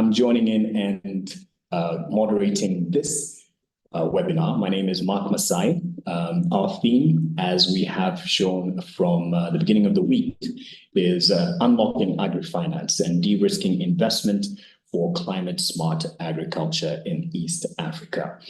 I'm joining in and moderating this webinar. My name is Mark Masai. Our theme, as we have shown from the beginning of the week, is unlocking agri-finance and de-risking investment for climate-smart agriculture in East Africa.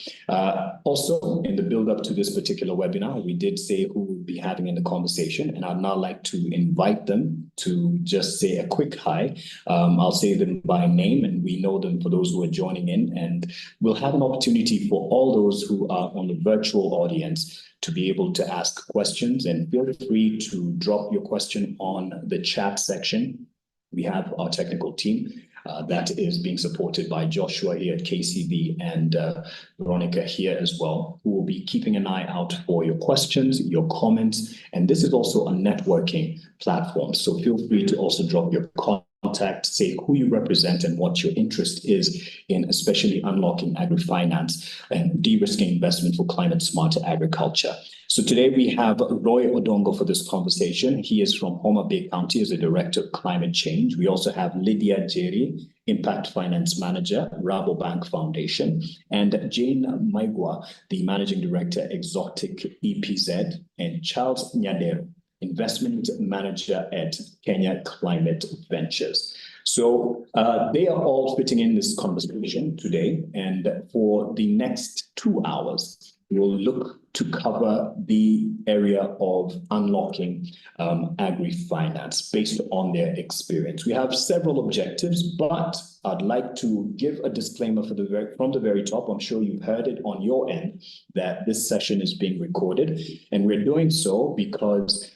Also, in the build-up to this particular webinar, we did say who we'll be having in the conversation, and I'd now like to invite them to just say a quick hi. I'll say them by name, and we know them for those who are joining in, and we'll have an opportunity for all those who are on the virtual audience to be able to ask questions, and feel free to drop your question on the chat section. We have our technical team that is being supported by Joshua here at KCB and Veronica here as well, who will be keeping an eye out for your questions, your comments, and this is also a networking platform. So feel free to also drop your contact, say who you represent and what your interest is in, especially unlocking agri-finance and de-risking investment for climate-smart agriculture. So today we have Roy Odongo for this conversation. He is from Homa Bay County as a Director of Climate Change. We also have Lydia Jerry, Impact Finance Manager, Rabobank Foundation, and Jane Maigwa, the Managing Director, Exotic EPZ, and Charles Nyadero, Investment Manager at Kenya Climate Ventures. So they are all fitting in this conversation today, and for the next 2 hours, we'll look to cover the area of unlocking agri-finance based on their experience. We have several objectives, but I'd like to give a disclaimer from the very top. I'm sure you've heard it on your end that this session is being recorded, and we're doing so because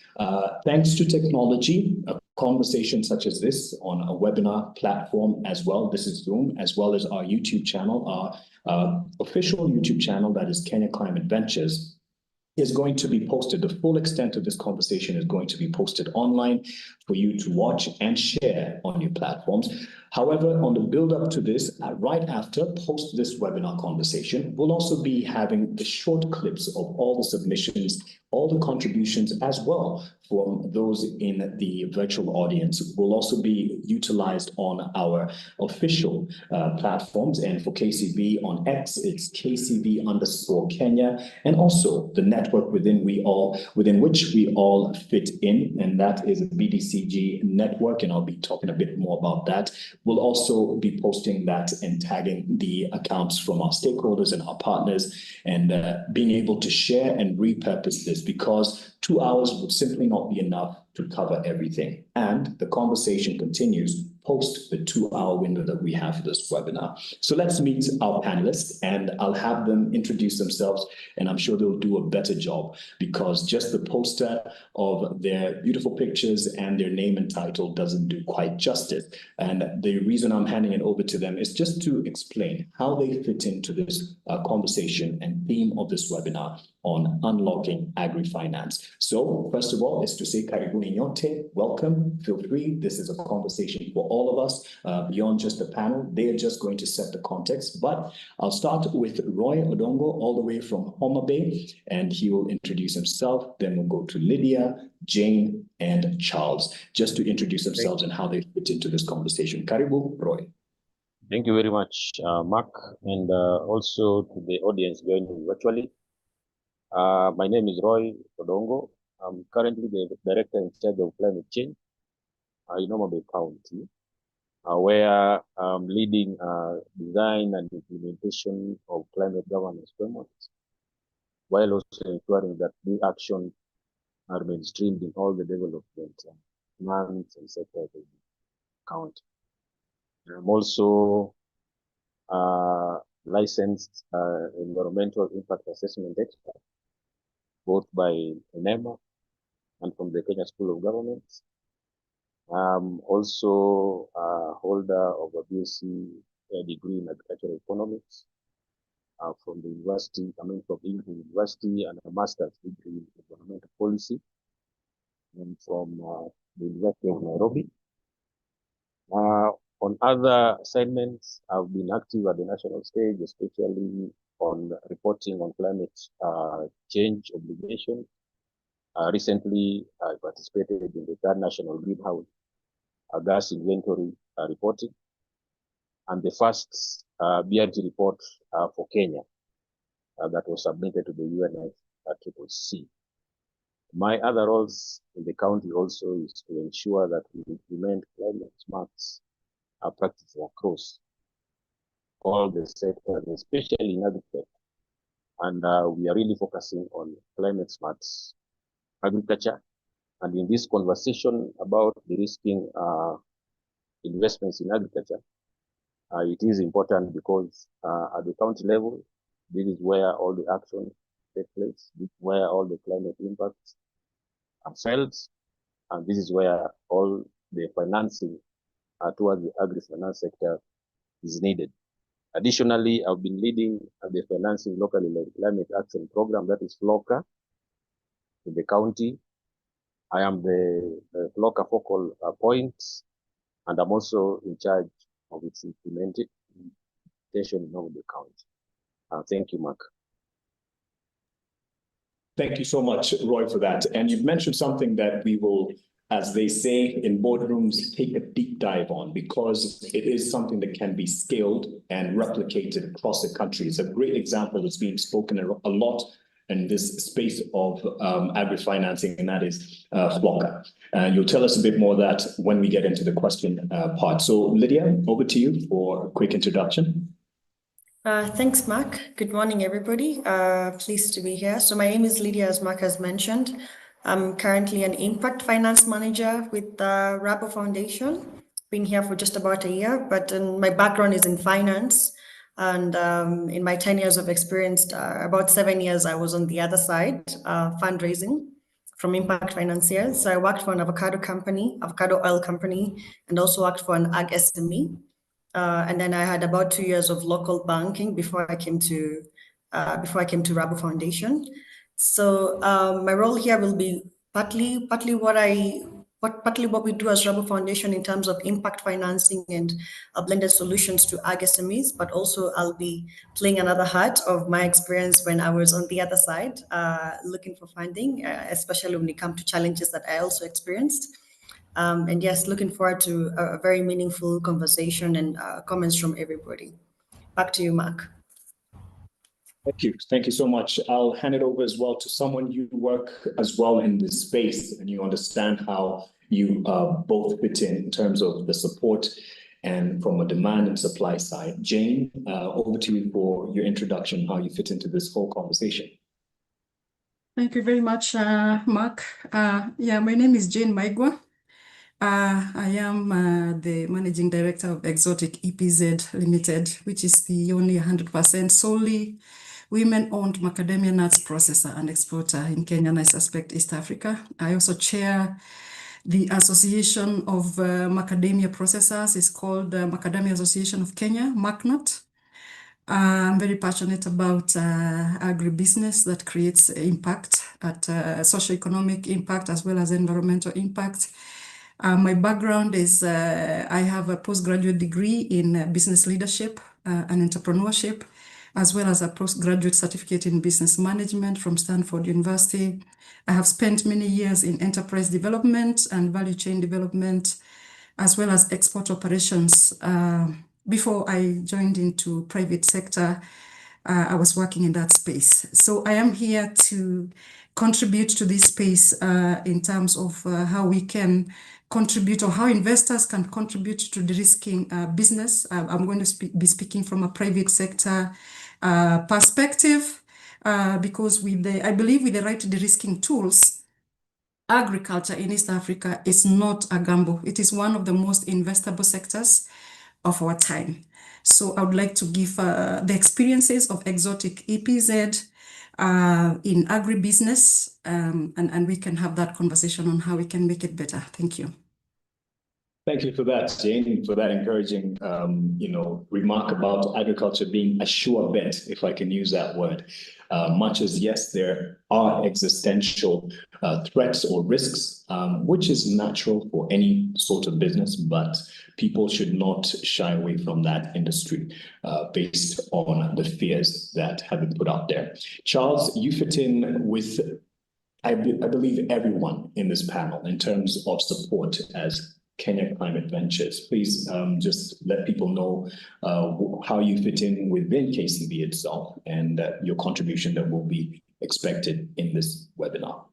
thanks to technology, a conversation such as this on a webinar platform as well, this is Zoom, as well as our YouTube channel, our official YouTube channel, that is Kenya Climate Ventures, is going to be posted. The full extent of this conversation is going to be posted online for you to watch and share on your platforms. However, on the build up to this, right after, post this webinar conversation, we'll also be having the short clips of all the submissions, all the contributions as well from those in the virtual audience will also be utilized on our official platforms. And for KCB on X, it's KCB_Kenya, and also the network within which we all fit in, and that is a BDCG network, and I'll be talking a bit more about that. We'll also be posting that and tagging the accounts from our stakeholders and our partners, and being able to share and repurpose this, because 2 hours would simply not be enough to cover everything. And the conversation continues post the 2 hour window that we have for this webinar. So let's meet our panelists, and I'll have them introduce themselves, and I'm sure they'll do a better job, because just the poster of their beautiful pictures and their name and title doesn't do quite justice. And the reason I'm handing it over to them is just to explain how they fit into this conversation and theme of this webinar on unlocking agri-finance. So first of all, is to say karibuni nyote, welcome, feel free. This is a conversation for all of us, beyond just the panel. They're just going to set the context, but I'll start with Roy Odongo, all the way from Homa Bay, and he will introduce himself. Then we'll go to Lydia, Jane, and Charles, just to introduce themselves and how they fit into this conversation. Karibu, Roy. Thank you very much, Mark, and also to the audience joining virtually. My name is Roy Odongo. I'm currently the Director in charge of Climate Change in Homa Bay County, where I'm leading design and implementation of climate governance frameworks, while also ensuring that the actions are mainstreamed in all the development plans and sectors of the county. I'm also licensed environmental impact assessment expert, both by NEMA and from the Kenya School of Government. I'm also a holder of a BSc degree in agricultural economics from the university, from England University, and a master's degree in environmental policy and from the University of Nairobi. On other assignments, I've been active at the national stage, especially on reporting on climate change obligations. Recently, I participated in the third national greenhouse gas inventory reporting. and the first BRT report for Kenya that was submitted to the UNFCCC. My other roles in the county also is to ensure that we implement climate smart practices across all the sectors, especially in agriculture. And we are really focusing on climate smart agriculture. And in this conversation about de-risking investments in agriculture, it is important because at the county level, this is where all the action takes place, this is where all the climate impacts are felt, and this is where all the financing towards the agri-finance sector is needed. Additionally, I've been leading the financing locally led climate action program, that is FLOCA, in the county. I am the FLOCA focal point, and I'm also in charge of its implementation in the county. Thank you, Mark. Thank you so much, Roy, for that. And you've mentioned something that we will, as they say in boardrooms, take a deep dive on, because it is something that can be scaled and replicated across the country. It's a great example that's being spoken a lot in this space of agri-financing, and that is FLOCA. You'll tell us a bit more of that when we get into the question part. So Lydia, over to you for a quick introduction. Thanks, Mark. Good morning, everybody. Pleased to be here. So my name is Lydia, as Mark has mentioned. I'm currently an impact finance manager with the Rabo Foundation. Been here for just about a year, but my background is in finance. And in my 10 years of experience, about 7 years, I was on the other side, fundraising from impact financiers. So I worked for an avocado oil company, and also worked for an ag SME. And then I had about 2 years of local banking before I came to Rabo Foundation. So my role here will be partly what we do as Rabo Foundation in terms of impact financing and blended solutions to ag SMEs, but also I'll be playing another hat of my experience when I was on the other side, looking for funding, especially when it comes to challenges that I also experienced. And yes, looking forward to a very meaningful conversation and comments from everybody. Back to you, Mark. Thank you. Thank you so much. I'll hand it over as well to someone you work as well in this space, and you understand how you both fit in terms of the support and from a demand and supply side. Jane, over to you for your introduction, how you fit into this whole conversation. Thank you very much, Mark. Yeah, my name is Jane Maigwa. I am the Managing Director of Exotic EPZ Limited, which is the only 100% solely women-owned macadamia nuts processor and exporter in Kenya, and I suspect East Africa. I also chair the Association of Macadamia Processors. It's called Macadamia Association of Kenya, MACNAT. I'm very passionate about agribusiness that creates impact at socioeconomic impact as well as environmental impact. My background is I have a postgraduate degree in business leadership and entrepreneurship, as well as a postgraduate certificate in business management from Stanford University. I have spent many years in enterprise development and value chain development, as well as export operations. Before I joined into private sector, I was working in that space. So I am here to contribute to this space in terms of how we can contribute, or how investors can contribute to de-risking business. I'm going to be speaking from a private sector perspective, because I believe with the right de-risking tools, agriculture in East Africa is not a gamble. It is one of the most investable sectors of our time. So I would like to give the experiences of Exotic EPZ in agribusiness, and we can have that conversation on how we can make it better. Thank you. Thank you for that, Jane, for that encouraging, remark about agriculture being a sure bet, if I can use that word. Much as, yes, there are existential threats or risks, which is natural for any sort of business, but people should not shy away from that industry based on the fears that have been put out there. Charles, you fit in with, I believe, everyone in this panel in terms of support as Kenya Climate Ventures. Please just let people know how you fit in within KCV itself and your contribution that will be expected in this webinar.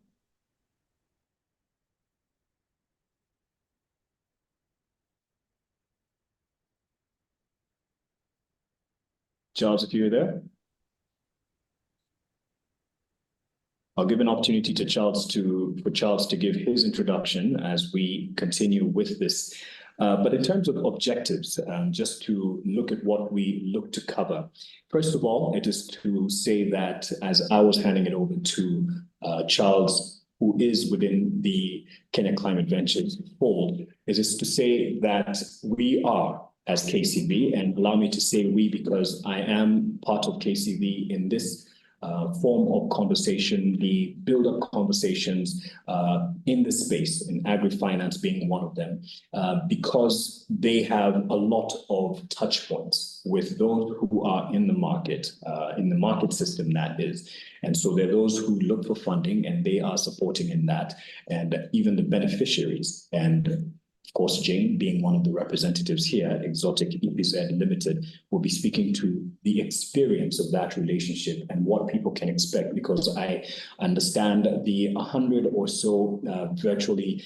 Charles, if you're there. I'll give an opportunity to Charles to give his introduction as we continue with this. But in terms of objectives, just to look at what we look to cover. First of all, it is to say that as I was handing it over to Charles, who is within the Kenya Climate Ventures fold, is to say that we are, as KCV, and allow me to say we because I am part of KCV in this form of conversation, the build-up conversations in this space, in Agri-Finance being one of them, because they have a lot of touch points with those who are in the market system, that is. And so there are those who look for funding and they are supporting in that, and even the beneficiaries. And of course, Jane, being one of the representatives here, Exotic EPZ Limited, will be speaking to the experience of that relationship and what people can expect, because I understand the 100 or so virtually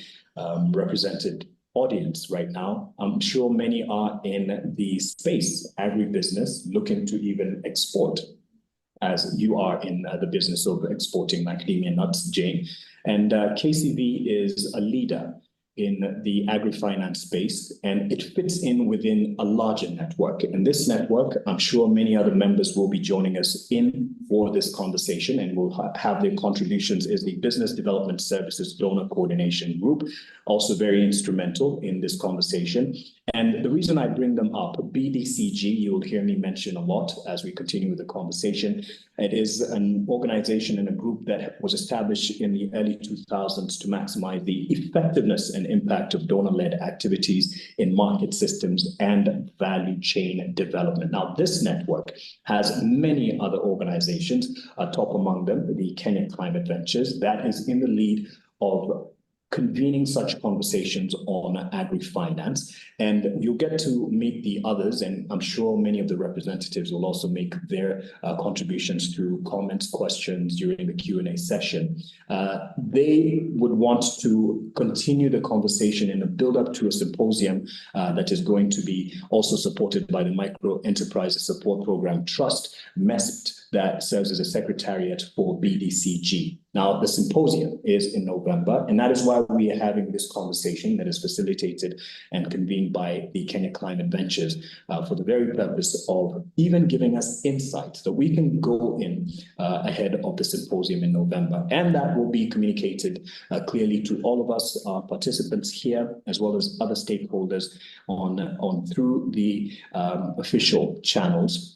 represented audience right now. I'm sure many are in the space, agribusiness, looking to even export, as you are in the business of exporting macadamia nuts, Jane. And KCV is a leader in the agri-finance space, and it fits in within a larger network. And this network, I'm sure many other members will be joining us in for this conversation and will have their contributions, is the Business Development Services Donor Coordination Group, also very instrumental in this conversation. And the reason I bring them up, BDCG, you'll hear me mention a lot as we continue with the conversation. It is an organization and a group that was established in the early 2000s to maximize the effectiveness and impact of donor-led activities in market systems and value chain development. Now, this network has many other organizations, top among them, the Kenya Climate Ventures, that is in the lead of convening such conversations on agri-finance, and you'll get to meet the others, and I'm sure many of the representatives will also make their contributions through comments, questions during the Q&A session. They would want to continue the conversation in a build-up to a symposium that is going to be also supported by the Micro Enterprises Support Program Trust, MEST, that serves as a secretariat for BDCG. Now, the symposium is in November, and that is why we are having this conversation that is facilitated and convened by the Kenya Climate Ventures for the very purpose of even giving us insights that we can go in ahead of the symposium in November. And that will be communicated clearly to all of us, participants here, as well as other stakeholders on through the official channels,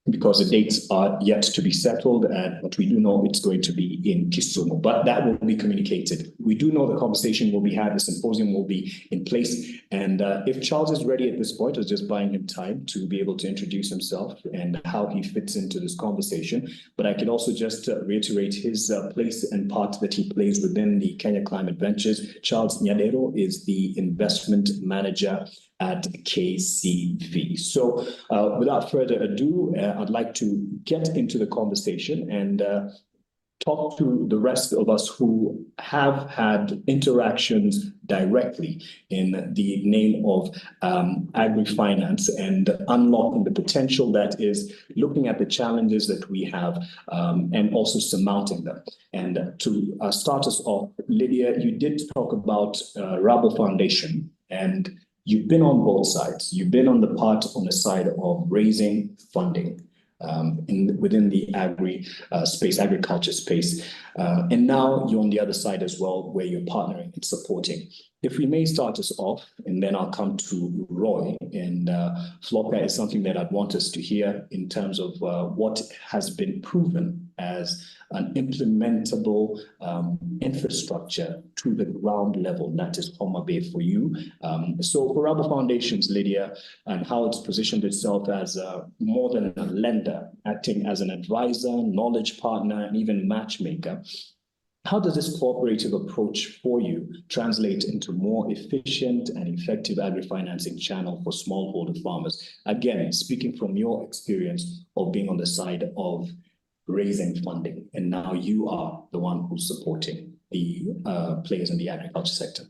because the dates are yet to be settled, but we do know it's going to be in Kisumu, but that will be communicated. We do know the conversation will be had, the symposium will be in place, and if Charles is ready at this point, I was just buying him time to be able to introduce himself and how he fits into this conversation, but I can also just reiterate his place and part that he plays within the Kenya Climate Ventures. Charles Nyadero is the investment manager at KCV. So without further ado, I'd like to get into the conversation and talk to the rest of us who have had interactions directly in the name of agri-finance and unlocking the potential that is looking at the challenges that we have and also surmounting them. And to start us off, Lydia, you did talk about Rabo Foundation, and you've been on both sides. You've been on the side of raising funding within the agriculture space. And now you're on the other side as well, where you're partnering and supporting. If we may start us off, and then I'll come to Roy, and Floka is something that I'd want us to hear in terms of what has been proven as an implementable infrastructure to the ground level, that is Homa Bay for you. So for Rabo Foundations, Lydia, and how it's positioned itself as more than a lender, acting as an advisor, knowledge partner, and even matchmaker. How does this cooperative approach for you translate into more efficient and effective agri-financing channel for smallholder farmers? Again, speaking from your experience of being on the side of raising funding, and now you are the one who's supporting the players in the agriculture sector.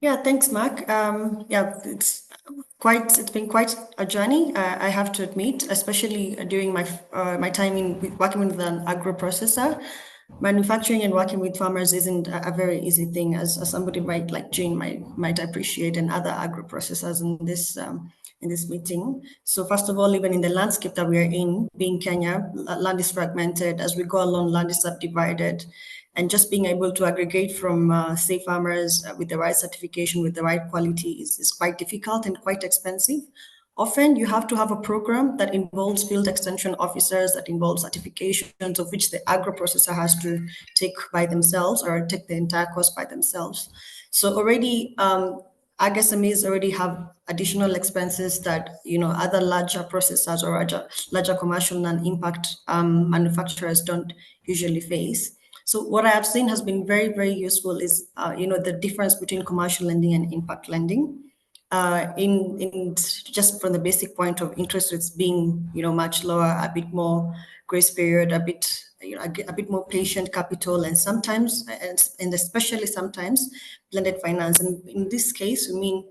Yeah, thanks, Mark. Yeah, it's been quite a journey, I have to admit, especially during my time in working with an agro processor. Manufacturing and working with farmers isn't a very easy thing, as somebody like Jane might appreciate, and other agro processors in this meeting. So first of all, even in the landscape that we are in, being Kenya, land is fragmented. As we go along, land is subdivided. And just being able to aggregate from, say, farmers with the right certification, with the right quality is quite difficult and quite expensive. Often you have to have a program that involves field extension officers, that involves certifications, of which the agro processor has to take by themselves or take the entire cost by themselves. So already, AgSMEs already have additional expenses that other larger processors or larger commercial non-impact manufacturers don't usually face. So what I have seen has been very, very useful is, the difference between commercial lending and impact lending. In just from the basic point of interest rates being, much lower, a bit more grace period, a bit more patient capital, and sometimes, and especially sometimes, blended finance. And in this case, we mean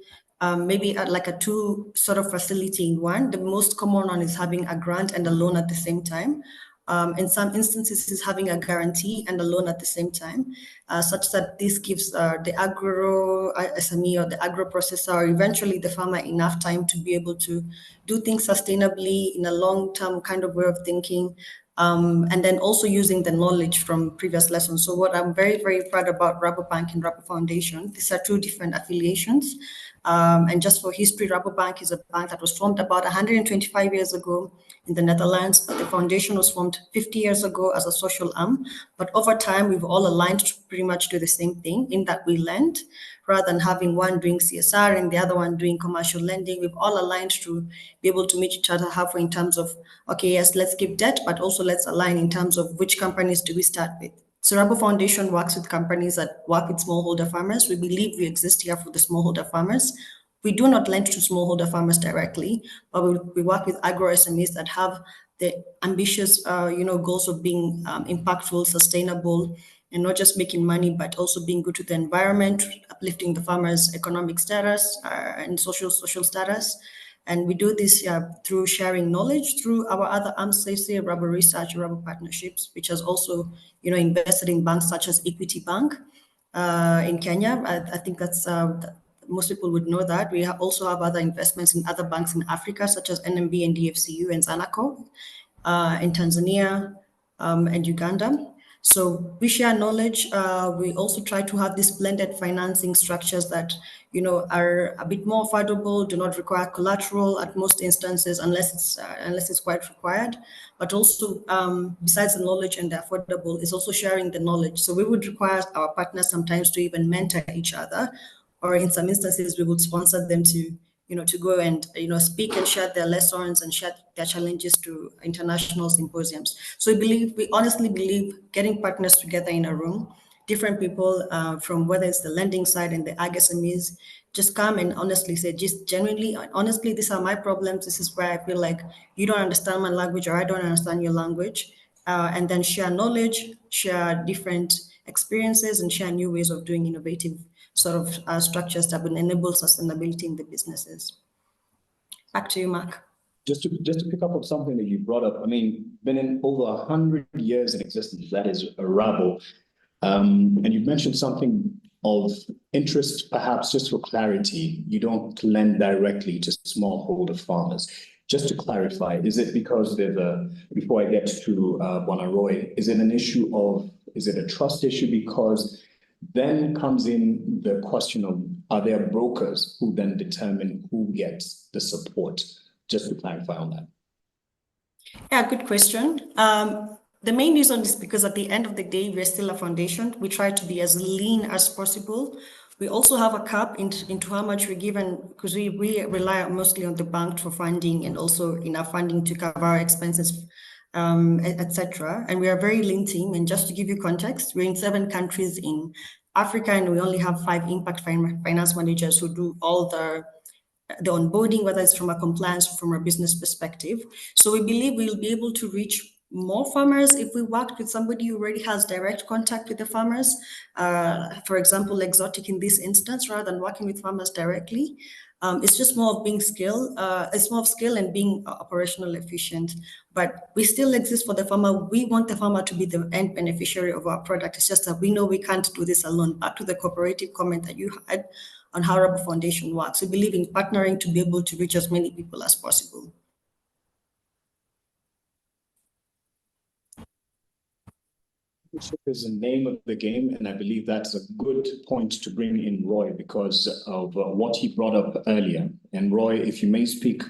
maybe like a two sort of facility in one. The most common one is having a grant and a loan at the same time. In some instances, is having a guarantee and a loan at the same time, such that this gives the agro SME or the agro processor or eventually the farmer enough time to be able to do things sustainably in a long-term kind of way of thinking, and then also using the knowledge from previous lessons. So what I'm very, very proud about Rabobank and Rabo Foundation, these are two different affiliations. And just for history, Rabobank is a bank that was formed about 125 years ago in the Netherlands, but the foundation was formed 50 years ago as a social arm. But over time, we've all aligned to pretty much do the same thing, in that we lend, rather than having one doing CSR and the other one doing commercial lending. We've all aligned to be able to meet each other halfway in terms of, okay, yes, let's give debt, but also let's align in terms of which companies do we start with. So Rabo Foundation works with companies that work with smallholder farmers. We believe we exist here for the smallholder farmers. We do not lend to smallholder farmers directly, but we work with agro SMEs that have the ambitious, goals of being impactful, sustainable, and not just making money, but also being good to the environment, uplifting the farmers' economic status and social status. And we do this through sharing knowledge through our other arms, say Rabo Research, Rabo Partnerships, which has also, invested in banks such as Equity Bank in Kenya. I think that's most people would know that. We also have other investments in other banks in Africa, such as NMB and DFCU and Zanaco, in Tanzania and Uganda. So we share knowledge. We also try to have these blended financing structures that, are a bit more affordable, do not require collateral at most instances, unless it's quite required. But also, besides the knowledge and the affordable, is also sharing the knowledge. So we would require our partners sometimes to even mentor each other, or in some instances, we would sponsor them to go and, speak and share their lessons and share their challenges to international symposiums. So we honestly believe getting partners together in a room, different people from whether it's the lending side and the AgSMEs, just come and honestly say, just genuinely, honestly, these are my problems. This is where I feel like you don't understand my language or I don't understand your language. And then share knowledge, share different experiences, and share new ways of doing innovative sort of structures that will enable sustainability in the businesses. Back to you, Mark. Just to pick up on something that you brought up, I mean, been in over 100 years in existence, that is a Rabo. And you mentioned something of interest, perhaps just for clarity, you don't lend directly to smallholder farmers. Just to clarify, is it because before I get to Roy, is it a trust issue? Because then comes in the question of, are there brokers who then determine who gets the support? Just to clarify on that. Yeah, good question. The main reason is because at the end of the day, we're still a foundation. We try to be as lean as possible. We also have a cap into how much we give, because we rely mostly on the bank for funding, and also in our funding to cover our expenses etc. And we are a very lean team. And just to give you context, we're in 7 countries in Africa, and we only have 5 impact finance managers who do all the onboarding, whether it's from a compliance or from a business perspective. So we believe we'll be able to reach more farmers if we worked with somebody who already has direct contact with the farmers. For example, Exotic in this instance, rather than working with farmers directly. It's just more of being skill. It's more of skill and being operational efficient. But we still exist for the farmer. We want the farmer to be the end beneficiary of our product. It's just that we know we can't do this alone. Back to the cooperative comment that you had on how Rabo Foundation works. We believe in partnering to be able to reach as many people as possible. Is the name of the game, and I believe that's a good point to bring in Roy because of what he brought up earlier. And Roy, if you may speak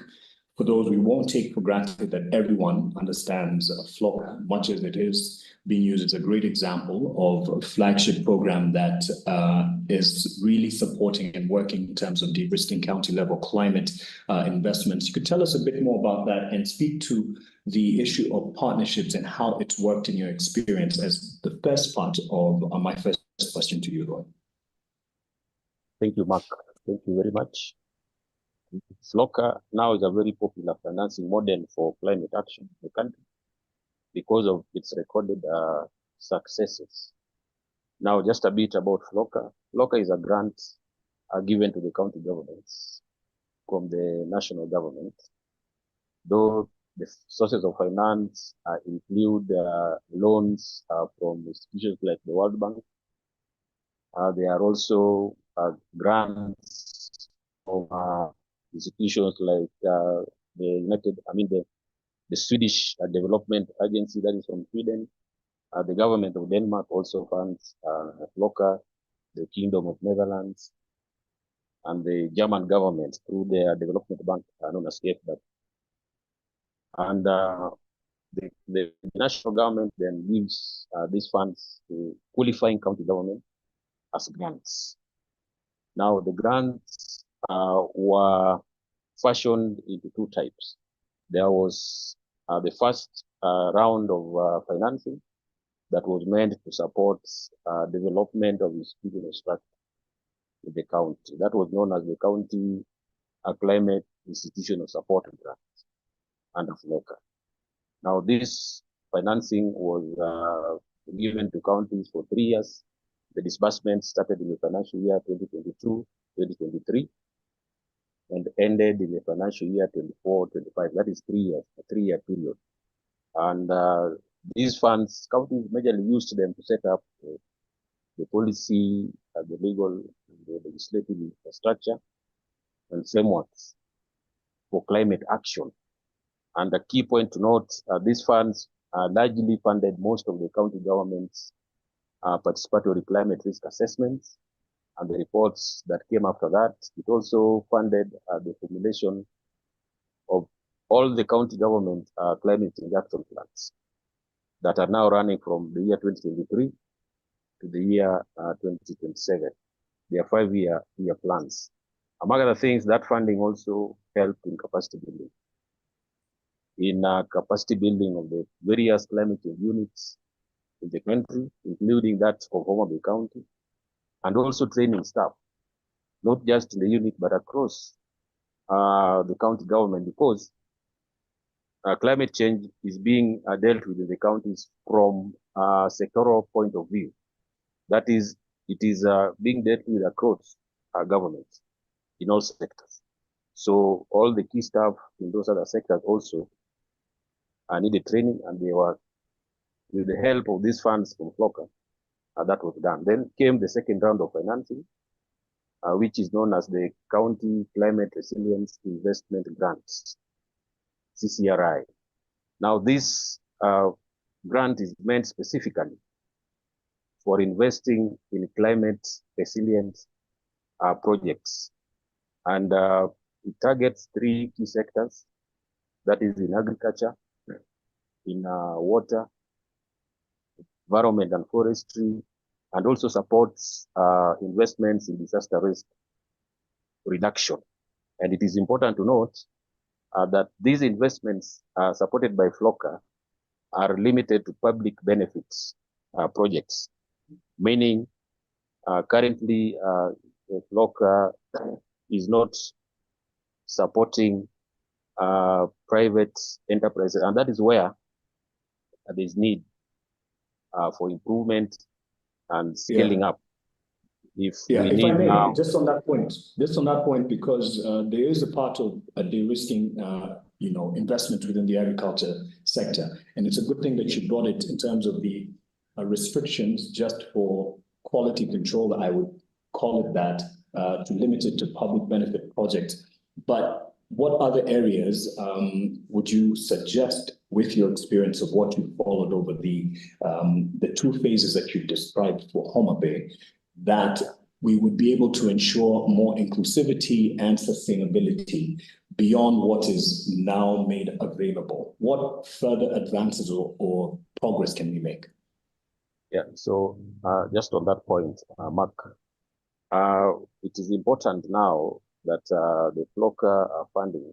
for those, we won't take for granted that everyone understands FLOCA, much as it is being used as a great example of a flagship program that is really supporting and working in terms of de-risking county level climate investments. You could tell us a bit more about that and speak to the issue of partnerships and how it's worked in your experience as the first part of my first question to you, Roy. Thank you, Mark. Thank you very much. FLOCA now is a very popular financing model for climate action in the country because of its recorded successes. Now, just a bit about FLOCA. FLOCA is a grant given to the county governments from the national government, though the sources of finance include loans from institutions like the World Bank. There are also grants of institutions like the Swedish Development Agency, that is from Sweden. The government of Denmark also funds FLOCA, the Kingdom of Netherlands, and the German government through their development bank known as KfW. And the national government then gives these funds to qualifying county government as grants. Now, the grants were fashioned into 2 types. There was the first round of financing that was meant to support development of institutional structure in the county. That was known as the County Climate Institutional Support Grant under FLOCA. Now, this financing was given to counties for 3 years. The disbursement started in the financial year 2022-2023 and ended in the financial year 24-25. That is 3 years, a 3-year period. And these funds, counties majorly used them to set up the policy, the legal, the legislative infrastructure, and frameworks for climate action. And the key point to note, these funds largely funded most of the county government's participatory climate risk assessments and the reports that came after that. It also funded the formulation of all the county government climate change action plans that are now running from the year 2023 to the year 2027. They are 5-year plans. Among other things, that funding also helped in capacity building. In capacity building of the various climate change units in the country, including that of Homa Bay County, and also training staff, not just in the unit, but across the county government, because climate change is being dealt with in the counties from a sectoral point of view. That is, it is being dealt with across government in all sectors. So all the key staff in those other sectors also needed training, and they were, with the help of these funds from FLOCA, that was done. Then came the second round of financing, which is known as the County Climate Resilience Investment Grants, CCRI. Now, this grant is meant specifically for investing in climate resilient projects. And it targets 3 key sectors, that is in agriculture, in water, environment and forestry, and also supports investments in disaster risk reduction. And it is important to note that these investments supported by FLOCA are limited to public benefits projects, meaning currently FLOCA is not supporting private enterprises, and that is where there's need for improvement and scaling up. If I may, now, just on that point, because there is a part of de-risking, investment within the agriculture sector, and it's a good thing that you brought it in terms of the restrictions just for quality control. I would call it that, to limit it to public benefit projects. But what other areas would you suggest, with your experience of what you followed over the 2 phases that you described for Homa Bay, that we would be able to ensure more inclusivity and sustainability beyond what is now made available? What further advances or progress can we make? Yeah, so just on that point, Mark, it is important now that the FLOCA funding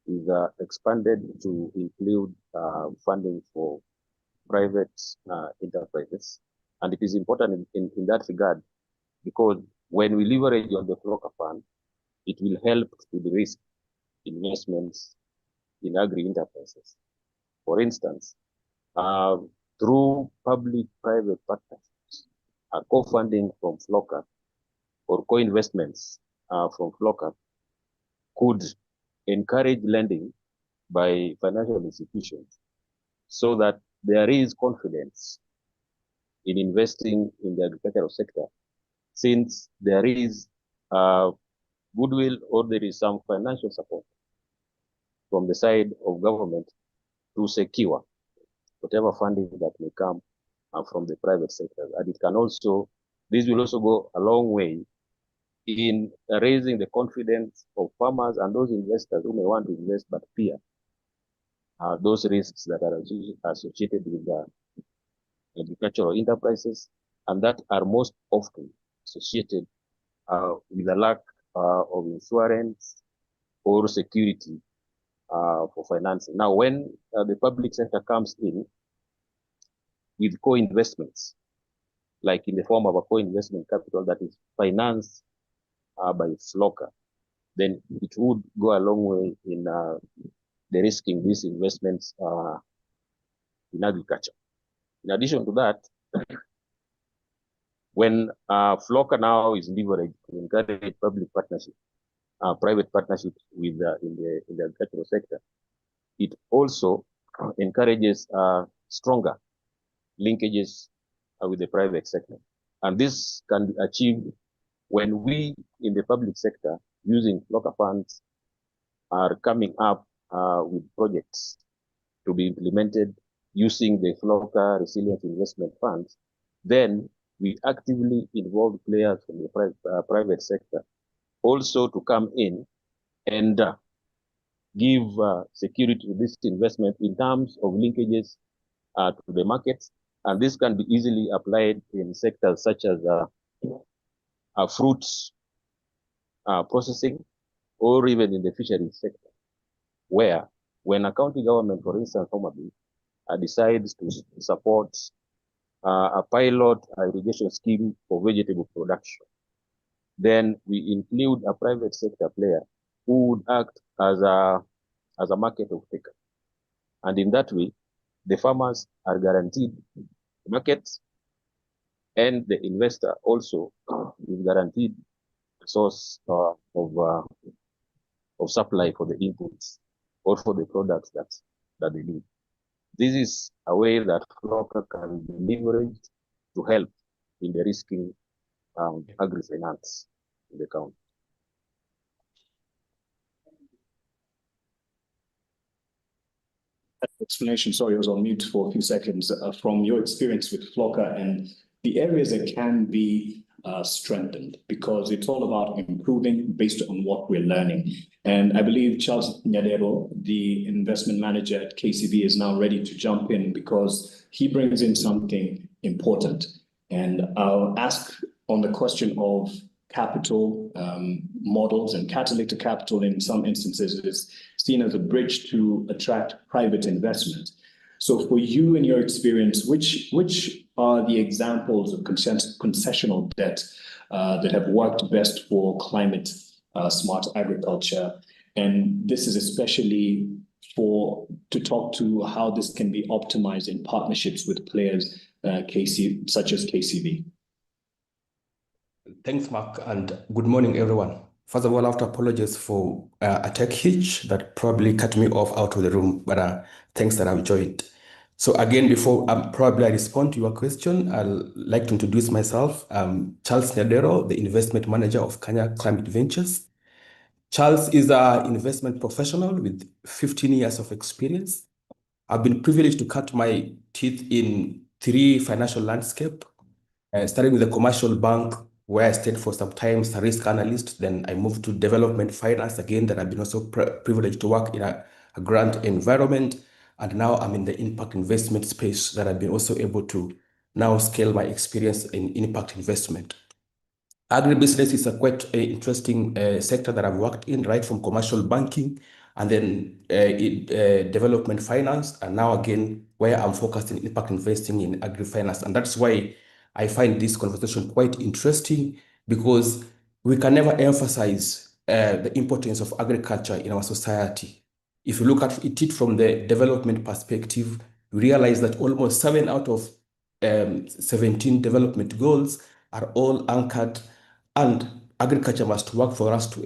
is expanded to include funding for private enterprises. And it is important in that regard, because when we leverage on the FLOCA fund, it will help to de-risk investments in agri-enterprises. For instance, through public-private partnerships, co-funding from FLOCA or co-investments from FLOCA could encourage lending by financial institutions so that there is confidence in investing in the agricultural sector, since there is goodwill or there is some financial support from the side of government to secure whatever funding that may come from the private sector. And it can also, this will also go a long way in raising the confidence of farmers and those investors who may want to invest but fear those risks that are associated with the agricultural enterprises, and that are most often associated with a lack of insurance or security for financing. Now, when the public sector comes in with co-investments, like in the form of a co-investment capital that is financed by FLOCA, then it would go a long way in de-risking these investments in agriculture. In addition to that, when FLOCA now is leveraged to encourage public partnership, private partnerships with in the agricultural sector, it also encourages stronger linkages with the private sector. And this can be achieved when we in the public sector, using FLOCA funds, are coming up with projects to be implemented using the FLOCA Resilient Investment Funds. Then we actively involve players from the private sector also to come in and give security to this investment in terms of linkages to the markets. And this can be easily applied in sectors such as fruits processing, or even in the fisheries sector, where when a county government, for instance, Homa Bay, decides to support a pilot irrigation scheme for vegetable production, then we include a private sector player who would act as a market of taker. And in that way, the farmers are guaranteed the market, and the investor also is guaranteed a source of supply for the inputs or for the products that they need. This is a way that FLOCA can be leveraged to help in the risking agri-finance in the county. Explanation, sorry, I was on mute for a few seconds. From your experience with FLOCA and the areas that can be strengthened, because it's all about improving based on what we're learning. And I believe Charles Nyadero, the investment manager at KCB, is now ready to jump in because he brings in something important. And I'll ask on the question of capital models, and catalytic capital in some instances is seen as a bridge to attract private investment. So for you and your experience, which are the examples of concessional debt that have worked best for climate smart agriculture? And this is especially to talk to how this can be optimized in partnerships with players such as KCB. Thanks, Mark, and good morning, everyone. First of all, I have to apologize for a tech hitch that probably cut me off out of the room, but thanks that I've joined. So again, before probably I respond to your question, I'd like to introduce myself. I'm Charles Nyadero, the investment manager of Kenya Climate Ventures. Charles is an investment professional with 15 years of experience. I've been privileged to cut my teeth in 3 financial landscapes, starting with the commercial bank, where I stayed for some time as a risk analyst. Then I moved to development finance again, that I've been also privileged to work in a grant environment. And now I'm in the impact investment space, that I've been also able to now scale my experience in impact investment. Agribusiness is a quite interesting sector that I've worked in, right from commercial banking and then development finance, and now again where I'm focused in impact investing in agri-finance. And that's why I find this conversation quite interesting, because we can never emphasize the importance of agriculture in our society. If you look at it from the development perspective, you realize that almost 7 out of 17 development goals are all anchored, and agriculture must work for us to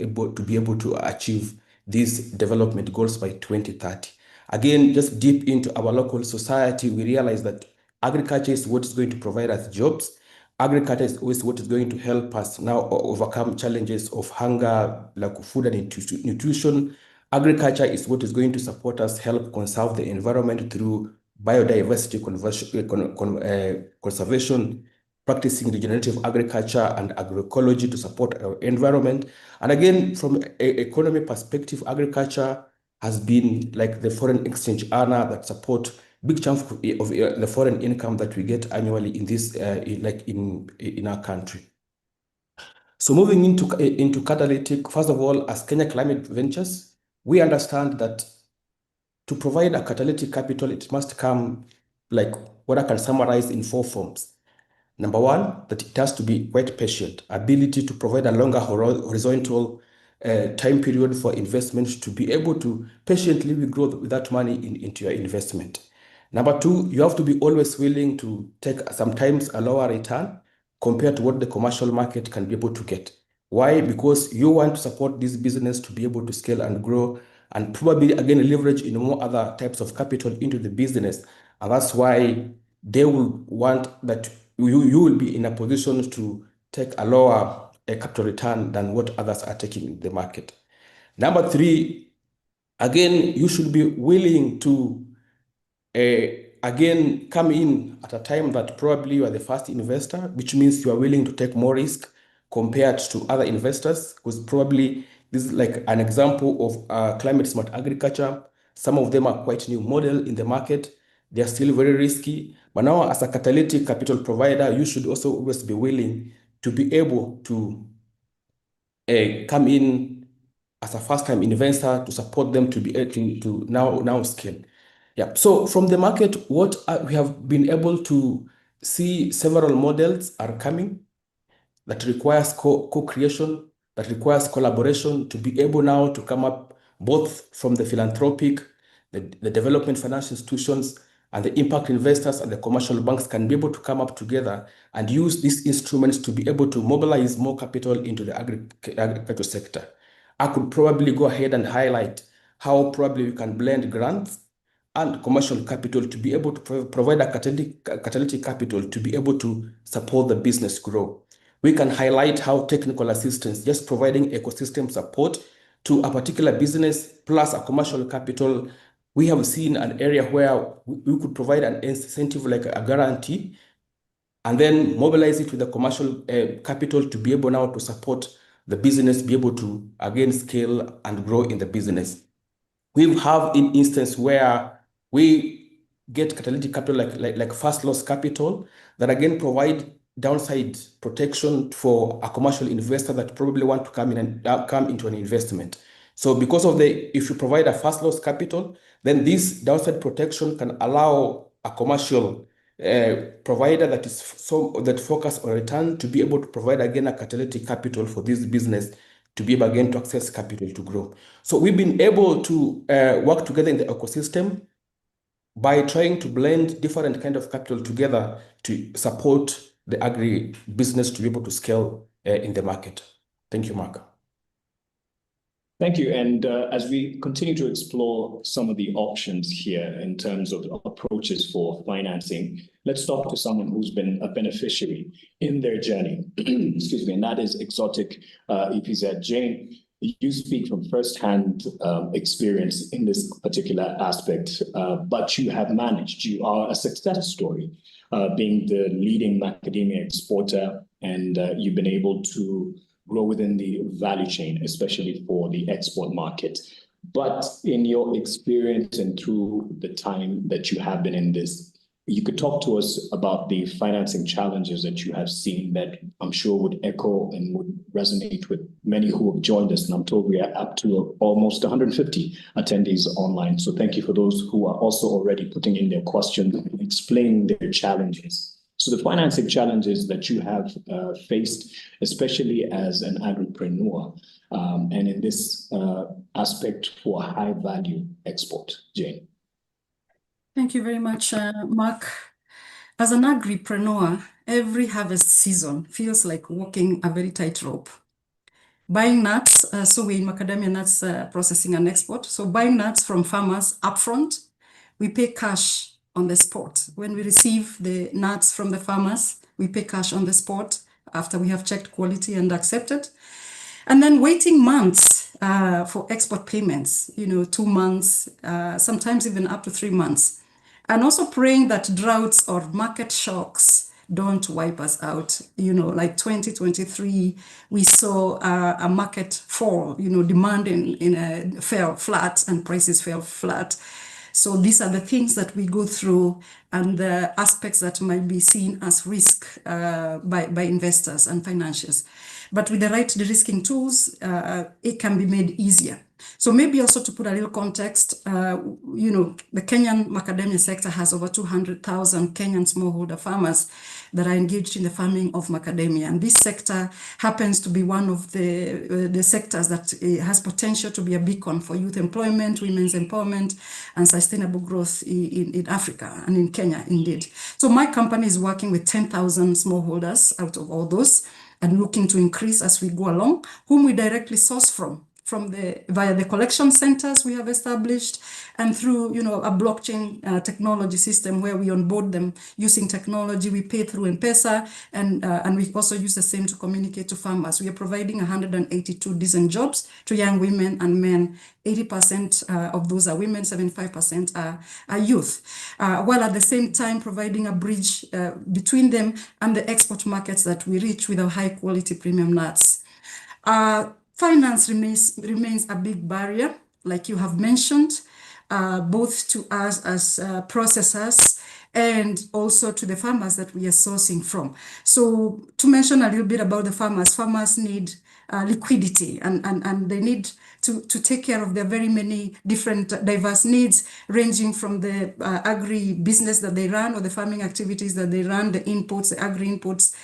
be able to achieve these development goals by 2030. Again, just deep into our local society, we realize that agriculture is what is going to provide us jobs. Agriculture is always what is going to help us now overcome challenges of hunger, lack of food and nutrition. Agriculture is what is going to support us help conserve the environment through biodiversity conservation, practicing regenerative agriculture and agroecology to support our environment. And again, from an economy perspective, agriculture has been like the foreign exchange earner that support big chunk of the foreign income that we get annually in this, in our country. So moving into catalytic, first of all, as Kenya Climate Ventures, we understand that to provide a catalytic capital, it must come like what I can summarize in 4 forms. Number one, that it has to be quite patient, ability to provide a longer horizontal time period for investment to be able to patiently withdraw that money into your investment. Number 2, you have to be always willing to take sometimes a lower return compared to what the commercial market can be able to get. Why? Because you want to support this business to be able to scale and grow, and probably again leverage in more other types of capital into the business. And that's why they will want that you will be in a position to take a lower capital return than what others are taking in the market. Number 3, again, you should be willing to again come in at a time that probably you are the first investor, which means you are willing to take more risk compared to other investors, because probably this is like an example of climate smart agriculture. Some of them are quite new model in the market. They are still very risky. But now as a catalytic capital provider, you should also always be willing to be able to come in as a first-time investor to support them to be able to now scale. Yeah. So from the market, what we have been able to see, several models are coming that requires co-creation, that requires collaboration to be able now to come up both from the philanthropic, the development financial institutions, and the impact investors and the commercial banks can be able to come up together and use these instruments to be able to mobilize more capital into the agriculture sector. I could probably go ahead and highlight how probably we can blend grants and commercial capital to be able to provide a catalytic capital to be able to support the business grow. We can highlight how technical assistance, just providing ecosystem support to a particular business plus a commercial capital. We have seen an area where we could provide an incentive like a guarantee and then mobilize it with the commercial capital to be able now to support the business, be able to again scale and grow in the business. We have an instance where we get catalytic capital like first loss capital that again provide downside protection for a commercial investor that probably want to come in and come into an investment. So because of if you provide a first loss capital, then this downside protection can allow a commercial provider that focus on return to be able to provide again a catalytic capital for this business to be able again to access capital to grow. So we've been able to work together in the ecosystem by trying to blend different kind of capital together to support the agri business to be able to scale in the market. Thank you, Mark. Thank you. And as we continue to explore some of the options here in terms of approaches for financing, let's talk to someone who's been a beneficiary in their journey. Excuse me, and that is Exotic EPZ. Jane, you speak from firsthand experience in this particular aspect, but you have managed. You are a success story, being the leading macadamia exporter, and you've been able to grow within the value chain, especially for the export market. But in your experience and through the time that you have been in this, you could talk to us about the financing challenges that you have seen that I'm sure would echo and would resonate with many who have joined us. And I'm told we are up to almost 150 attendees online. So thank you for those who are also already putting in their questions and explaining their challenges. So the financing challenges that you have faced, especially as an agripreneur, and in this aspect for high value export, Jane. Thank you very much, Mark. As an agripreneur, every harvest season feels like walking a very tight rope. Buying nuts, so we're in macadamia nuts processing and export. So buying nuts from farmers upfront, we pay cash on the spot. When we receive the nuts from the farmers, we pay cash on the spot after we have checked quality and accepted. And then waiting months for export payments, 2 months, sometimes even up to 3 months. And also praying that droughts or market shocks don't wipe us out. Like 2023, we saw a market fall, demand fell flat and prices fell flat. So these are the things that we go through and the aspects that might be seen as risk by investors and financiers. But with the right de-risking tools, it can be made easier. So maybe also to put a little context, the Kenyan macadamia sector has over 200,000 Kenyan smallholder farmers that are engaged in the farming of macadamia. And this sector happens to be one of the sectors that has potential to be a beacon for youth employment, women's empowerment, and sustainable growth in Africa and in Kenya, indeed. So my company is working with 10,000 smallholders out of all those and looking to increase as we go along, whom we directly source via the collection centers we have established and through a blockchain technology system where we onboard them using technology. We pay through M-Pesa and we also use the same to communicate to farmers. We are providing 182 decent jobs to young women and men. 80% of those are women, 75% are youth, while at the same time providing a bridge between them and the export markets that we reach with our high quality premium nuts. Finance remains a big barrier, like you have mentioned, both to us as processors and also to the farmers that we are sourcing from. So to mention a little bit about the farmers need liquidity and they need to take care of their very many different diverse needs, ranging from the agri-business that they run or the farming activities that they run, the inputs, the agri-inputs,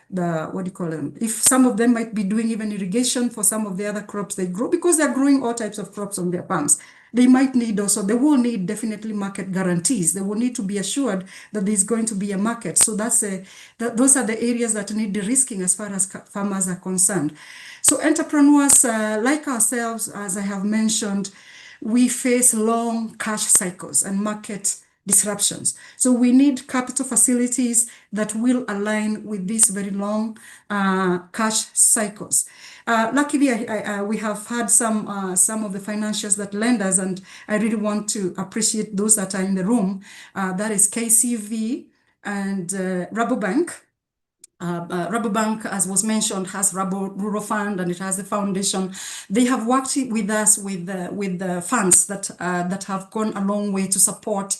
what do you call them? If some of them might be doing even irrigation for some of the other crops they grow, because they're growing all types of crops on their farms. They might need also, they will need definitely market guarantees. They will need to be assured that there's going to be a market. So those are the areas that need de-risking as far as farmers are concerned. So entrepreneurs like ourselves, as I have mentioned, we face long cash cycles and market disruptions. So we need capital facilities that will align with these very long cash cycles. Luckily, we have had some of the financials that lend us, and I really want to appreciate those that are in the room. That is KCV and Rabobank. Rabobank, as was mentioned, has Rabo Rural Fund and it has the foundation. They have worked with us with the funds that have gone a long way to support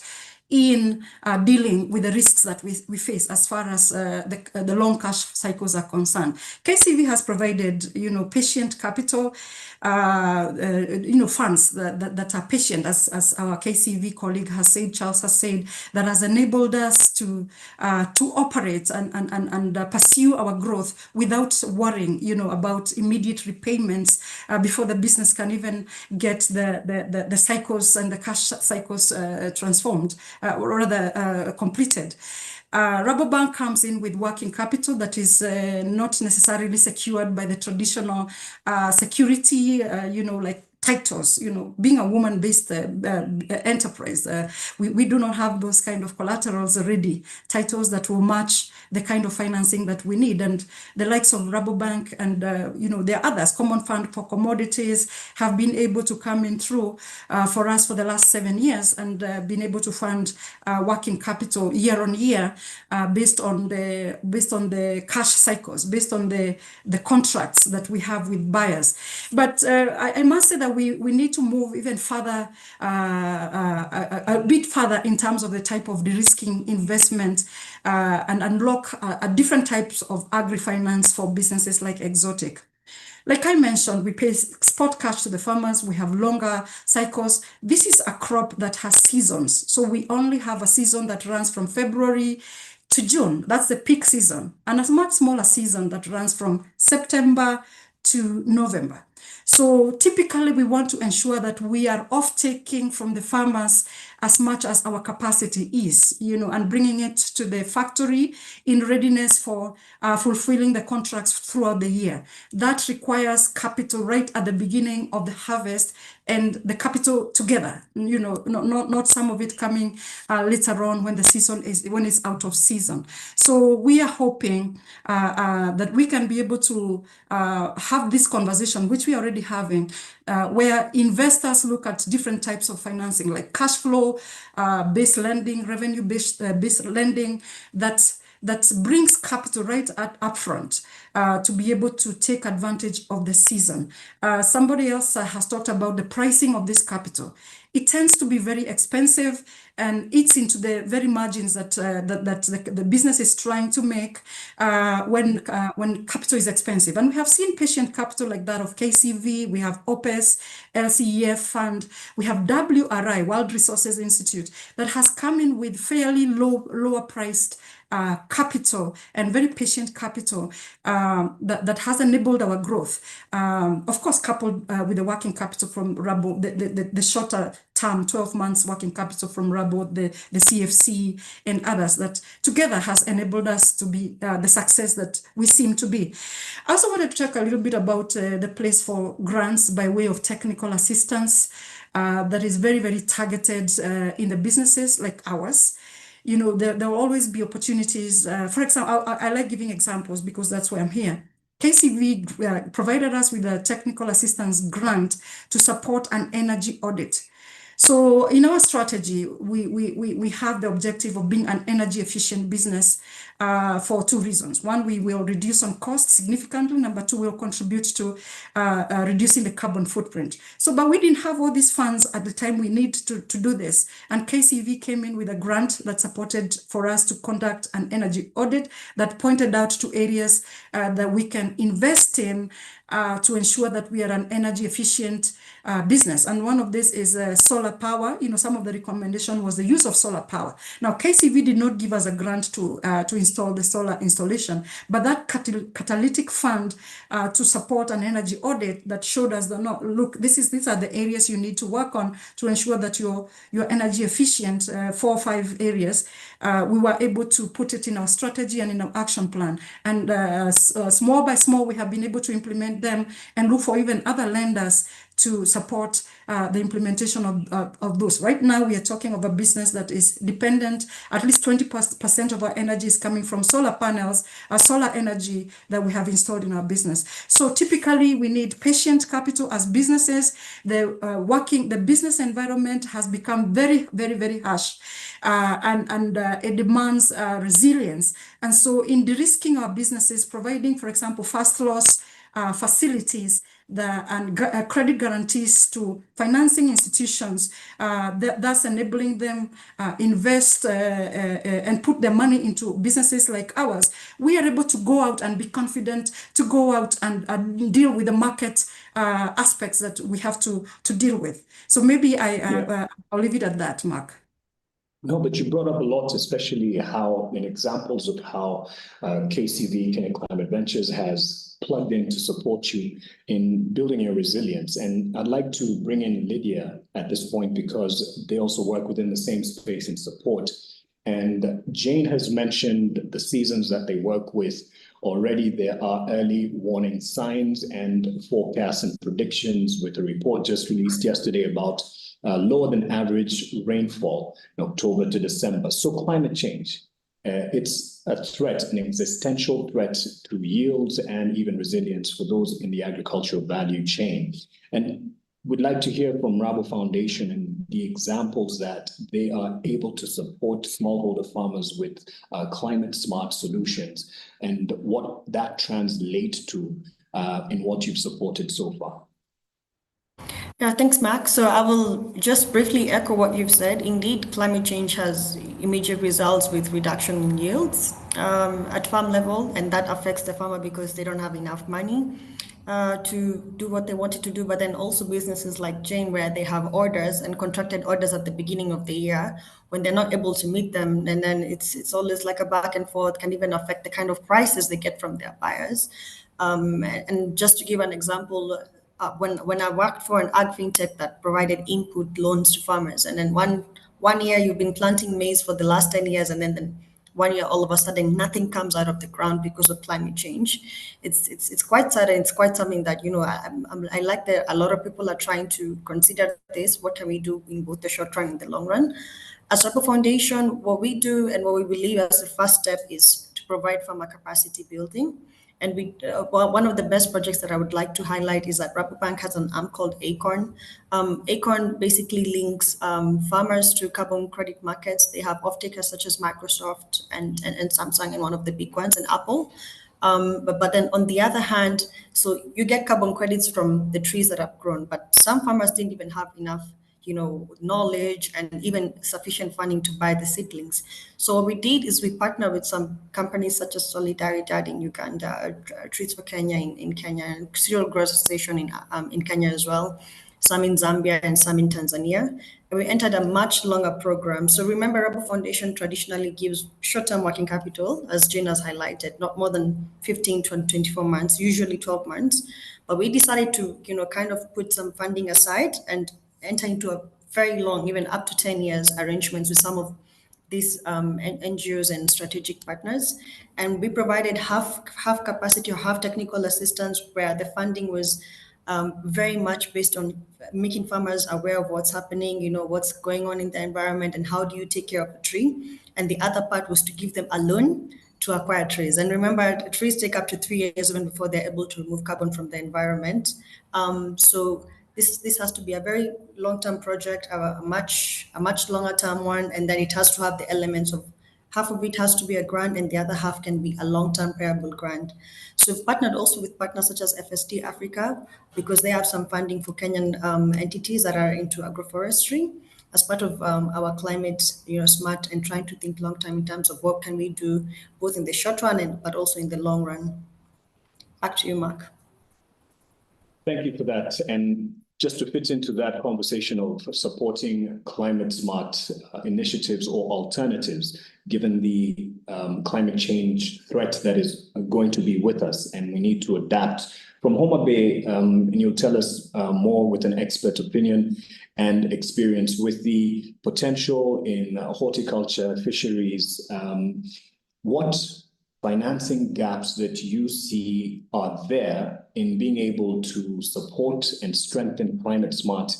in dealing with the risks that we face as far as the long cash cycles are concerned. KCV has provided, patient capital, funds that are patient, as our KCV colleague has said, Charles has said, that has enabled us to operate and pursue our growth without worrying, about immediate repayments before the business can even get the cycles and the cash cycles transformed or rather completed. Rabobank comes in with working capital that is not necessarily secured by the traditional security, like titles, being a woman-based enterprise, we do not have those kind of collaterals ready, titles that will match the kind of financing that we need. And the likes of Rabobank and, there are others, Common Fund for Commodities, have been able to come in through for us for the last 7 years and been able to fund working capital year on year based on the cash cycles, based on the contracts that we have with buyers. But I must say that we need to move even further, a bit further in terms of the type of de-risking investment and unlock different types of agri-finance for businesses like Exotic. Like I mentioned, we pay spot cash to the farmers. We have longer cycles. This is a crop that has seasons. So we only have a season that runs from February to June. That's the peak season. And a much smaller season that runs from September to November. So typically we want to ensure that we are off-taking from the farmers as much as our capacity is, and bringing it to the factory in readiness for fulfilling the contracts throughout the year. That requires capital right at the beginning of the harvest and the capital together, not some of it coming later on when the season when it's out of season. So we are hoping that we can be able to have this conversation, which we are already having, where investors look at different types of financing, like cash flow based lending, revenue based lending, that brings capital right upfront to be able to take advantage of the season. Somebody else has talked about the pricing of this capital. It tends to be very expensive and eats into the very margins that the business is trying to make when capital is expensive. And we have seen patient capital like that of KCV, we have OPES, LCEF Fund, we have WRI, World Resources Institute, that has come in with fairly lower priced capital and very patient capital that has enabled our growth. Of course, coupled with the working capital from Rabo, the shorter term, 12 months working capital from Rabo, the CFC and others, that together has enabled us to be the success that we seem to be. I also wanted to talk a little bit about the place for grants by way of technical assistance that is very, very targeted in the businesses like ours. There will always be opportunities. For example, I like giving examples because that's why I'm here. KCV provided us with a technical assistance grant to support an energy audit. So in our strategy, we have the objective of being an energy efficient business for 2 reasons. One, we will reduce on costs significantly. Number 2, we'll contribute to reducing the carbon footprint. So, but we didn't have all these funds at the time we need to do this. And KCV came in with a grant that supported for us to conduct an energy audit that pointed out to areas that we can invest in to ensure that we are an energy efficient business. And one of this is solar power. Some of the recommendation was the use of solar power. Now, KCV did not give us a grant to install the solar installation, but that catalytic fund to support an energy audit that showed us that, no, look, these are the areas you need to work on to ensure that you're energy efficient, 4 or 5 areas. We were able to put it in our strategy and in our action plan. And small by small, we have been able to implement them and look for even other lenders to support the implementation of those. Right now, we are talking of a business that is dependent, at least 20% of our energy is coming from solar panels, solar energy that we have installed in our business. So typically, we need patient capital as businesses. The business environment has become very, very, very harsh. And it demands resilience. And so in de-risking our businesses, providing, for example, fast loss facilities credit guarantees to financing institutions, thus enabling them invest and put their money into businesses like ours, we are able to go out and be confident to go out and deal with the market aspects that we have to deal with. So maybe I'll leave it at that, Mark. No, but you brought up a lot, especially how, in examples of how KCV, Kenya Climate Ventures, has plugged in to support you in building your resilience. And I'd like to bring in Lydia at this point because they also work within the same space in support. And Jane has mentioned the seasons that they work with. Already there are early warning signs and forecasts and predictions, with a report just released yesterday about lower than average rainfall in October to December. So climate change, it's a threat, an existential threat to yields and even resilience for those in the agricultural value chain. And we'd like to hear from Rabo Foundation and the examples that they are able to support smallholder farmers with climate smart solutions and what that translates to in what you've supported so far. Yeah, thanks, Mark. So I will just briefly echo what you've said. Indeed, climate change has immediate results with reduction in yields at farm level, and that affects the farmer because they don't have enough money to do what they wanted to do. But then also businesses like Jane, where they have orders and contracted orders at the beginning of the year, when they're not able to meet them, and then it's always like a back and forth, can even affect the kind of prices they get from their buyers. And just to give an example, when I worked for an Agri-Fintech that provided input loans to farmers, and then one year you've been planting maize for the last 10 years, and then 1 year all of a sudden nothing comes out of the ground because of climate change. It's quite sad, and it's quite something that I like that a lot of people are trying to consider this. What can we do in both the short run and the long run? As Rabo Foundation, what we do and what we believe as the first step is to provide farmer capacity building. And one of the best projects that I would like to highlight is that Rabobank has an arm called Acorn. Acorn basically links farmers to carbon credit markets. They have off-takers such as Microsoft and Samsung, and one of the big ones, and Apple. But then on the other hand, so you get carbon credits from the trees that have grown, but some farmers didn't even have enough knowledge and even sufficient funding to buy the seedlings. So what we did is we partnered with some companies such as Solidaridad in Uganda, Trees for Kenya in Kenya, and Cereal Growers Association in Kenya as well, some in Zambia and some in Tanzania. And we entered a much longer program. So remember, Rabo Foundation traditionally gives short-term working capital, as Jane has highlighted, not more than 15 to 24 months, usually 12 months. But we decided to, kind of put some funding aside and enter into a very long, even up to 10 years arrangements with some of these NGOs and strategic partners. And we provided half capacity or half technical assistance, where the funding was very much based on making farmers aware of what's happening, what's going on in the environment and how do you take care of a tree. And the other part was to give them a loan to acquire trees. And remember, trees take up to 3 years even before they're able to remove carbon from the environment. So this has to be a very long-term project, a much longer-term one, and then it has to have the elements of half of it has to be a grant, and the other half can be a long-term payable grant. So we've partnered also with partners such as FST Africa, because they have some funding for Kenyan entities that are into agroforestry as part of our climate, smart and trying to think long-term in terms of what can we do both in the short run but also in the long run. Back to you, Mark. Thank you for that. And just to fit into that conversation of supporting climate smart initiatives or alternatives, given the climate change threat that is going to be with us, and we need to adapt. From Homa Bay, and you'll tell us more with an expert opinion and experience with the potential in horticulture, fisheries, what financing gaps that you see are there in being able to support and strengthen climate smart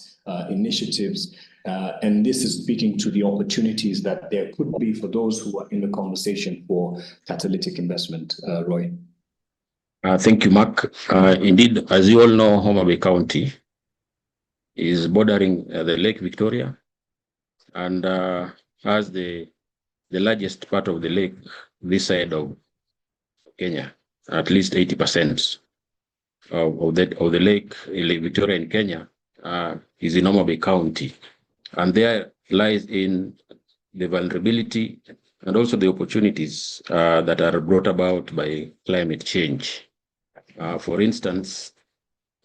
initiatives. And this is speaking to the opportunities that there could be for those who are in the conversation for catalytic investment. Roy. Thank you, Mark. Indeed, as you all know, Homa Bay County is bordering the Lake Victoria and has the largest part of the lake this side of Kenya, at least 80%. of the Lake Victoria in Kenya is in Homa Bay County, and there lies in the vulnerability and also the opportunities that are brought about by climate change. For instance,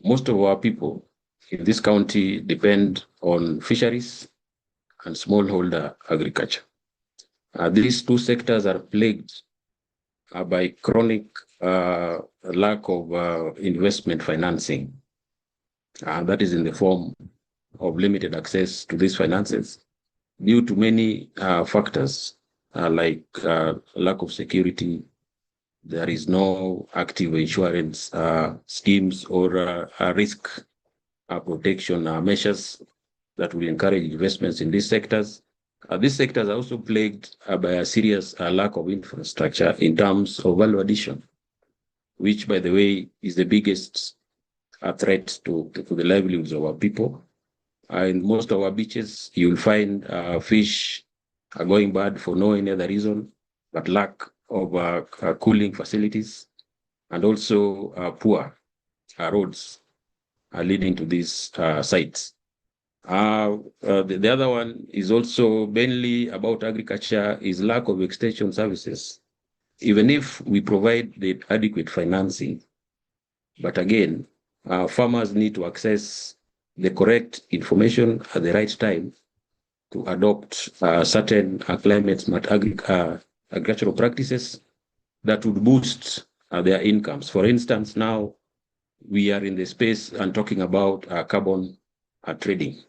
most of our people in this county depend on fisheries and smallholder agriculture. These two sectors are plagued by chronic lack of investment financing. That is in the form of limited access to these finances due to many factors like lack of security. There is no active insurance schemes or risk protection measures that will encourage investments in these sectors. These sectors are also plagued by a serious lack of infrastructure in terms of value addition, which, by the way, is the biggest threat to the livelihoods of our people. In most of our beaches, you will find fish are going bad for no any other reason but lack of cooling facilities, and also poor roads are leading to these sites. The other one is also mainly about agriculture, is lack of extension services. Even if we provide the adequate financing, but again, farmers need to access the correct information at the right time to adopt certain climate-smart agricultural practices that would boost their incomes. For instance, now we are in the space and talking about carbon trading.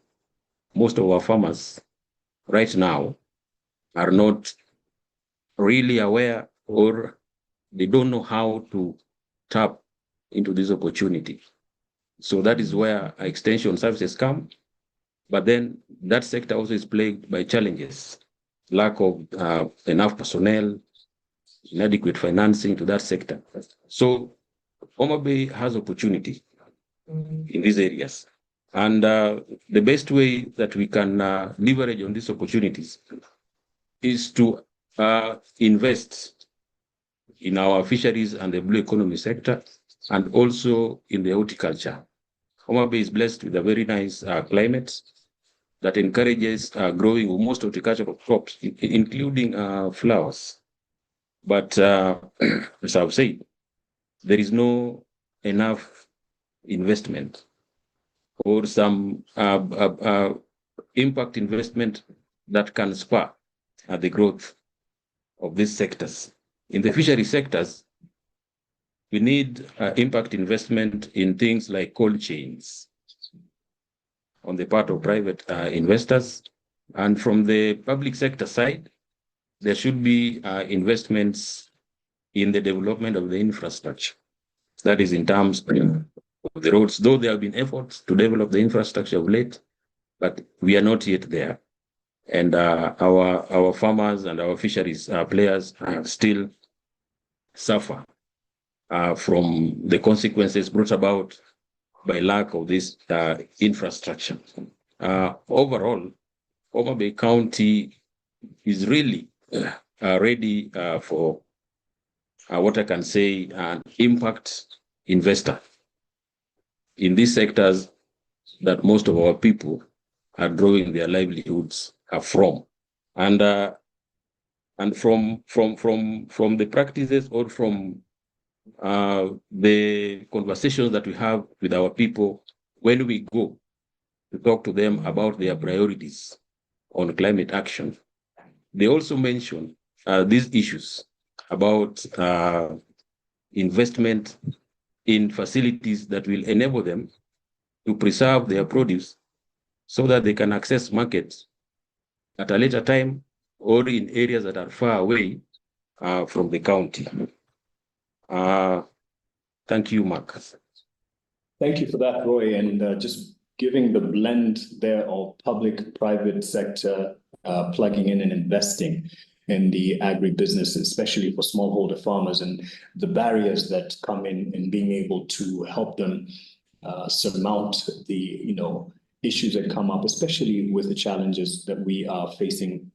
Most of our farmers right now are not really aware, or they don't know how to tap into this opportunity. So that is where extension services come. But then that sector also is plagued by challenges, lack of enough personnel, inadequate financing to that sector. So Homa Bay has opportunity in these areas. And the best way that we can leverage on these opportunities is to invest in our fisheries and the blue economy sector, and also in the horticulture. Homa Bay is blessed with a very nice climate that encourages growing of most horticultural crops, including flowers. But as I've said, there is no enough investment or some impact investment that can spur the growth of these sectors. In the fishery sectors, we need impact investment in things like cold chains on the part of private investors. And from the public sector side, there should be investments in the development of the infrastructure. That is in terms of the roads, though there have been efforts to develop the infrastructure of late, but we are not yet there. And our farmers and our fisheries players still suffer from the consequences brought about by lack of this infrastructure. Overall, Homa Bay County is really ready for what I can say an impact investor in these sectors that most of our people are drawing their livelihoods from. And from the practices or from the conversations that we have with our people when we go to talk to them about their priorities on climate action, they also mention these issues about investment in facilities that will enable them to preserve their produce so that they can access markets at a later time or in areas that are far away from the county. Thank you, Mark. Thank you for that, Roy. And just giving the blend there of public-private sector plugging in and investing in the agribusiness, especially for smallholder farmers, and the barriers that come in being able to help them surmount the issues that come up, especially with the challenges that we are facing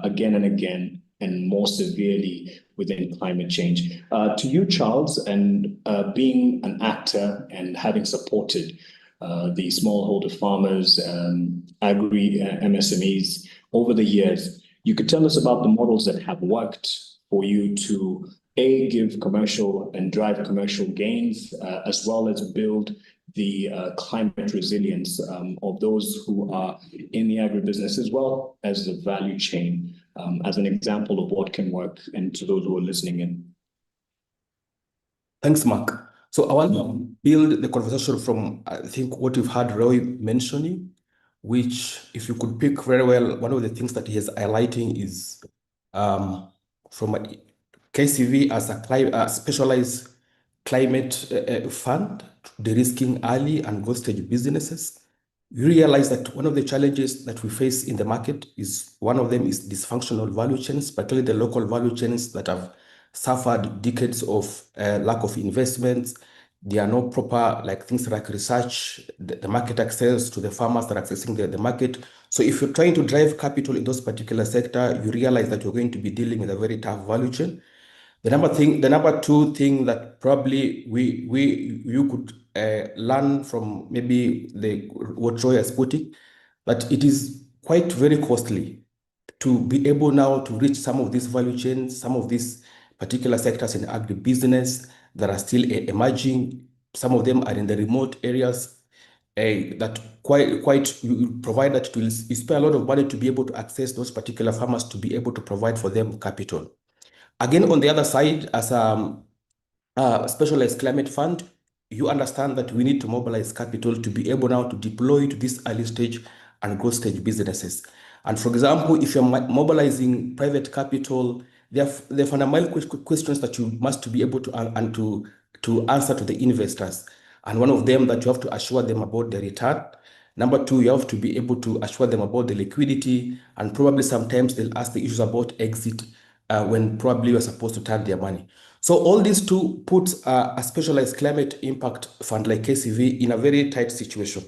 again and again and more severely within climate change. To you, Charles, and being an actor and having supported the smallholder farmers, MSMEs over the years, you could tell us about the models that have worked for you to give commercial and drive commercial gains, as well as build the climate resilience of those who are in the agribusiness, as well as the value chain, as an example of what can work, and to those who are listening in. Thanks, Mark. So I want to build the conversation from, I think, what you've heard Roy mentioning, which, if you could pick very well, one of the things that he is highlighting is from a KCV as a specialized climate fund, de-risking early and growth stage businesses. You realize that one of the challenges that we face in the market is one of them is dysfunctional value chains, particularly the local value chains that have suffered decades of lack of investments. There are no proper things like research, the market access to the farmers that are accessing the market. So if you're trying to drive capital in those particular sector, you realize that you're going to be dealing with a very tough value chain. The number two thing that probably you could learn from maybe what Roy has put it, that it is quite very costly to be able now to reach some of these value chains, some of these particular sectors in agribusiness that are still emerging. Some of them are in the remote areas that quite you provide that to you spend a lot of money to be able to access those particular farmers to be able to provide for them capital. Again, on the other side, as a specialized climate fund, you understand that we need to mobilize capital to be able now to deploy to this early stage and growth stage businesses. And for example, if you're mobilizing private capital, there are fundamental questions that you must be able to answer to the investors. And one of them that you have to assure them about the return. Number two, you have to be able to assure them about the liquidity, and probably sometimes they'll ask the issues about exit when probably you're supposed to turn their money. So all these two puts a specialized climate impact fund like KCV in a very tight situation,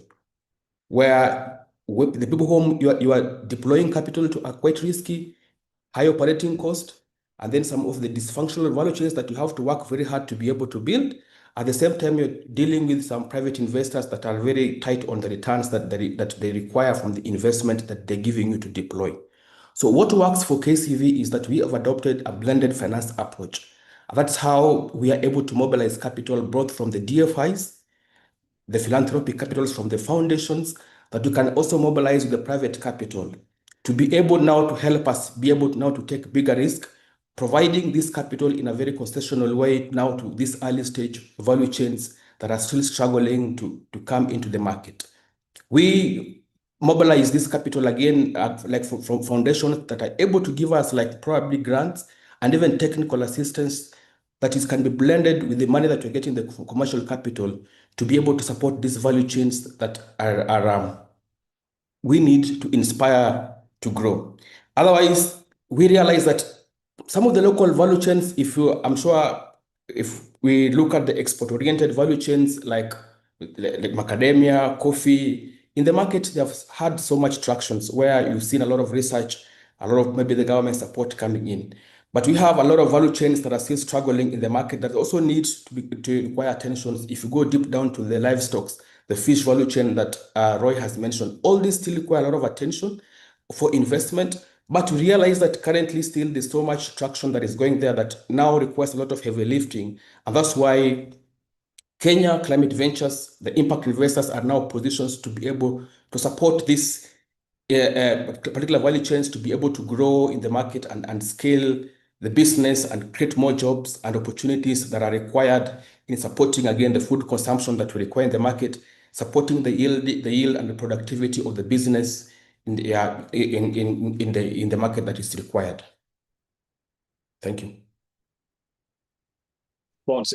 where the people whom you are deploying capital to are quite risky, high operating cost, and then some of the dysfunctional value chains that you have to work very hard to be able to build. At the same time, you're dealing with some private investors that are very tight on the returns that they require from the investment that they're giving you to deploy. So what works for KCV is that we have adopted a blended finance approach. That's how we are able to mobilize capital both from the DFIs, the philanthropic capitals from the foundations, that we can also mobilize with the private capital to be able now to help us be able now to take bigger risk, providing this capital in a very concessional way now to these early stage value chains that are still struggling to come into the market. We mobilize this capital again from foundations that are able to give us probably grants and even technical assistance that can be blended with the money that we're getting the commercial capital to be able to support these value chains that we need to inspire to grow. Otherwise, we realize that some of the local value chains, I'm sure if we look at the export-oriented value chains like macadamia, coffee, in the market, they have had so much traction where you've seen a lot of research, a lot of maybe the government support coming in. But we have a lot of value chains that are still struggling in the market that also need to require attention. If you go deep down to the livestock, the fish value chain that Roy has mentioned, all these still require a lot of attention for investment. But we realize that currently still there's so much traction that is going there that now requires a lot of heavy lifting. And that's why Kenya Climate Ventures, the impact investors, are now positioned to be able to support this particular value chains to be able to grow in the market and scale the business and create more jobs and opportunities that are required in supporting, again, the food consumption that we require in the market, supporting the yield and the productivity of the business in the market that is required. Thank you.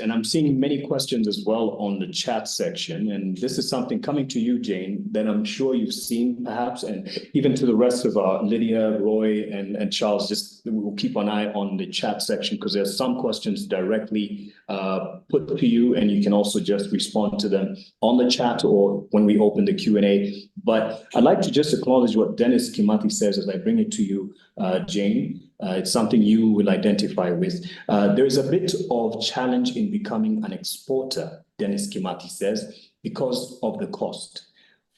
And I'm seeing many questions as well on the chat section. And this is something coming to you, Jane, that I'm sure you've seen perhaps, and even to the rest of Lydia, Roy, and Charles, just we'll keep an eye on the chat section because there's some questions directly put to you, and you can also just respond to them on the chat or when we open the Q&A. But I'd like to just acknowledge what Dennis Kimathi says as I bring it to you, Jane. It's something you will identify with. There is a bit of challenge in becoming an exporter, Dennis Kimathi says, because of the cost.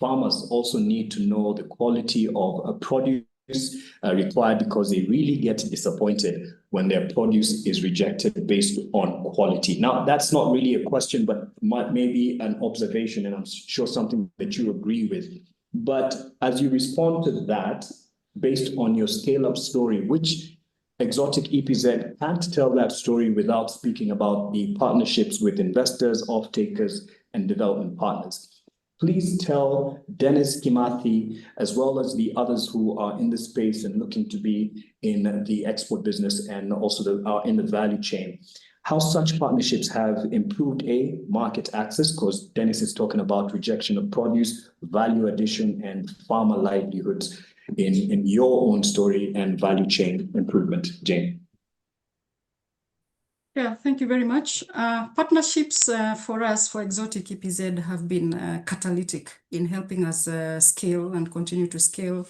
Farmers also need to know the quality of a produce required, because they really get disappointed when their produce is rejected based on quality. Now, that's not really a question, but maybe an observation, and I'm sure something that you agree with. But as you respond to that, based on your scale-up story, which Exotic EPZ can't tell that story without speaking about the partnerships with investors, off-takers, and development partners. Please tell Dennis Kimathi, as well as the others who are in the space and looking to be in the export business and also are in the value chain, how such partnerships have improved market access, because Dennis is talking about rejection of produce, value addition, and farmer livelihoods in your own story and value chain improvement. Jane. Yeah, thank you very much. Partnerships for us, for Exotic EPZ, have been catalytic in helping us scale and continue to scale.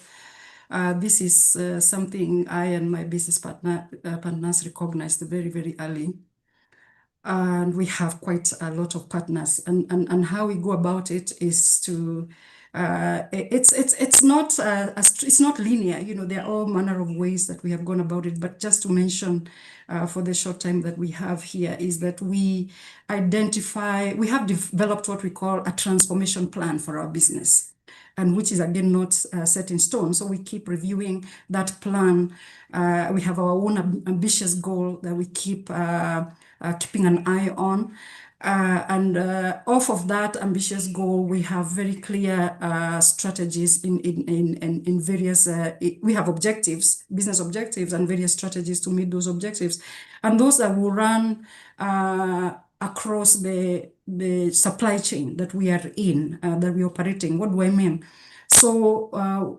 This is something I and my business partners recognized very, very early. And we have quite a lot of partners. And how we go about it is to it's not linear. You know, there are all manner of ways that we have gone about it. But just to mention, for the short time that we have here, is that we have developed what we call a transformation plan for our business, and which is again not set in stone. So we keep reviewing that plan. We have our own ambitious goal that we keep keeping an eye on. And off of that ambitious goal, we have very clear strategies in various, we have objectives, business objectives, and various strategies to meet those objectives. And those that will run across the supply chain that we are in, that we are operating. What do I mean? So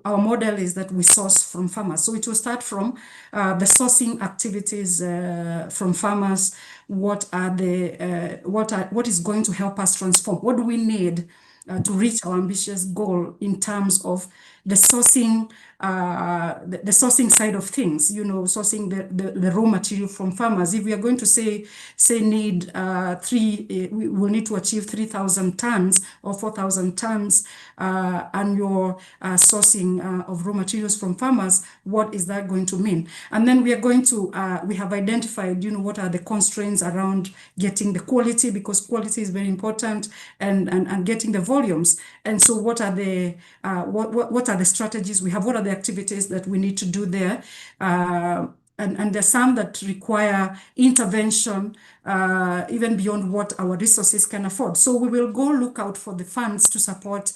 our model is that we source from farmers. So it will start from the sourcing activities from farmers. What is going to help us transform? What do we need to reach our ambitious goal in terms of the sourcing side of things? You know, sourcing the raw material from farmers. If we are going to say need we will need to achieve 3,000 tons or 4,000 tons annual sourcing of raw materials from farmers, what is that going to mean? And then we are going to we have identified, you know, what are the constraints around getting the quality, because quality is very important, and getting the volumes. And so what are the strategies we have? What are the activities that we need to do there? And there's some that require intervention even beyond what our resources can afford. So we will go look out for the funds to support,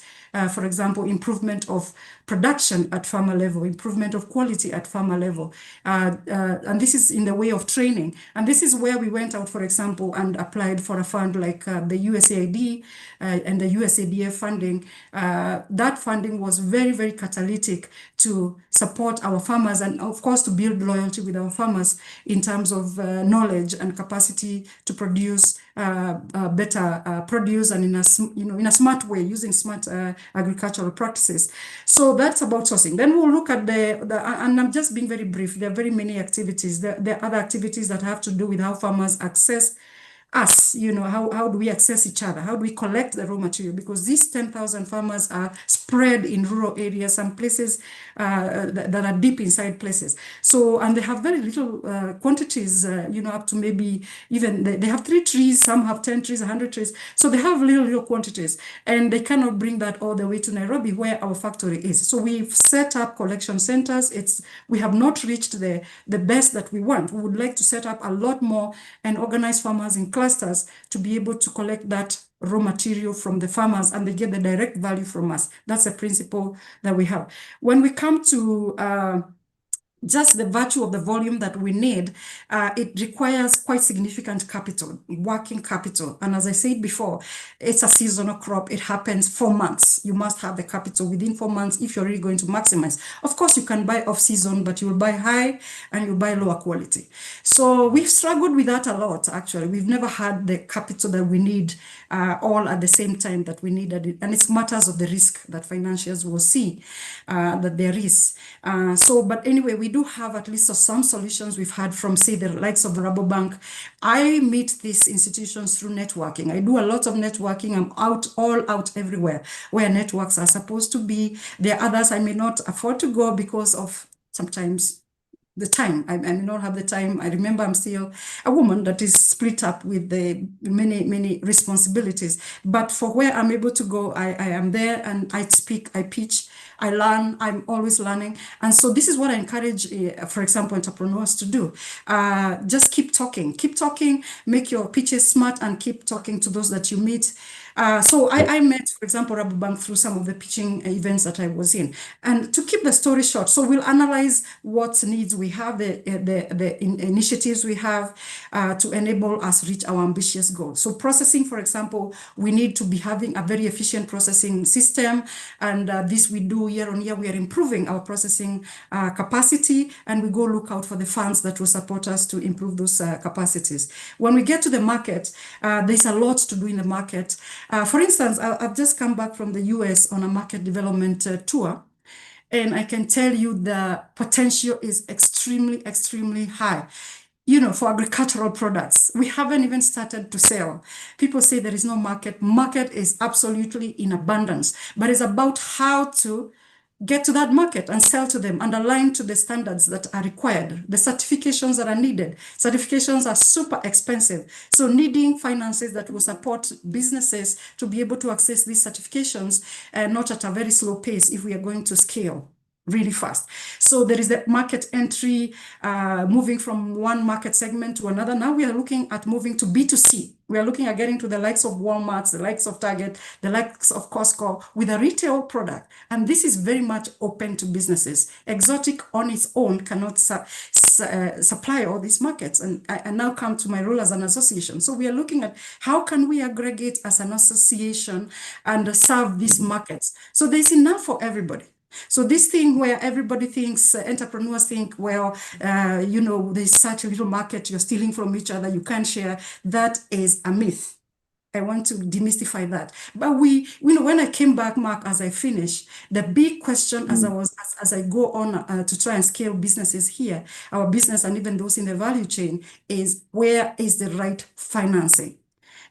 for example, improvement of production at farmer level, improvement of quality at farmer level. And this is in the way of training. And this is where we went out, for example, and applied for a fund like the USAID and the USADF funding. That funding was very, very catalytic to support our farmers, and of course to build loyalty with our farmers in terms of knowledge and capacity to produce better produce, and in a smart way, using smart agricultural practices. So that's about sourcing. Then we'll look at and I'm just being very brief. There are very many activities. There are other activities that have to do with how farmers access us, you know, how do we access each other? How do we collect the raw material? Because these 10,000 farmers are spread in rural areas, some places that are deep inside places. So, and they have very little quantities, you know, up to maybe even, they have 3 trees, some have 10 trees, 100 trees. So they have little quantities, and they cannot bring that all the way to Nairobi where our factory is. So we've set up collection centers. We have not reached the best that we want. We would like to set up a lot more and organize farmers in clusters to be able to collect that raw material from the farmers, and they get the direct value from us. That's a principle that we have. When we come to just the virtue of the volume that we need, it requires quite significant capital, working capital. And as I said before, it's a seasonal crop. It happens 4 months. You must have the capital within 4 months if you're really going to maximize. Of course, you can buy off season, but you will buy high and you buy lower quality. So we've struggled with that a lot, actually. We've never had the capital that we need all at the same time that we needed it. And it's matters of the risk that financiers will see that there is. But anyway, we do have at least some solutions we've had from, say, the likes of Rabobank. I meet these institutions through networking. I do a lot of networking. I'm all out everywhere where networks are supposed to be. There are others I may not afford to go because of sometimes the time. I may not have the time. I remember I'm still a woman that is split up with the many responsibilities. But for where I'm able to go, I am there and I speak, I pitch, I learn. I'm always learning. And so this is what I encourage, for example, entrepreneurs to do. Just keep talking, make your pitches smart and keep talking to those that you meet. So I met, for example, Rabobank through some of the pitching events that I was in. And to keep the story short, so we'll analyze what needs we have, the initiatives we have to enable us reach our ambitious goals. So processing, for example, we need to be having a very efficient processing system. And this we do year on year. We are improving our processing capacity, and we go look out for the funds that will support us to improve those capacities. When we get to the market, there's a lot to do in the market. For instance, I've just come back from the US on a market development tour, and I can tell you the potential is extremely high. You know, for agricultural products, we haven't even started to sell. People say there is no market. Market is absolutely in abundance, but it's about how to get to that market and sell to them and align to the standards that are required, the certifications that are needed. Certifications are super expensive. So needing finances that will support businesses to be able to access these certifications, not at a very slow pace if we are going to scale really fast. So there is the market entry, moving from one market segment to another. Now we are looking at moving to B2C. We are looking at getting to the likes of Walmart, the likes of Target, the likes of Costco with a retail product. And this is very much open to businesses. Exotic on its own cannot supply all these markets. And I now come to my role as an association. So we are looking at how can we aggregate as an association and serve these markets. So there's enough for everybody. So this thing where everybody thinks, entrepreneurs think, well, you know, there's such a little market, you're stealing from each other, you can't share, that is a myth. I want to demystify that. But you know, when I came back, Mark, as I finished, the big question as I go on to try and scale businesses here, our business and even those in the value chain, is where is the right financing?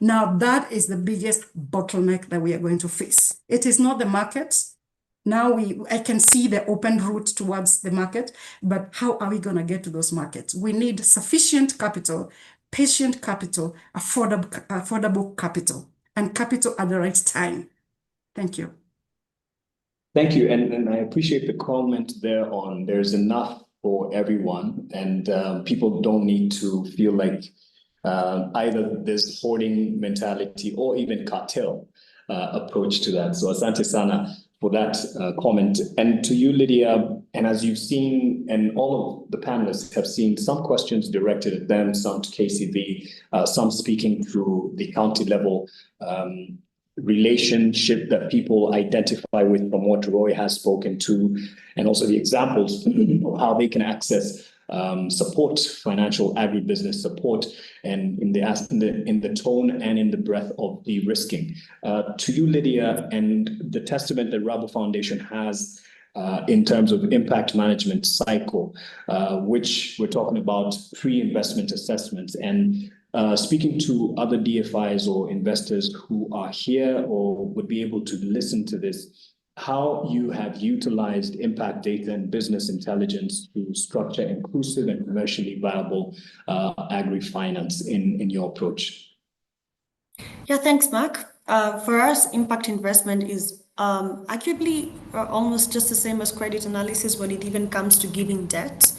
Now, that is the biggest bottleneck that we are going to face. It is not the market. Now I can see the open route towards the market, but how are we going to get to those markets? We need sufficient capital, patient capital, affordable capital, and capital at the right time. Thank you. Thank you. And I appreciate the comment there on there's enough for everyone, and people don't need to feel like either there's hoarding mentality or even cartel approach to that. So asante sana for that comment. And to you, Lydia, and as you've seen, and all of the panelists have seen, some questions directed at them, some to KCB, some speaking through the county level relationship that people identify with from what Roy has spoken to, and also the examples of how they can access support, financial agribusiness support, and in the tone and in the breadth of de-risking. To you, Lydia, and the testament that Rabo Foundation has in terms of impact management cycle, which we're talking about pre-investment assessments, and speaking to other DFIs or investors who are here or would be able to listen to this, how you have utilized impact data and business intelligence to structure inclusive and commercially viable agri-finance in your approach. Yeah, thanks, Mark. For us, impact investment is arguably almost just the same as credit analysis when it even comes to giving debt.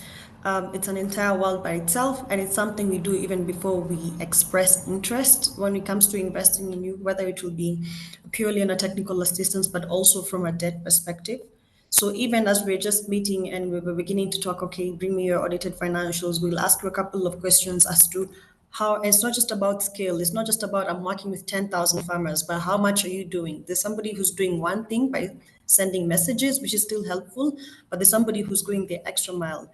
It's an entire world by itself, and it's something we do even before we express interest when it comes to investing in you, whether it will be purely on a technical assistance, but also from a debt perspective. So even as we're just meeting and we're beginning to talk, okay, bring me your audited financials, we'll ask you a couple of questions as to how it's not just about scale. It's not just about I'm working with 10,000 farmers, but how much are you doing? There's somebody who's doing one thing by sending messages, which is still helpful, but there's somebody who's going the extra mile,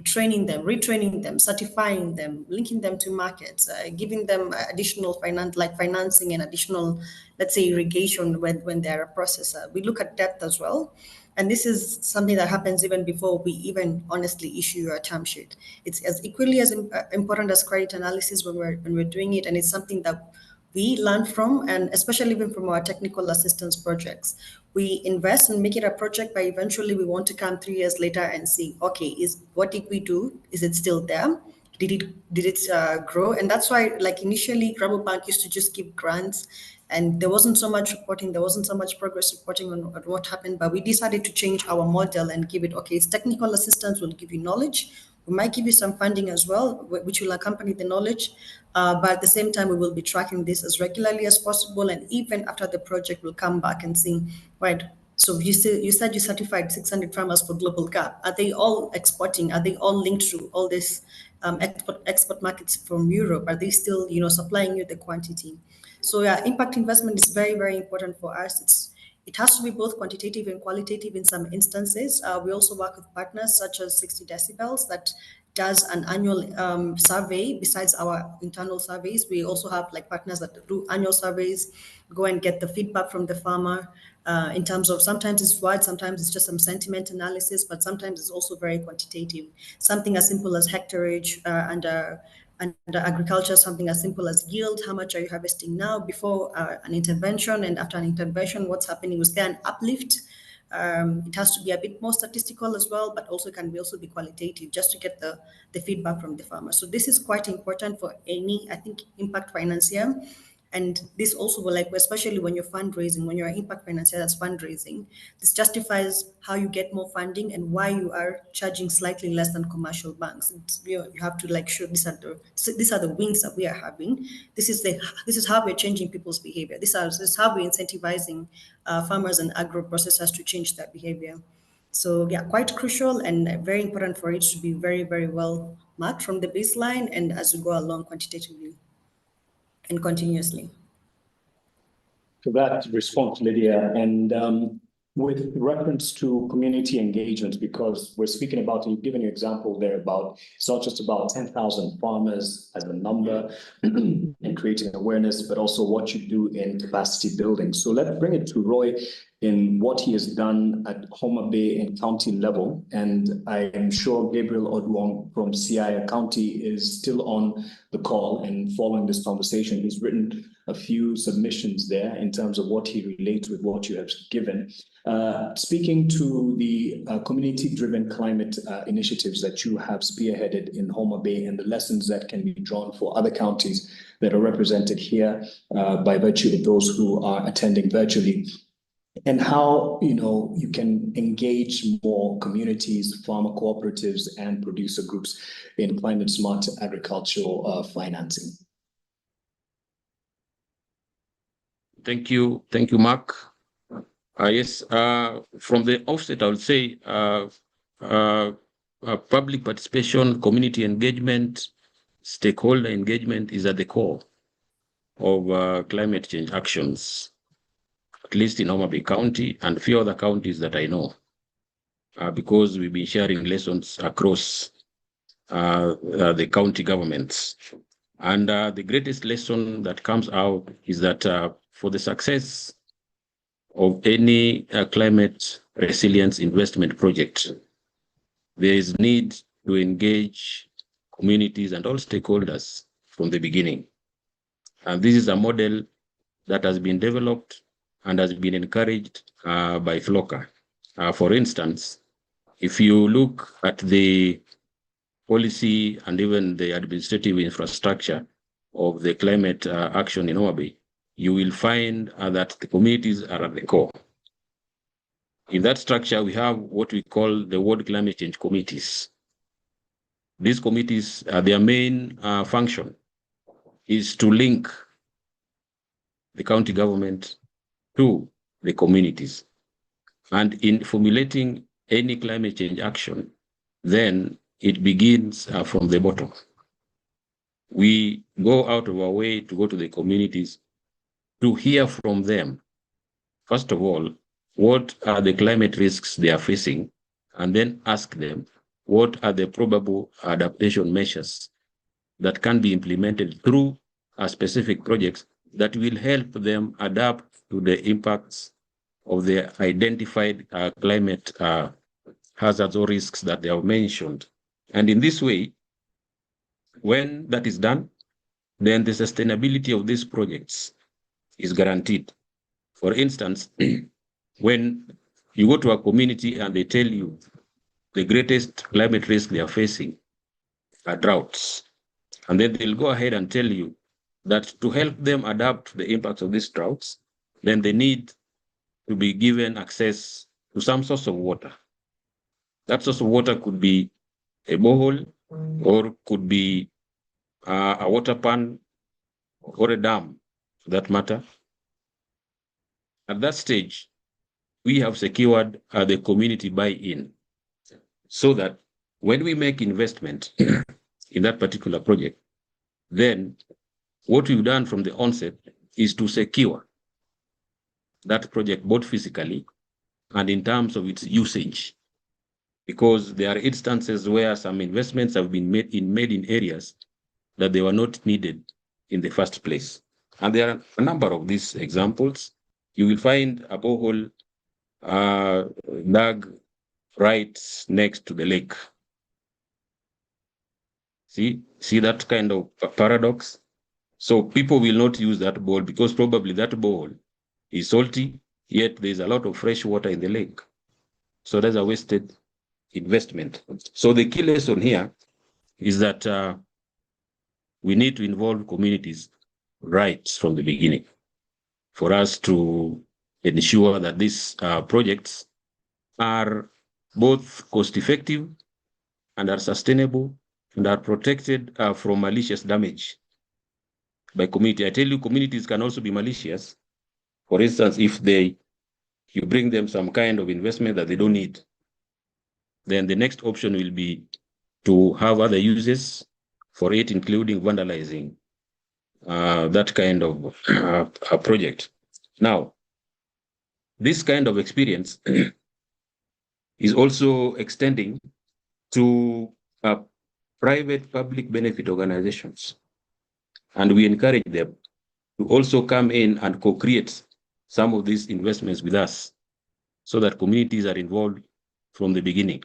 training them, retraining them, certifying them, linking them to markets, giving them additional financing and additional, let's say, irrigation when they're a processor. We look at depth as well. And this is something that happens even before we even honestly issue a term sheet. It's as equally as important as credit analysis when we're doing it, and it's something that we learn from, and especially even from our technical assistance projects. We invest and make it a project, but eventually we want to come 3 years later and see, okay, what did we do? Is it still there? Did it grow? And that's why, like initially, Rabobank used to just give grants, and there wasn't so much reporting, there wasn't so much progress reporting on what happened. But we decided to change our model and give it, okay, it's technical assistance, will give you knowledge. We might give you some funding as well, which will accompany the knowledge. But at the same time, we will be tracking this as regularly as possible. And even after the project, we'll come back and see, right, so you said you certified 600 farmers for Global Gap. Are they all exporting? Are they all linked to all these export markets from Europe? Are they still, supplying you the quantity? So yeah, impact investment is very, very important for us. It has to be both quantitative and qualitative in some instances. We also work with partners such as 60 Decibels that does an annual survey. Besides our internal surveys, we also have like partners that do annual surveys, go and get the feedback from the farmer in terms of, sometimes it's wide, sometimes it's just some sentiment analysis, but sometimes it's also very quantitative. Something as simple as hectareage and agriculture, something as simple as yield. How much are you harvesting now before an intervention, and after an intervention, what's happening? Was there an uplift? It has to be a bit more statistical as well, but also can also be qualitative, just to get the feedback from the farmer. So this is quite important for any, I think, impact financier. And this also will, like, especially when you're fundraising, when you're an impact financier that's fundraising, this justifies how you get more funding and why you are charging slightly less than commercial banks. You have to like show these are the wins that we are having. This is how we're changing people's behavior. This is how we're incentivizing farmers and agro processors to change their behavior. So yeah, quite crucial and very important for it to be very, very well marked from the baseline and as we go along quantitatively and continuously. For that response, Lydia, and with reference to community engagement, because we're speaking about, you've given an example there about, it's not just about 10,000 farmers as a number and creating awareness, but also what you do in capacity building. So let's bring it to Roy in what he has done at Homa Bay and county level. And I am sure Gabriel Odwong from Siaya County is still on the call and following this conversation. He's written a few submissions there in terms of what he relates with what you have given. Speaking to the community-driven climate initiatives that you have spearheaded in Homa Bay and the lessons that can be drawn for other counties that are represented here by virtue of those who are attending virtually, and how you can engage more communities, farmer cooperatives, and producer groups in climate smart agricultural financing. Thank you, Mark. Yes, from the offset, I would say public participation, community engagement, stakeholder engagement is at the core of climate change actions, at least in Homa Bay County and a few other counties that I know, because we've been sharing lessons across the county governments. And the greatest lesson that comes out is that for the success of any climate resilience investment project, there is need to engage communities and all stakeholders from the beginning. And this is a model that has been developed and has been encouraged by FLOCA. For instance, if you look at the policy and even the administrative infrastructure of the climate action in Homa Bay, you will find that the communities are at the core. In that structure, we have what we call the World Climate Change Committees. These committees, their main function is to link the county government to the communities. And in formulating any climate change action, then it begins from the bottom. We go out of our way to go to the communities to hear from them, first of all, what are the climate risks they are facing, and then ask them what are the probable adaptation measures that can be implemented through specific projects that will help them adapt to the impacts of the identified climate hazards or risks that they have mentioned. And in this way, when that is done, then the sustainability of these projects is guaranteed. For instance, when you go to a community and they tell you the greatest climate risk they are facing are droughts, and then they'll go ahead and tell you that to help them adapt to the impacts of these droughts, then they need to be given access to some source of water. That source of water could be a borehole, or could be a water pan, or a dam, for that matter. At that stage, we have secured the community buy-in, so that when we make investment in that particular project, then what we've done from the onset is to secure that project both physically and in terms of its usage. Because there are instances where some investments have been made in areas that they were not needed in the first place. And there are a number of these examples. You will find a borehole dug right next to the lake. See that kind of paradox? So people will not use that borehole because probably that borehole is salty, yet there's a lot of fresh water in the lake. So that's a wasted investment. So the key lesson here is that we need to involve communities right from the beginning for us to ensure that these projects are both cost-effective and are sustainable and are protected from malicious damage by community. I tell you, communities can also be malicious. For instance, if you bring them some kind of investment that they don't need, then the next option will be to have other uses for it, including vandalizing that kind of a project. Now, this kind of experience is also extending to private public benefit organizations. And we encourage them to also come in and co-create some of these investments with us so that communities are involved from the beginning.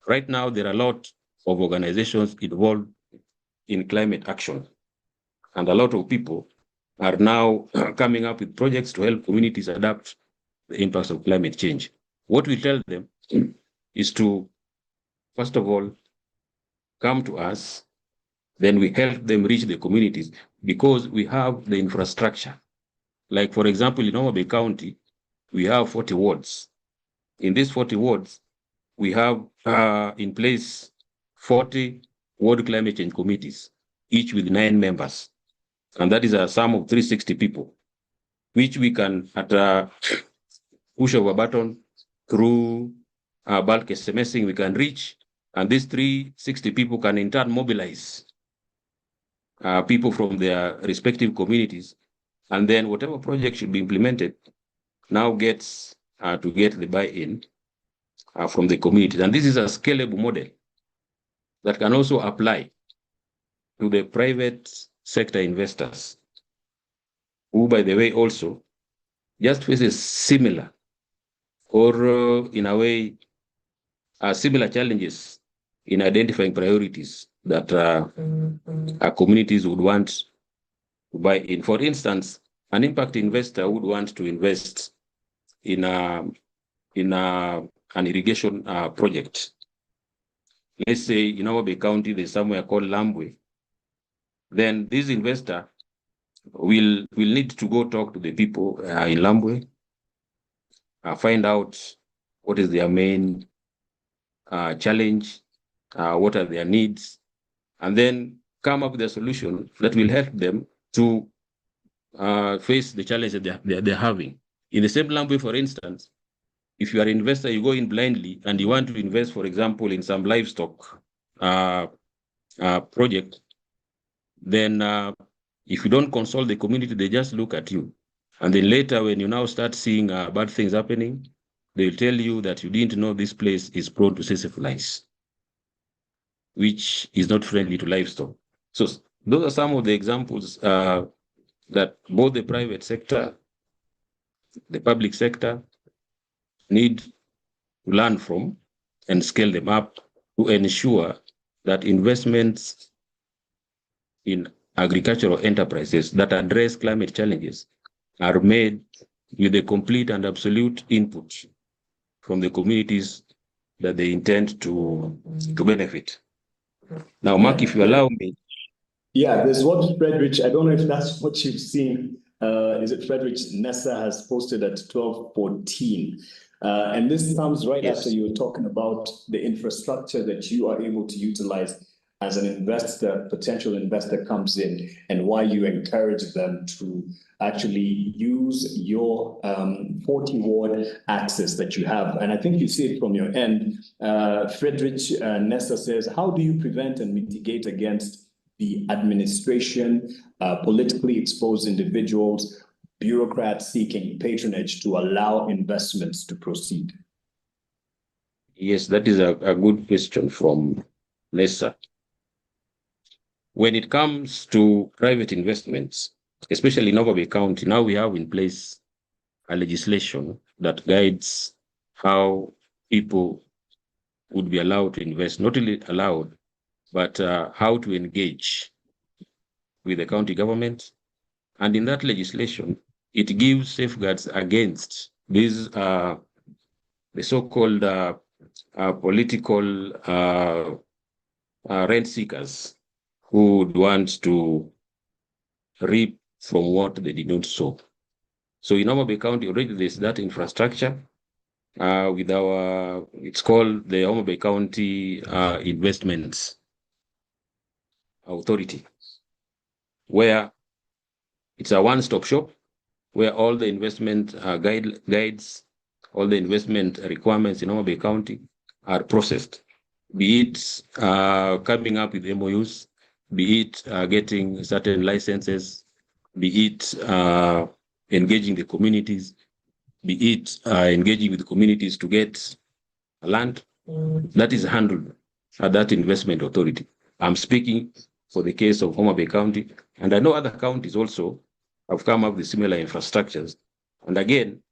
Right now, there are a lot of organizations involved in climate action. And a lot of people are now coming up with projects to help communities adapt the impacts of climate change. What we tell them is to, first of all, come to us, then we help them reach the communities because we have the infrastructure. Like, for example, in Homa Bay County, we have 40 wards. In these 40 wards, we have in place 40 ward climate change committees, each with 9 members. And that is a sum of 360 people, which we can, at a push of a button, through bulk SMSing, we can reach. And these 360 people can in turn mobilize people from their respective communities. And then whatever project should be implemented now gets to get the buy-in from the community. And this is a scalable model that can also apply to the private sector investors, who, by the way, also just faces similar or in a way similar challenges in identifying priorities that our communities would want to buy in. For instance, an impact investor would want to invest in an irrigation project. Let's say in Homa Bay County, there's somewhere called Lambwe. Then this investor will need to go talk to the people in Lambwe, find out what is their main challenge, what are their needs, and then come up with a solution that will help them to face the challenge that they're having. In the same Lambwe, for instance, if you are an investor, you go in blindly and you want to invest, for example, in some livestock project, then if you don't consult the community, they just look at you. And then later, when you now start seeing bad things happening, they'll tell you that you didn't know this place is prone to tsetse flies, which is not friendly to livestock. So those are some of the examples that both the private sector, the public sector, need to learn from and scale them up to ensure that investments in agricultural enterprises that address climate challenges are made with the complete and absolute input from the communities that they intend to benefit. Now, Mark, if you allow me. Yeah, there's what Frederick, I don't know if that's what you've seen. Is it Frederick Nessa has posted at 12:14. And this comes right after you were talking about the infrastructure that you are able to utilize as an investor, potential investor comes in, and why you encourage them to actually use your 40 ward access that you have. And I think you see it from your end. Frederick Nessa says, how do you prevent and mitigate against the administration, politically exposed individuals, bureaucrats seeking patronage to allow investments to proceed? Yes, that is a good question from Nessa. When it comes to private investments, especially in Homa Bay County, now we have in place a legislation that guides how people would be allowed to invest, not only allowed, but how to engage with the county government. And in that legislation, it gives safeguards against these the so-called political rent seekers who would want to reap from what they did not sow. So in Homa Bay County, already there's that infrastructure with our, it's called the Homa Bay County Investments Authority, where it's a one-stop shop where all the investment guides, all the investment requirements in Homa Bay County are processed, be it coming up with MOUs, be it getting certain licenses, be it engaging the communities, be it engaging with the communities to get land. That is handled at that investment authority. I'm speaking for the case of Homa Bay County, and I know other counties also have come up with similar infrastructures. And again,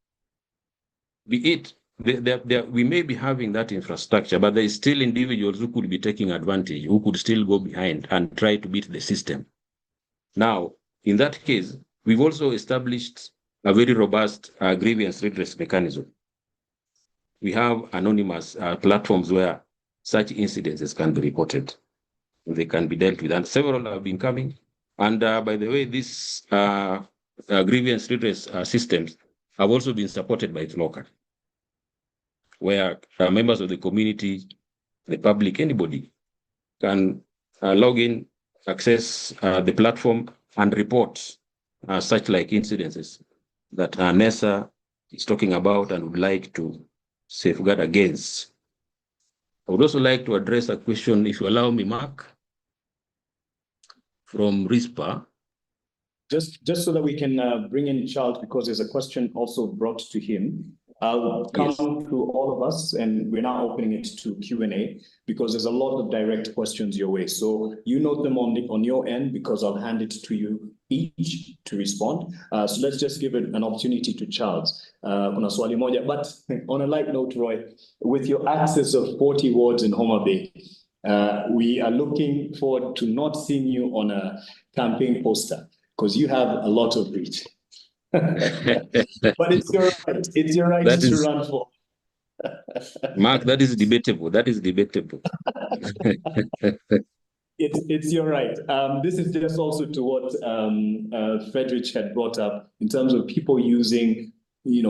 be it, we may be having that infrastructure, but there is still individuals who could be taking advantage, who could still go behind and try to beat the system. Now, in that case, we've also established a very robust grievance redress mechanism. We have anonymous platforms where such incidences can be reported. They can be dealt with, and several have been coming. And by the way, these grievance redress systems have also been supported by Tloka, where members of the community, the public, anybody can log in, access the platform, and report such like incidences that Nessa is talking about and would like to safeguard against. I would also like to address a question, if you allow me, Mark, from RISPA. Just so that we can bring in Charles, because there's a question also brought to him. I'll come to all of us, and we're now opening it to Q&A because there's a lot of direct questions your way. So you note them on your end, because I'll hand it to you each to respond. So let's just give it an opportunity to Charles. Kuna swali moja, but on a light note, Roy, with your access of 40 wards in Homa Bay, we are looking forward to not seeing you on a campaign poster, because you have a lot of reach. But it's your right. It's your right to run for. Mark, that is debatable. That is debatable. It's your right. This is just also to what Frederick had brought up in terms of people using,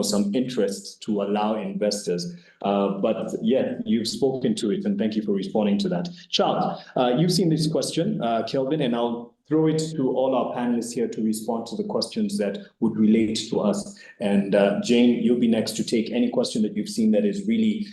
some interest to allow investors. But yeah, you've spoken to it, and thank you for responding to that. Charles, you've seen this question, Kelvin, and I'll throw it to all our panelists here to respond to the questions that would relate to us. And Jane, you'll be next to take any question that you've seen that is really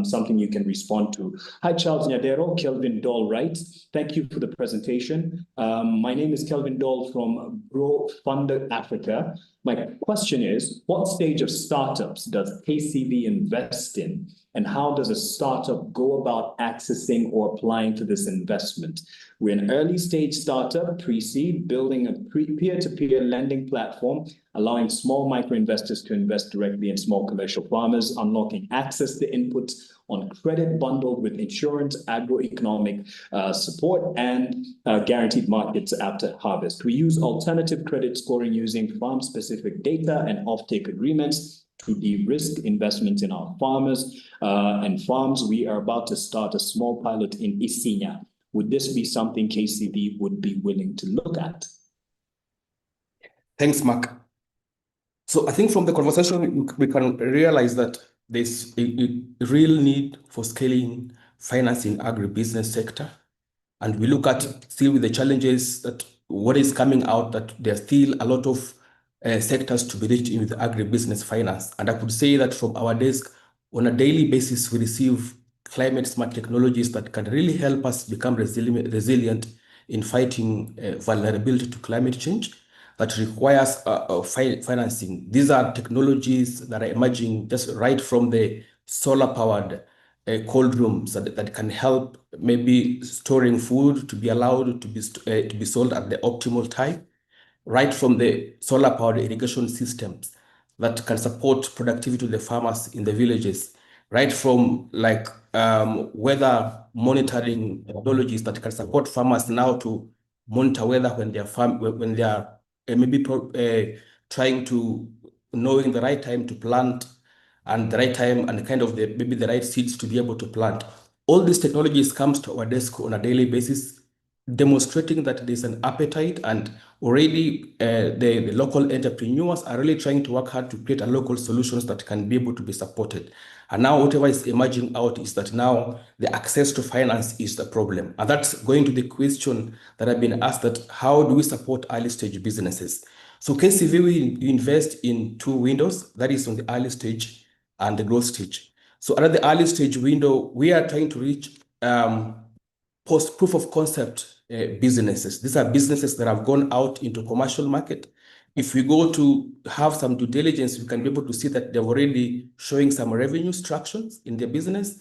something you can respond to. Hi, Charles Nyadero, Kelvin Doll, right? Thank you for the presentation. My name is Kelvin Doll from Grow Fund Africa. My question is, what stage of startups does KCB invest in? And how does a startup go about accessing or applying to this investment? We're an early stage startup, pre-seed, building a peer-to-peer lending platform, allowing small micro investors to invest directly in small commercial farmers, unlocking access to inputs on credit bundled with insurance, agroeconomic support, and guaranteed markets after harvest. We use alternative credit scoring using farm-specific data and offtake agreements to de-risk investments in our farmers and farms. We are about to start a small pilot in Isinya. Would this be something KCV would be willing to look at? Thanks, Mark. So I think from the conversation, we can realize that there's a real need for scaling finance in agribusiness sector. And we look at still with the challenges that what is coming out, that there's still a lot of sectors to be reached in with agribusiness finance. And I could say that from our desk, on a daily basis, we receive climate smart technologies that can really help us become resilient in fighting vulnerability to climate change that requires financing. These are technologies that are emerging just right from the solar-powered cold rooms that can help maybe storing food to be allowed to be sold at the optimal time, right from the solar-powered irrigation systems that can support productivity to the farmers in the villages, right from like weather monitoring technologies that can support farmers now to monitor weather when they are maybe trying to knowing the right time to plant and the right time and kind of maybe the right seeds to be able to plant. All these technologies comes to our desk on a daily basis, demonstrating that there's an appetite, and already the local entrepreneurs are really trying to work hard to create a local solutions that can be able to be supported. And now whatever is emerging out is that now the access to finance is the problem. And that's going to the question that I've been asked, that how do we support early stage businesses? So KCV, we invest in two windows, that is on the early stage and the growth stage. So at the early stage window, we are trying to reach post proof of concept businesses. These are businesses that have gone out into commercial market. If we go to have some due diligence, we can be able to see that they're already showing some revenue structures in their business.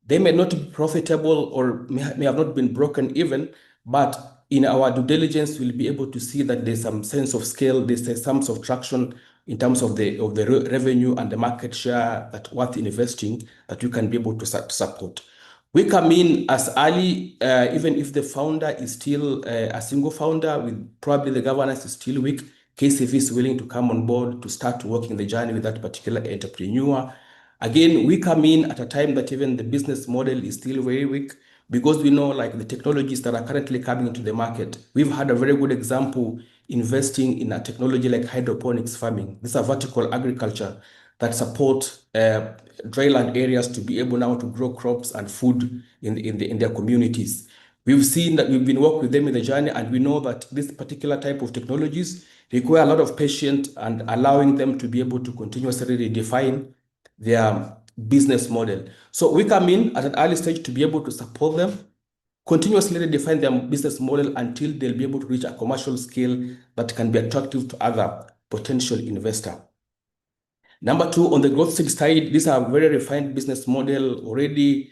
They may not be profitable or may have not been broken even, but in our due diligence, we'll be able to see that there's some sense of scale, there's some sort of traction in terms of the revenue and the market share that worth investing that you can be able to support. We come in as early, even if the founder is still a single founder, with probably the governance is still weak. KCV is willing to come on board to start working the journey with that particular entrepreneur. Again, we come in at a time that even the business model is still very weak, because we know like the technologies that are currently coming into the market. We've had a very good example investing in a technology like hydroponics farming. This is a vertical agriculture that support dryland areas to be able now to grow crops and food in their communities. We've seen that we've been working with them in the journey, and we know that this particular type of technologies require a lot of patience and allowing them to be able to continuously redefine their business model. So we come in at an early stage to be able to support them, continuously redefine their business model until they'll be able to reach a commercial scale that can be attractive to other potential investors. Number two, on the growth side, these are very refined business model already,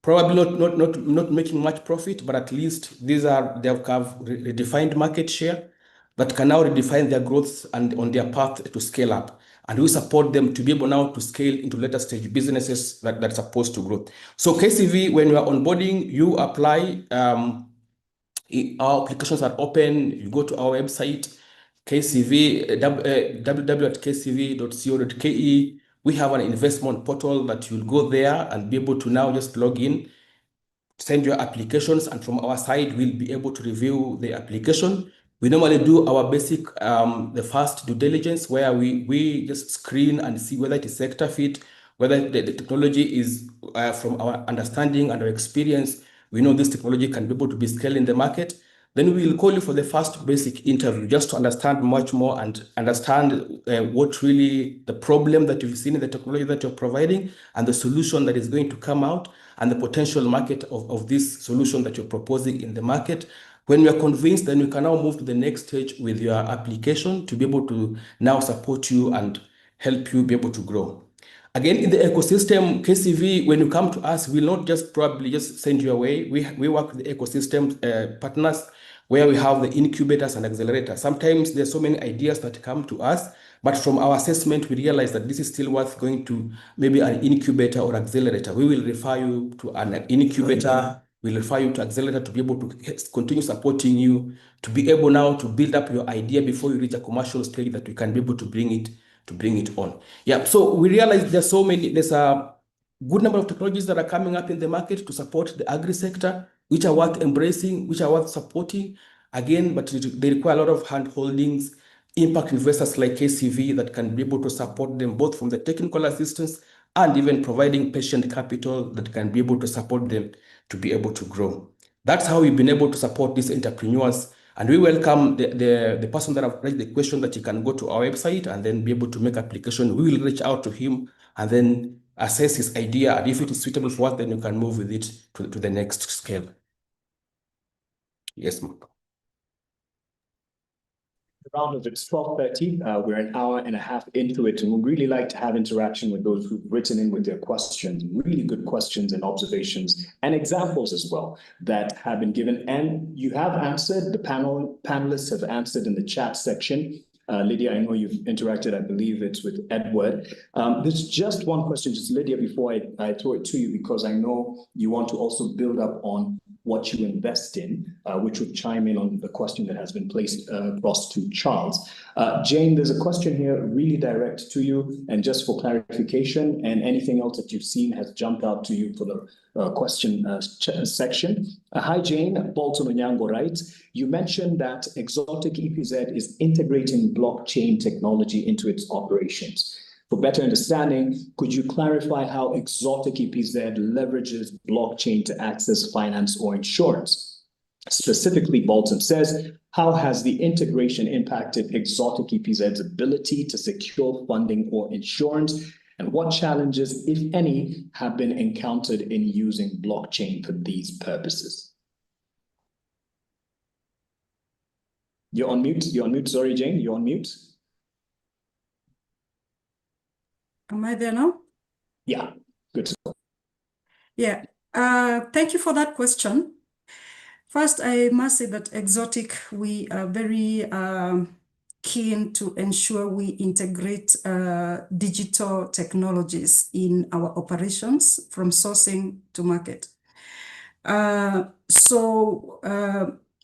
probably not making much profit, but at least they have redefined market share that can now redefine their growth and on their path to scale up. And we support them to be able now to scale into later stage businesses that are supposed to grow. So KCV, when you are onboarding, you apply, our applications are open, you go to our website, www.kcv.co.ke. We have an investment portal that you'll go there and be able to now just log in, send your applications, and from our side, we'll be able to review the application. We normally do our basic, the first due diligence, where we just screen and see whether it is sector fit, whether the technology is, from our understanding and our experience, we know this technology can be able to be scaled in the market. Then we will call you for the first basic interview, just to understand much more and understand what really the problem that you've seen in the technology that you're providing and the solution that is going to come out and the potential market of this solution that you're proposing in the market. When we are convinced, then we can now move to the next stage with your application to be able to now support you and help you be able to grow. Again, in the ecosystem, KCV, when you come to us, we'll not just probably just send you away. We work with the ecosystem partners where we have the incubators and accelerators. Sometimes there's so many ideas that come to us, but from our assessment, we realize that this is still worth going to maybe an incubator or accelerator. We will refer you to an incubator, we'll refer you to accelerator to be able to continue supporting you, to be able now to build up your idea before you reach a commercial stage that we can be able to bring it on. Yeah, so we realize there's a good number of technologies that are coming up in the market to support the agri sector, which are worth embracing, which are worth supporting. Again, but they require a lot of hand holdings, impact investors like KCV that can be able to support them both from the technical assistance and even providing patient capital that can be able to support them to be able to grow. That's how we've been able to support these entrepreneurs. And we welcome the person that have raised the question that he can go to our website and then be able to make application. We will reach out to him and then assess his idea. And if it is suitable for us, then you can move with it to the next scale. Yes, ma'am. Around it's 12:30. We're an hour and a half into it, and we'd really like to have interaction with those who've written in with their questions, really good questions and observations and examples as well that have been given. And you have answered, the panelists have answered in the chat section. Lydia, I know you've interacted, I believe it's with Edward. There's just one question, just Lydia, before I throw it to you, because I know you want to also build up on what you invest in, which would chime in on the question that has been placed across to Charles. Jane, there's a question here really direct to you, and just for clarification, and anything else that you've seen has jumped out to you for the question section. Hi, Jane. Bolton Onyango writes, you mentioned that Exotic EPZ is integrating blockchain technology into its operations. For better understanding, could you clarify how Exotic EPZ leverages blockchain to access finance or insurance? Specifically, Bolton says, how has the integration impacted Exotic EPZ's ability to secure funding or insurance? And what challenges, if any, have been encountered in using blockchain for these purposes? You're on mute. You're on mute. Sorry, Jane, you're on mute. Am I there now? Yeah, good. Yeah, thank you for that question. First, I must say that Exotic, we are very keen to ensure we integrate digital technologies in our operations from sourcing to market.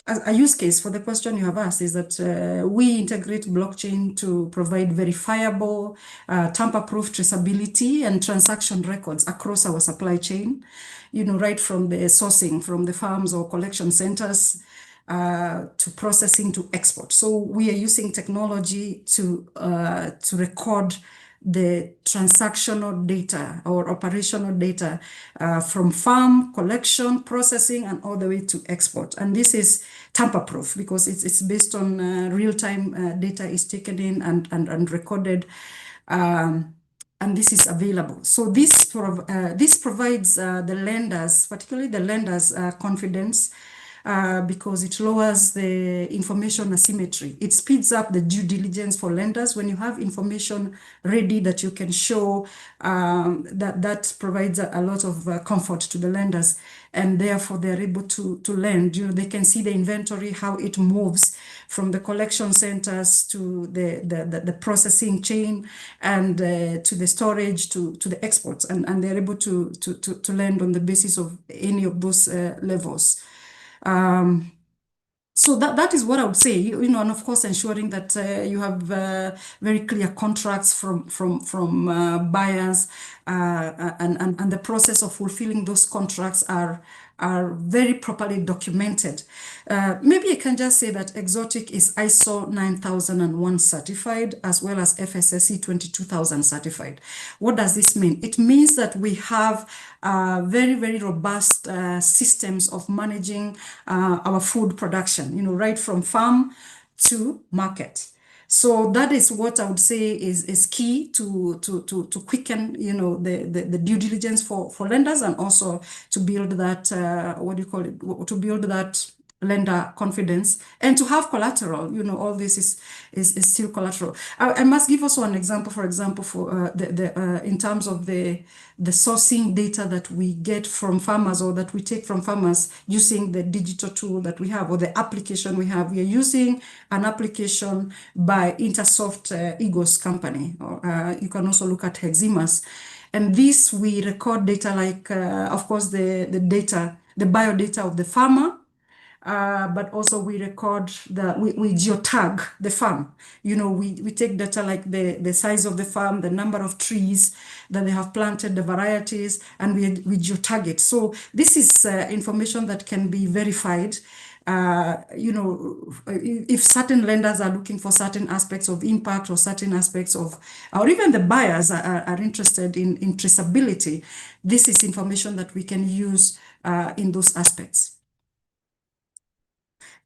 A use case for the question you have asked is that we integrate blockchain to provide verifiable, tamper-proof traceability and transaction records across our supply chain, right from the sourcing from the farms or collection centers to processing to export. So we are using technology to record the transactional data or operational data from farm, collection, processing, and all the way to export. And this is tamper-proof because it's based on real-time data is taken in and recorded, and this is available. So this provides the lenders, particularly the lenders, confidence because it lowers the information asymmetry. It speeds up the due diligence for lenders. When you have information ready that you can show, that provides a lot of comfort to the lenders, and therefore they're able to lend. They can see the inventory, how it moves from the collection centers to the processing chain and to the storage to the exports, and they're able to lend on the basis of any of those levels. So that is what I would say, and of course ensuring that you have very clear contracts from buyers, and the process of fulfilling those contracts are very properly documented. Maybe I can just say that Exotic is ISO 9001 certified as well as FSSC 22000 certified. What does this mean? It means that we have very, very robust systems of managing our food production, right from farm to market. So that is what I would say is key to quicken, the due diligence for lenders, and also to build that to build that lender confidence and to have collateral. All this is still collateral. I must give also an example, for example, for in terms of the sourcing data that we get from farmers or that we take from farmers using the digital tool that we have or the application we have. We are using an application by Intersoft Egos company. You can also look at Heximas. And this, we record data like, of course, the data, the biodata of the farmer, but also we record we geotag the farm. We take data like the size of the farm, the number of trees that they have planted, the varieties, and we geotag it. So this is information that can be verified. If certain lenders are looking for certain aspects of impact or certain aspects of, or even the buyers are interested in traceability, this is information that we can use in those aspects.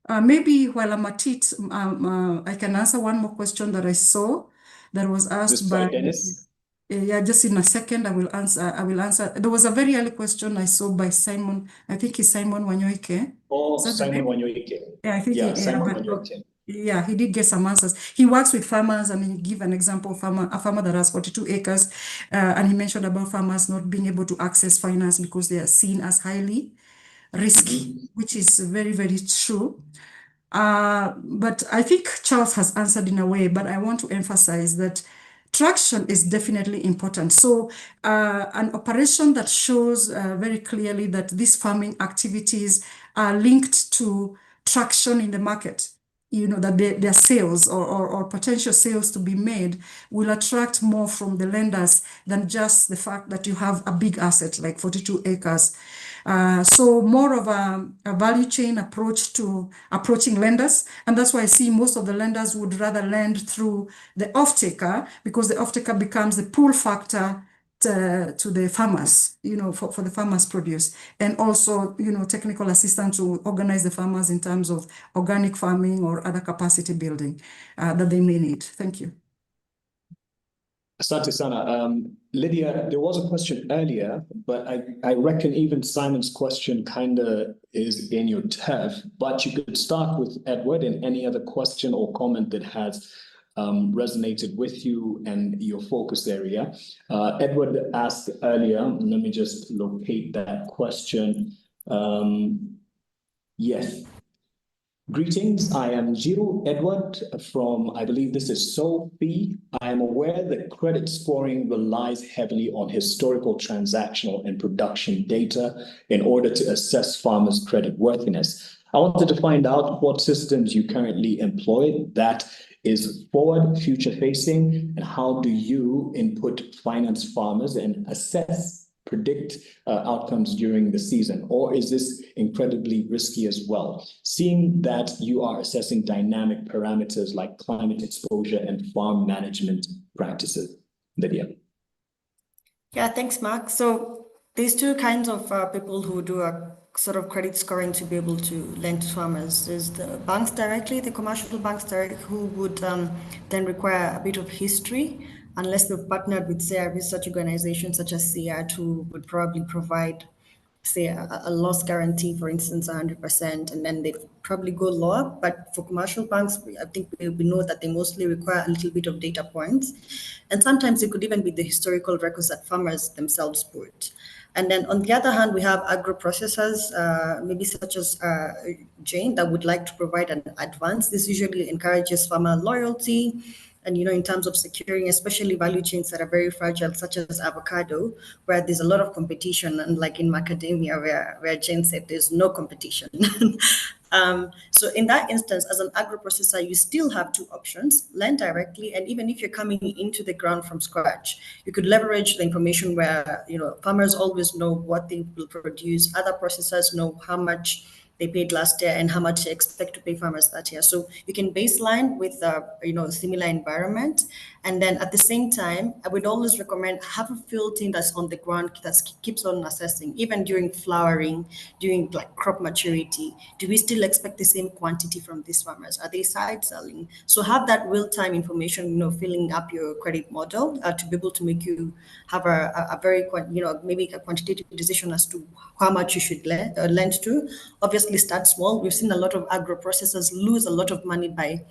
Maybe while I'm at it, I can answer one more question that I saw that was asked by Dennis. Yeah, just in a second, I will answer. There was a very early question I saw by Simon. I think it's Simon Wanyoike. Oh, Simon Wanyoike. Yeah, I think Simon Wanyoike. Yeah, he did get some answers. He works with farmers, and he gave an example of a farmer that has 42 acres, and he mentioned about farmers not being able to access finance because they are seen as highly risky, which is very, very true. But I think Charles has answered in a way, but I want to emphasize that traction is definitely important. So an operation that shows very clearly that these farming activities are linked to traction in the market, that their sales or potential sales to be made will attract more from the lenders than just the fact that you have a big asset like 42 acres. So more of a value chain approach to approaching lenders. And that's why I see most of the lenders would rather lend through the off-taker, because the off-taker becomes the pull factor to the farmers, for the farmers' produce. And also, technical assistance to organize the farmers in terms of organic farming or other capacity building that they may need. Thank you. Asante sana. Lydia, there was a question earlier, but I reckon even Simon's question kind of is in your turf, but you could start with Edward and any other question or comment that has resonated with you and your focus area. Edward asked earlier, let me just locate that question. Yes. Greetings, I am Jiro Edward from, I believe this is Sophie. I am aware that credit scoring relies heavily on historical transactional and production data in order to assess farmers' credit worthiness. I wanted to find out what systems you currently employ that is forward, future-facing, and how do you input finance farmers and predict outcomes during the season? Or is this incredibly risky as well? Seeing that you are assessing dynamic parameters like climate exposure and farm management practices. Lydia. Yeah, thanks, Mark. So there's two kinds of people who do a sort of credit scoring to be able to lend to farmers. There's the banks directly, the commercial banks directly, who would then require a bit of history, unless they've partnered with, say, a research organization such as CIAT, who would probably provide, say, a loss guarantee, for instance, 100%, and then they probably go lower. But for commercial banks, I think we know that they mostly require a little bit of data points. And sometimes it could even be the historical records that farmers themselves put. And then on the other hand, we have agro-processors, maybe such as Jane, that would like to provide an advance. This usually encourages farmer loyalty. And, in terms of securing, especially value chains that are very fragile, such as avocado, where there's a lot of competition, and like in macadamia, where Jane said there's no competition. So in that instance, as an agro-processor, you still have two options: lend directly, and even if you're coming into the ground from scratch, you could leverage the information where, farmers always know what they will produce. Other processors know how much they paid last year and how much they expect to pay farmers that year. So you can baseline with a similar environment. And then at the same time, I would always recommend have a field team that's on the ground that keeps on assessing, even during flowering, during like crop maturity. Do we still expect the same quantity from these farmers? Are they side selling? So have that real-time information, filling up your credit model to be able to make you have a very, maybe a quantitative decision as to how much you should lend to. Obviously, firstly start small. We've seen a lot of agro processors lose a lot of money by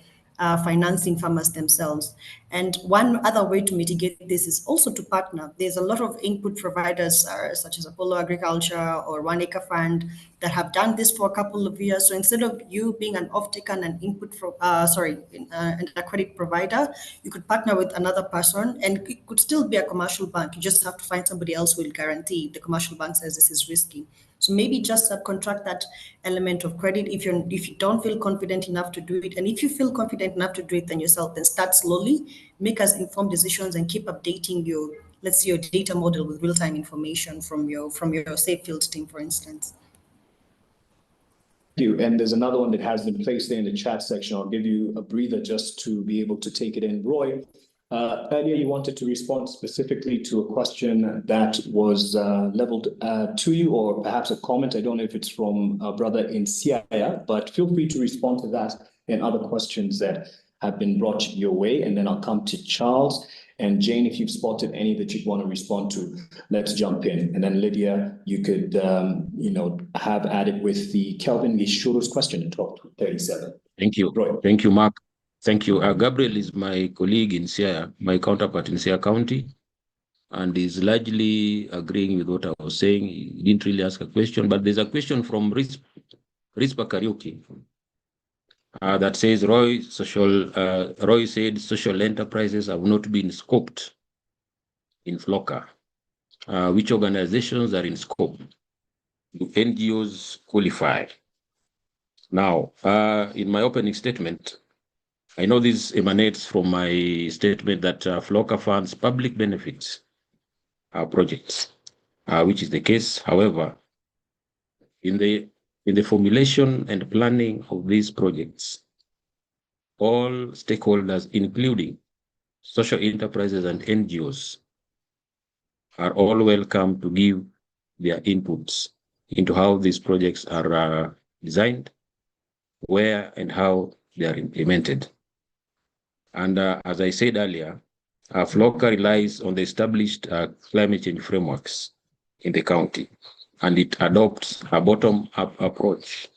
financing farmers themselves. And one other way to mitigate this is also to partner. There's a lot of input providers such as Apollo Agriculture or One Acre Fund that have done this for a couple of years. So instead of you being an off-taker and an input and a credit provider, you could partner with another person, and it could still be a commercial bank. You just have to find somebody else who will guarantee. The commercial bank says this is risky. So maybe just subcontract that element of credit if you don't feel confident enough to do it. And if you feel confident enough to do it then yourself, then start slowly, make us informed decisions, and keep updating your, let's say, your data model with real-time information from your safe field team, for instance. Thank you. And there's another one that has been placed there in the chat section. I'll give you a breather just to be able to take it in. Roy, earlier you wanted to respond specifically to a question that was leveled to you, or perhaps a comment. I don't know if it's from a brother in Siaya, but feel free to respond to that and other questions that have been brought your way. And then I'll come to Charles. And Jane, if you've spotted any that you'd want to respond to, let's jump in. And then Lydia, you could, have added with the Kelvin Gishuru's question in 1237. Thank you. Roy. Thank you, Mark. Thank you. Gabriel is my colleague in Siaya, my counterpart in Siaya County, and is largely agreeing with what I was saying. He didn't really ask a question, but there's a question from Rispa Kariuki that says, Roy said social enterprises have not been scoped in FLOCA. Which organizations are in scope? Do NGOs qualify? Now, in my opening statement, I know this emanates from my statement that FLOCA funds public benefits projects, which is the case. However, in the formulation and planning of these projects, all stakeholders, including social enterprises and NGOs, are all welcome to give their inputs into how these projects are designed, where and how they are implemented. And as I said earlier, FLOCA relies on the established climate change frameworks in the county, and it adopts a bottom-up approach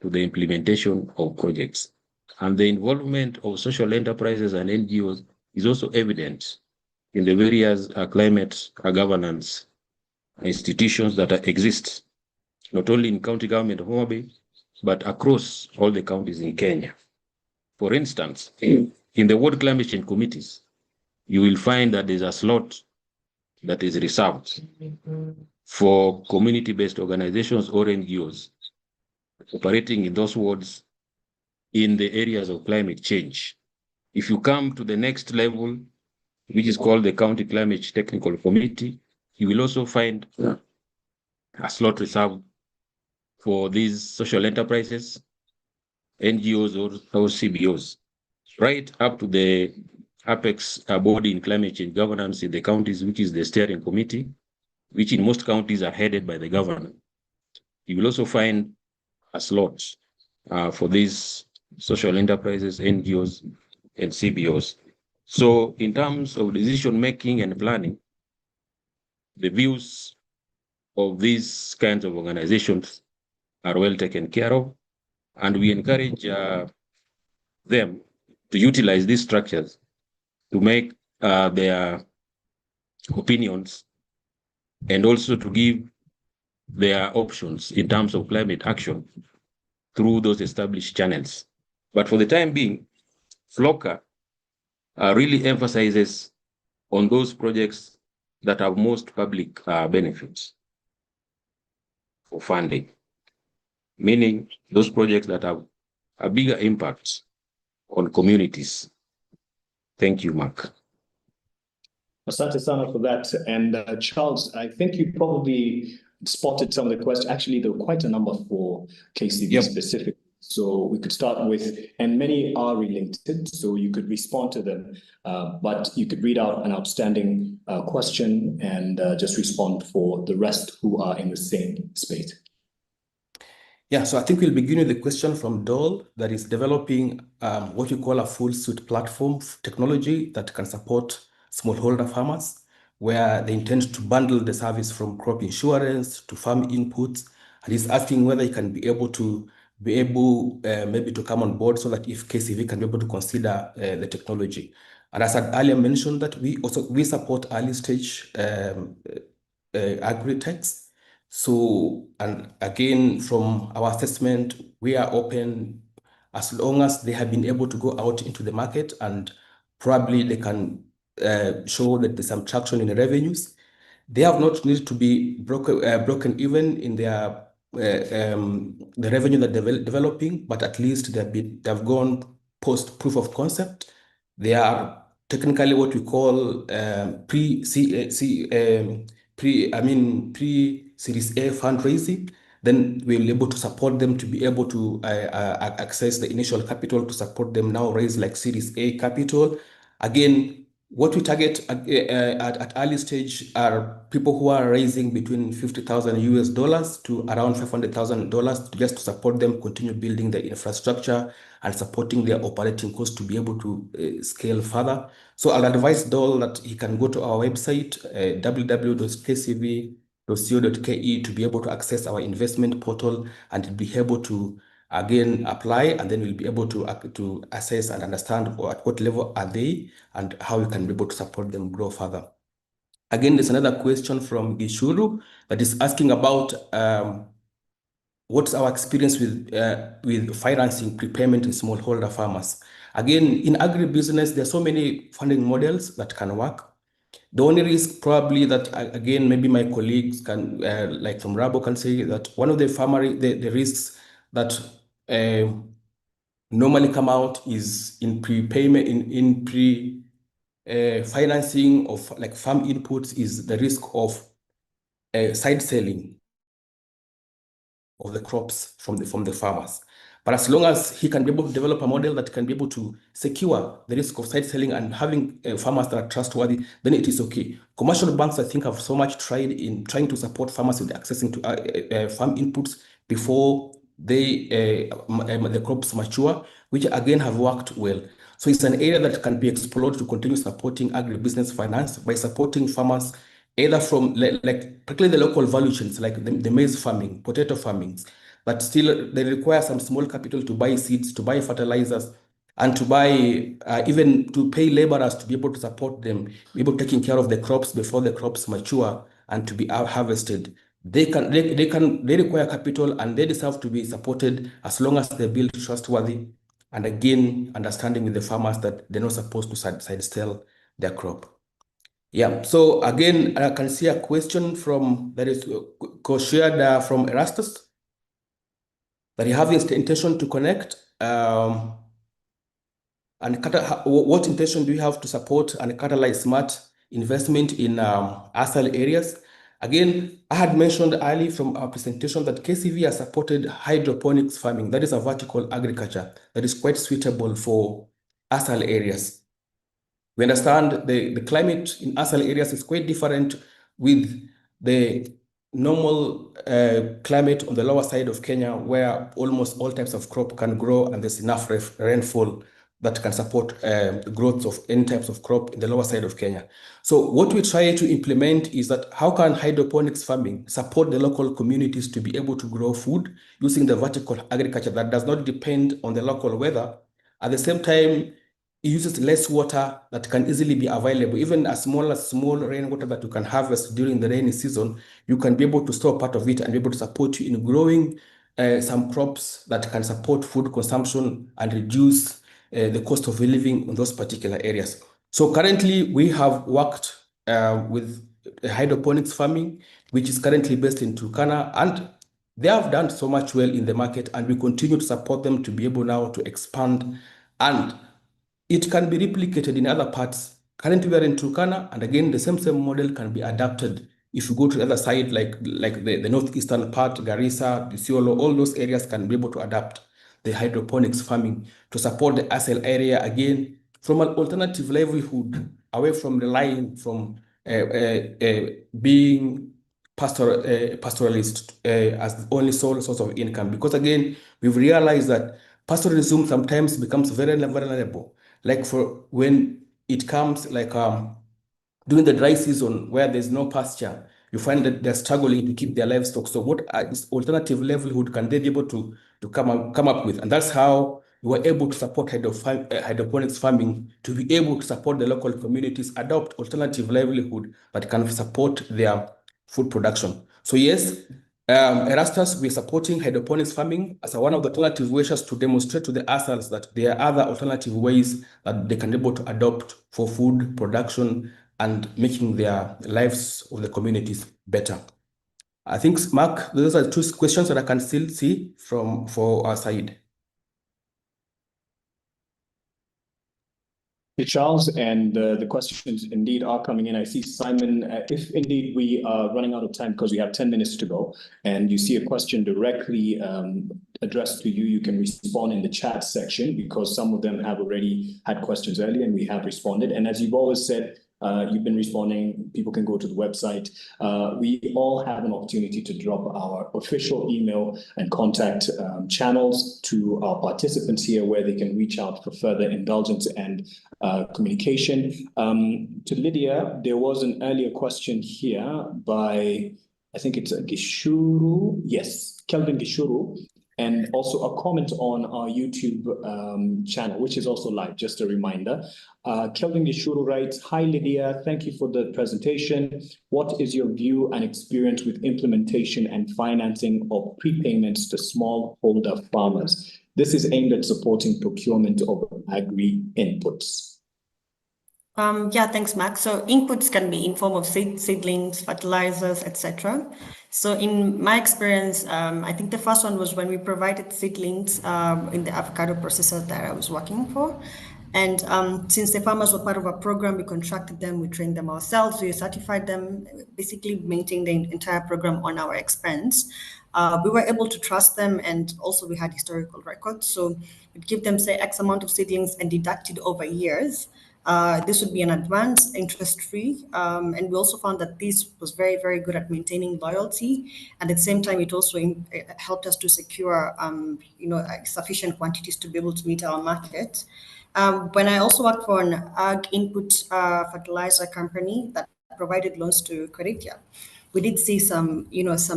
to the implementation of projects. And the involvement of social enterprises and NGOs is also evident in the various climate governance institutions that exist, not only in county government of Homa Bay, but across all the counties in Kenya. For instance, in the World Climate Change Committees, you will find that there's a slot that is reserved for community-based organizations or NGOs operating in those wards in the areas of climate change. If you come to the next level, which is called the County Climate Technical Committee, you will also find a slot reserved for these social enterprises, NGOs or CBOs, right up to the apex body in climate change governance in the counties, which is the steering committee, which in most counties are headed by the governor. You will also find a slot for these social enterprises, NGOs, and CBOs. So in terms of decision-making and planning, the views of these kinds of organizations are well taken care of, and we encourage them to utilize these structures to make their opinions and also to give their options in terms of climate action through those established channels. But for the time being, FLOCA really emphasizes on those projects that have most public benefits for funding, meaning those projects that have a bigger impact on communities. Thank you, Mark. Asante sana for that. And Charles, I think you probably spotted some of the questions. Actually, there were quite a number for KCB specific. So we could start with, and many are related, so you could respond to them, but you could read out an outstanding question and just respond for the rest who are in the same space. Yeah, so I think we'll begin with the question from Dole that is developing what you call a full suite platform technology that can support smallholder farmers, where they intend to bundle the service from crop insurance to farm inputs and he's asking whether he can be able maybe to come on board so that if KCV can be able to consider the technology. And as I earlier mentioned, that we support early stage agri-techs. So, and again, from our assessment, we are open as long as they have been able to go out into the market and probably they can show that there's some traction in the revenues. They have not needed to be broken even in their the revenue that they're developing, but at least they've gone post proof of concept. They are technically what we call pre-Series A fundraising. Then we'll be able to support them to be able to access the initial capital to support them now raise like Series A capital. Again, what we target at early stage are people who are raising between $50,000 to around $500,000 just to support them continue building the infrastructure and supporting their operating costs to be able to scale further. So I'll advise Dole that he can go to our website, www.kcv.co.ke, to be able to access our investment portal and be able to again apply, and then we'll be able to assess and understand at what level are they and how we can be able to support them grow further. Again, there's another question from Gishuru that is asking about what's our experience with financing prepayment in smallholder farmers. Again, in agribusiness, there are so many funding models that can work. The only risk probably that, again, maybe my colleagues can, like from Rabo, can say that one of the the risks that normally come out is in prepayment, in financing of like farm inputs, is the risk of side selling of the crops from the farmers. But as long as he can be able to develop a model that can be able to secure the risk of side selling and having farmers that are trustworthy, then it is okay. Commercial banks, I think, have so much tried in trying to support farmers with accessing to farm inputs before the crops mature, which again have worked well. So it's an area that can be explored to continue supporting agribusiness finance by supporting farmers either from like particularly the local value chains, like the maize farming, potato farmings, but still they require some small capital to buy seeds, to buy fertilizers, and to buy even to pay laborers to be able to support them, be able to taking care of the crops before the crops mature and to be harvested. They require capital and they deserve to be supported as long as they build trustworthy and again understanding with the farmers that they're not supposed to side sell their crop. Yeah, so again, I can see a question that is co-shared from Erastus, that he has the intention to connect. And what intention do you have to support and catalyze smart investment in ASAL areas? Again, I had mentioned early from our presentation that KCV has supported hydroponics farming. That is a vertical agriculture that is quite suitable for ASAL areas. We understand the climate in ASAL areas is quite different with the normal climate on the lower side of Kenya, where almost all types of crop can grow and there's enough rainfall that can support growth of any types of crop in the lower side of Kenya. So what we try to implement is that how can hydroponics farming support the local communities to be able to grow food using the vertical agriculture that does not depend on the local weather. At the same time, it uses less water that can easily be available. Even as small rainwater that you can harvest during the rainy season, you can be able to store part of it and be able to support you in growing some crops that can support food consumption and reduce the cost of living in those particular areas. So currently we have worked with hydroponics farming, which is currently based in Turkana, and they have done so much well in the market, and we continue to support them to be able now to expand, and it can be replicated in other parts. Currently, we are in Turkana, and again, the same model can be adapted. If you go to the other side, like the northeastern part, Garissa, Isiolo, all those areas can be able to adapt the hydroponics farming to support the ASL area again from an alternative livelihood, away from relying from being pastoralist as the only sole source of income. Because again, we've realized that pastoralism sometimes becomes very vulnerable. Like for when it comes like during the dry season where there's no pasture, you find that they're struggling to keep their livestock. So what is alternative livelihood can they be able to come up with? And that's how we were able to support hydroponics farming, to be able to support the local communities, adopt alternative livelihood that can support their food production. So yes, Erastus, we're supporting hydroponics farming as one of the alternative ways to demonstrate to the ourselves that there are other alternative ways that they can be able to adopt for food production and making their lives of the communities better. I think, Mark, those are two questions that I can still see for our side. Hey, Charles, and the questions indeed are coming in. I see Simon, if indeed we are running out of time because we have 10 minutes to go, and you see a question directly addressed to you, you can respond in the chat section because some of them have already had questions earlier and we have responded. And as you've always said, you've been responding, people can go to the website. We all have an opportunity to drop our official email and contact channels to our participants here where they can reach out for further indulgence and communication. To Lydia, there was an earlier question here by, I think it's Gishuru. Yes, Kelvin Gishuru. And also a comment on our YouTube channel, which is also live, just a reminder. Kelvin Gishuru writes, "Hi Lydia, thank you for the presentation. What is your view and experience with implementation and financing of prepayments to smallholder farmers? This is aimed at supporting procurement of agri inputs." Yeah, thanks, Mark. So inputs can be in form of seedlings, fertilizers, etc. So in my experience, I think the first one was when we provided seedlings in the avocado processor that I was working for. And since the farmers were part of a program, we contracted them, we trained them ourselves, we certified them, basically maintained the entire program on our expense. We were able to trust them, and also we had historical records. So we'd give them, say, X amount of seedlings and deduct it over years. This would be an advance, interest-free, and we also found that this was very, very good at maintaining loyalty. And at the same time, it also helped us to secure, sufficient quantities to be able to meet our market. When I also worked for an ag input fertilizer company that provided loans to Creditia, we did see some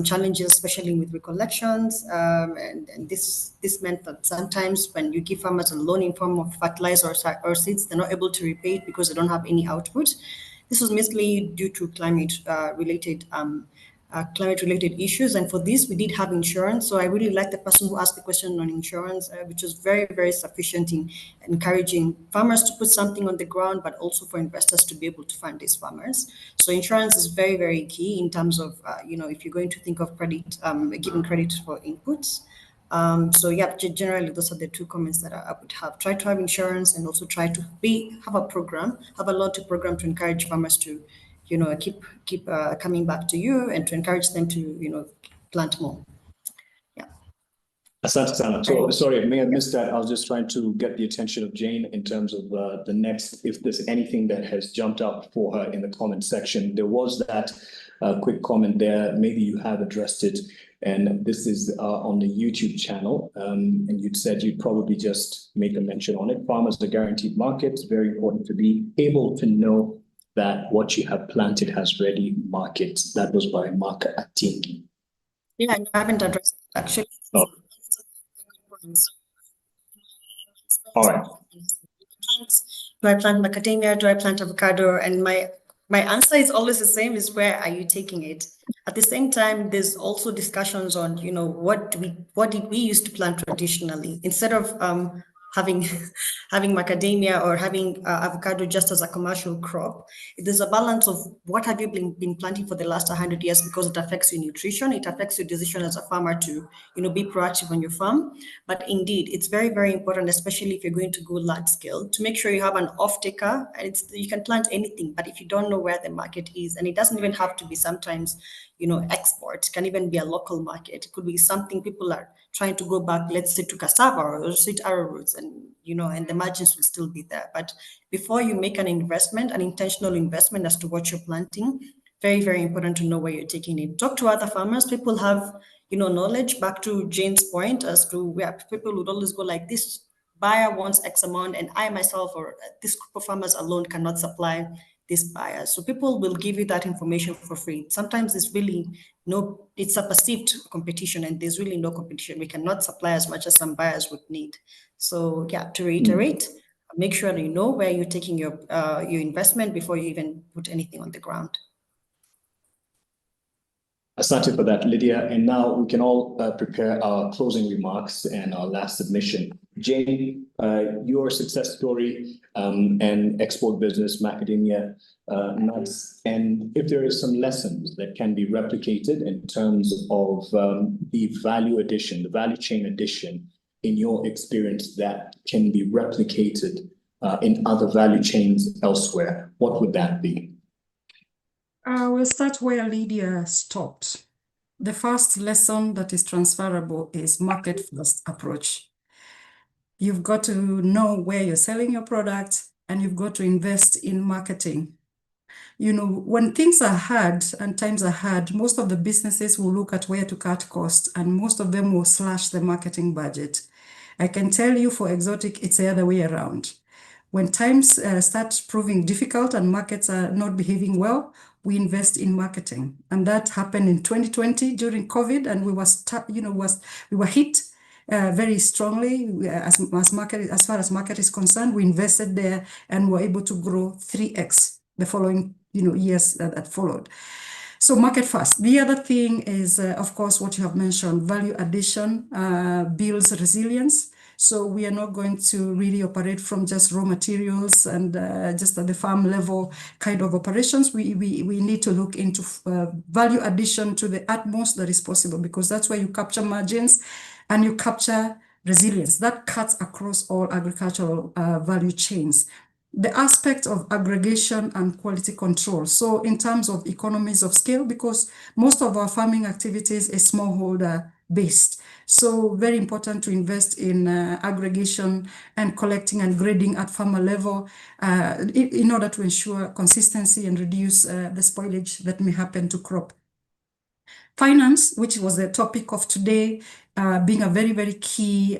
challenges, especially with recollections, and this meant that sometimes when you give farmers a loan in form of fertilizer or seeds, they're not able to repay it because they don't have any output. This was mainly due to climate-related issues, and for this we did have insurance. So I really like the person who asked the question on insurance, which was very, very sufficient in encouraging farmers to put something on the ground, but also for investors to be able to fund these farmers. So insurance is very, very key in terms of if you're going to think of credit, giving credit for inputs. So yeah, generally those are the two comments that I would have. Try to have insurance and also try to have a loyalty program to encourage farmers to keep coming back to you and to encourage them to plant more. Yeah. Asante sana. So sorry, I may have missed that. I was just trying to get the attention of Jane in terms of the next, if there's anything that has jumped out for her in the comment section. There was that quick comment there. Maybe you have addressed it, and this is on the YouTube channel. And you'd said you'd probably just make a mention on it. Farmers are guaranteed markets. Very important to be able to know that what you have planted has ready markets. That was by Mark Atingi. Yeah, I haven't addressed it actually. Oh. All right. Do I plant macadamia? Do I plant avocado? And my answer is always the same: is where are you taking it? At the same time, there's also discussions on what did we used to plant traditionally, instead of having macadamia or having avocado just as a commercial crop. There's a balance of what have you been planting for the last 100 years, because it affects your nutrition, it affects your decision as a farmer to be proactive on your farm. But indeed, it's very, very important, especially if you're going to go large scale, to make sure you have an off-taker. And you can plant anything, but if you don't know where the market is, and it doesn't even have to be sometimes export, it can even be a local market. It could be something people are trying to go back, let's say, to cassava or sweet arrowroots, and and the margins will still be there. But before you make an investment, an intentional investment as to what you're planting, very, very important to know where you're taking it. Talk to other farmers. People have knowledge. Back to Jane's point as to where people would always go like, this buyer wants X amount, and I myself or this group of farmers alone cannot supply these buyers. So people will give you that information for free. Sometimes it's really it's a perceived competition, and there's really no competition. We cannot supply as much as some buyers would need. So yeah, to reiterate, make sure that you know where you're taking your investment before you even put anything on the ground. Asante for that, Lydia. And now we can all prepare our closing remarks and our last submission. Jane, your success story and export business, macadamia nuts, and if there is some lessons that can be replicated in terms of the value addition, the value chain addition in your experience that can be replicated in other value chains elsewhere, what would that be? We'll start where Lydia stopped. The first lesson that is transferable is market-first approach. You've got to know where you're selling your product, and you've got to invest in marketing. You know, when things are hard and times are hard, most of the businesses will look at where to cut costs, and most of them will slash the marketing budget. I can tell you for Exotic, it's the other way around. When times start proving difficult and markets are not behaving well, we invest in marketing. And that happened in 2020 during COVID, and we were hit very strongly as far as market is concerned. We invested there and were able to grow 3x the following years that followed. So market first. The other thing is, of course, what you have mentioned, value addition builds resilience. So we are not going to really operate from just raw materials and just at the farm level kind of operations. We need to look into value addition to the utmost that is possible, because that's where you capture margins and you capture resilience. That cuts across all agricultural value chains. The aspect of aggregation and quality control. So in terms of economies of scale, because most of our farming activities is smallholder based. So very important to invest in aggregation and collecting and grading at farmer level in order to ensure consistency and reduce the spoilage that may happen to crop. Finance, which was the topic of today, being a very, very key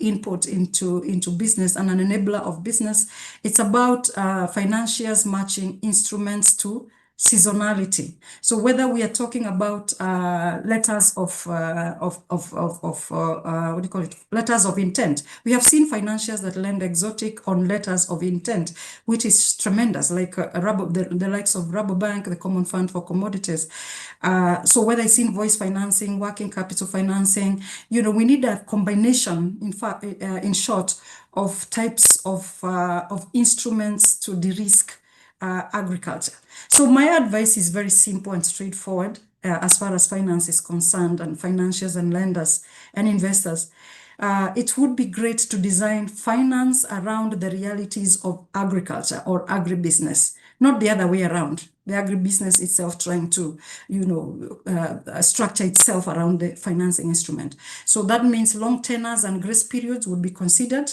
input into business and an enabler of business. It's about financiers matching instruments to seasonality. So whether we are talking about letters of what do you call it? Letters of intent. We have seen financiers that lend Exotic on letters of intent, which is tremendous, like the likes of Rabobank, the Common Fund for Commodities. So whether it's invoice financing, working capital financing, we need a combination, in short, of types of instruments to de-risk agriculture. So my advice is very simple and straightforward as far as finance is concerned, and financiers and lenders and investors. It would be great to design finance around the realities of agriculture or agribusiness, not the other way around. The agribusiness itself trying to, structure itself around the financing instrument. So that means long tenors and grace periods would be considered,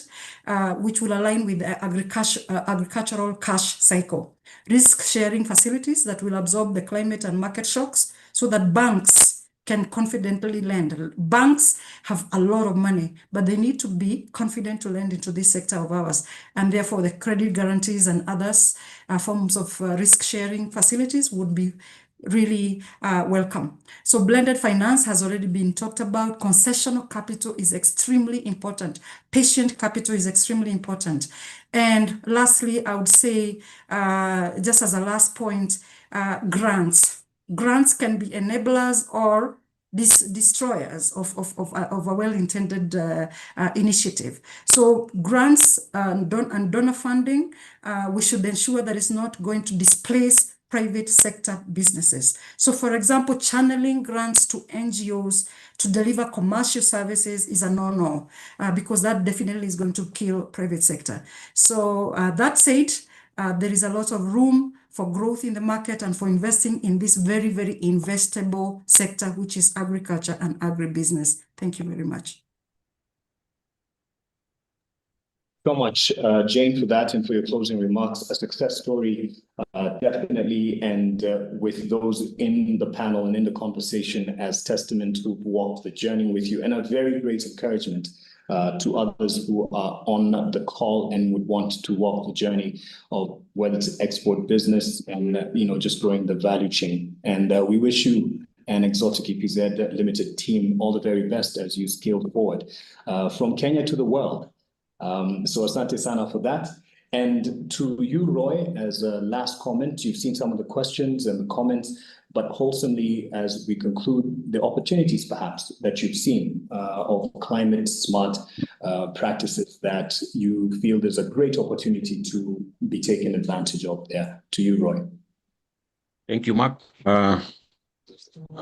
which will align with the agricultural cash cycle. Risk sharing facilities that will absorb the climate and market shocks so that banks can confidently lend. Banks have a lot of money, but they need to be confident to lend into this sector of ours. And therefore, the credit guarantees and others forms of risk sharing facilities would be really welcome. So blended finance has already been talked about. Concessional capital is extremely important. Patient capital is extremely important. And lastly, I would say, just as a last point, grants. Grants can be enablers or destroyers of a well-intended initiative. So grants and donor funding, we should ensure that it's not going to displace private sector businesses. So for example, channeling grants to NGOs to deliver commercial services is a no-no, because that definitely is going to kill private sector. So that said, there is a lot of room for growth in the market and for investing in this very, very investable sector, which is agriculture and agribusiness. Thank you very much. So much, Jane, for that and for your closing remarks. A success story, definitely, and with those in the panel and in the conversation as testament who've walked the journey with you, and a very great encouragement to others who are on the call and would want to walk the journey of whether it's export business and, just growing the value chain. And we wish you and Exotic EPZ Limited team all the very best as you scale forward from Kenya to the world. So asante sana for that. And to you, Roy, as a last comment, you've seen some of the questions and the comments, but wholesomely, as we conclude, the opportunities perhaps that you've seen of climate smart practices that you feel there's a great opportunity to be taken advantage of there. To you, Roy. Thank you, Mark.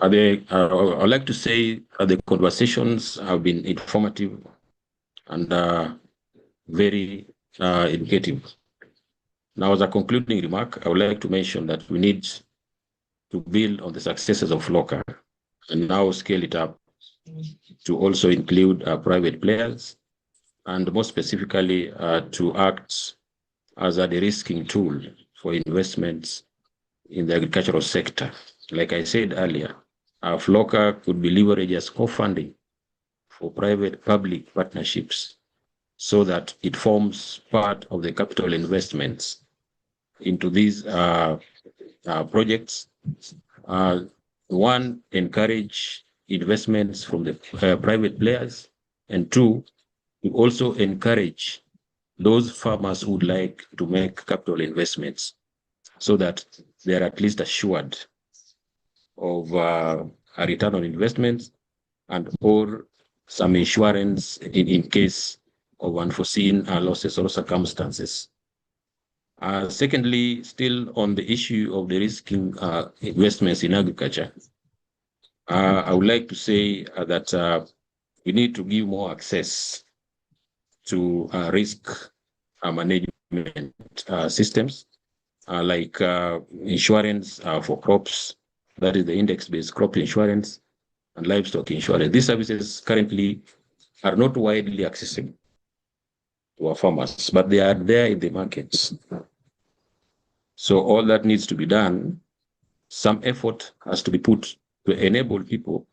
I'd like to say the conversations have been informative and very educative. Now, as a concluding remark, I would like to mention that we need to build on the successes of FLOCA and now scale it up to also include private players and more specifically to act as a de-risking tool for investments in the agricultural sector. Like I said earlier, FLOCA could be leveraged as co-funding for private-public partnerships so that it forms part of the capital investments into these projects. One, encourage investments from the private players, and two, to also encourage those farmers who would like to make capital investments so that they're at least assured of a return on investments and or some insurance in case of unforeseen losses or circumstances. Secondly, still on the issue of the risking investments in agriculture, I would like to say that we need to give more access to risk management systems like insurance for crops, that is the index-based crop insurance and livestock insurance. These services currently are not widely accessible to our farmers, but they are there in the markets. So all that needs to be done, some effort has to be put to enable people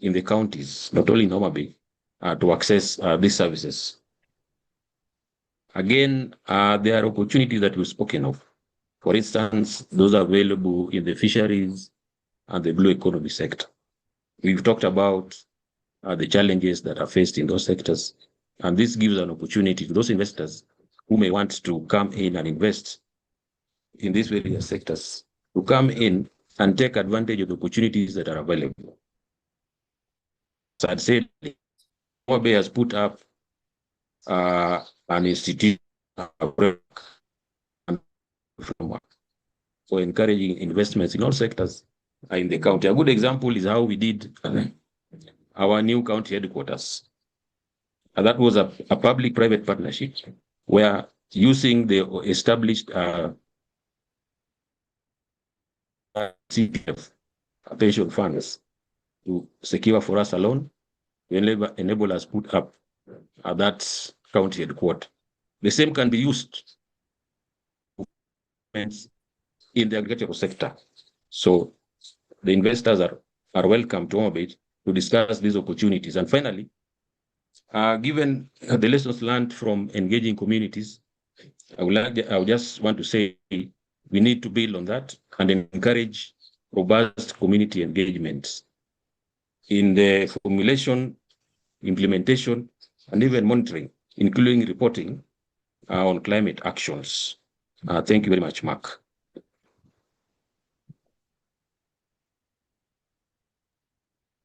in the counties, not only in Homa Bay, to access these services. Again, there are opportunities that we've spoken of. For instance, those are available in the fisheries and the blue economy sector. We've talked about the challenges that are faced in those sectors, and this gives an opportunity to those investors who may want to come in and invest in these various sectors to come in and take advantage of the opportunities that are available. So I'd say Homa Bay has put up an institute for encouraging investments in all sectors in the county. A good example is how we did our new county headquarters. And that was a public-private partnership where using the established CPF pension funds to secure for us a loan to enable us put up that county headquarters. The same can be used in the agricultural sector. So the investors are welcome to Homa Bay to discuss these opportunities. And finally, given the lessons learned from engaging communities, I would just want to say we need to build on that and encourage robust community engagement in the formulation, implementation, and even monitoring, including reporting on climate actions. Thank you very much, Mark.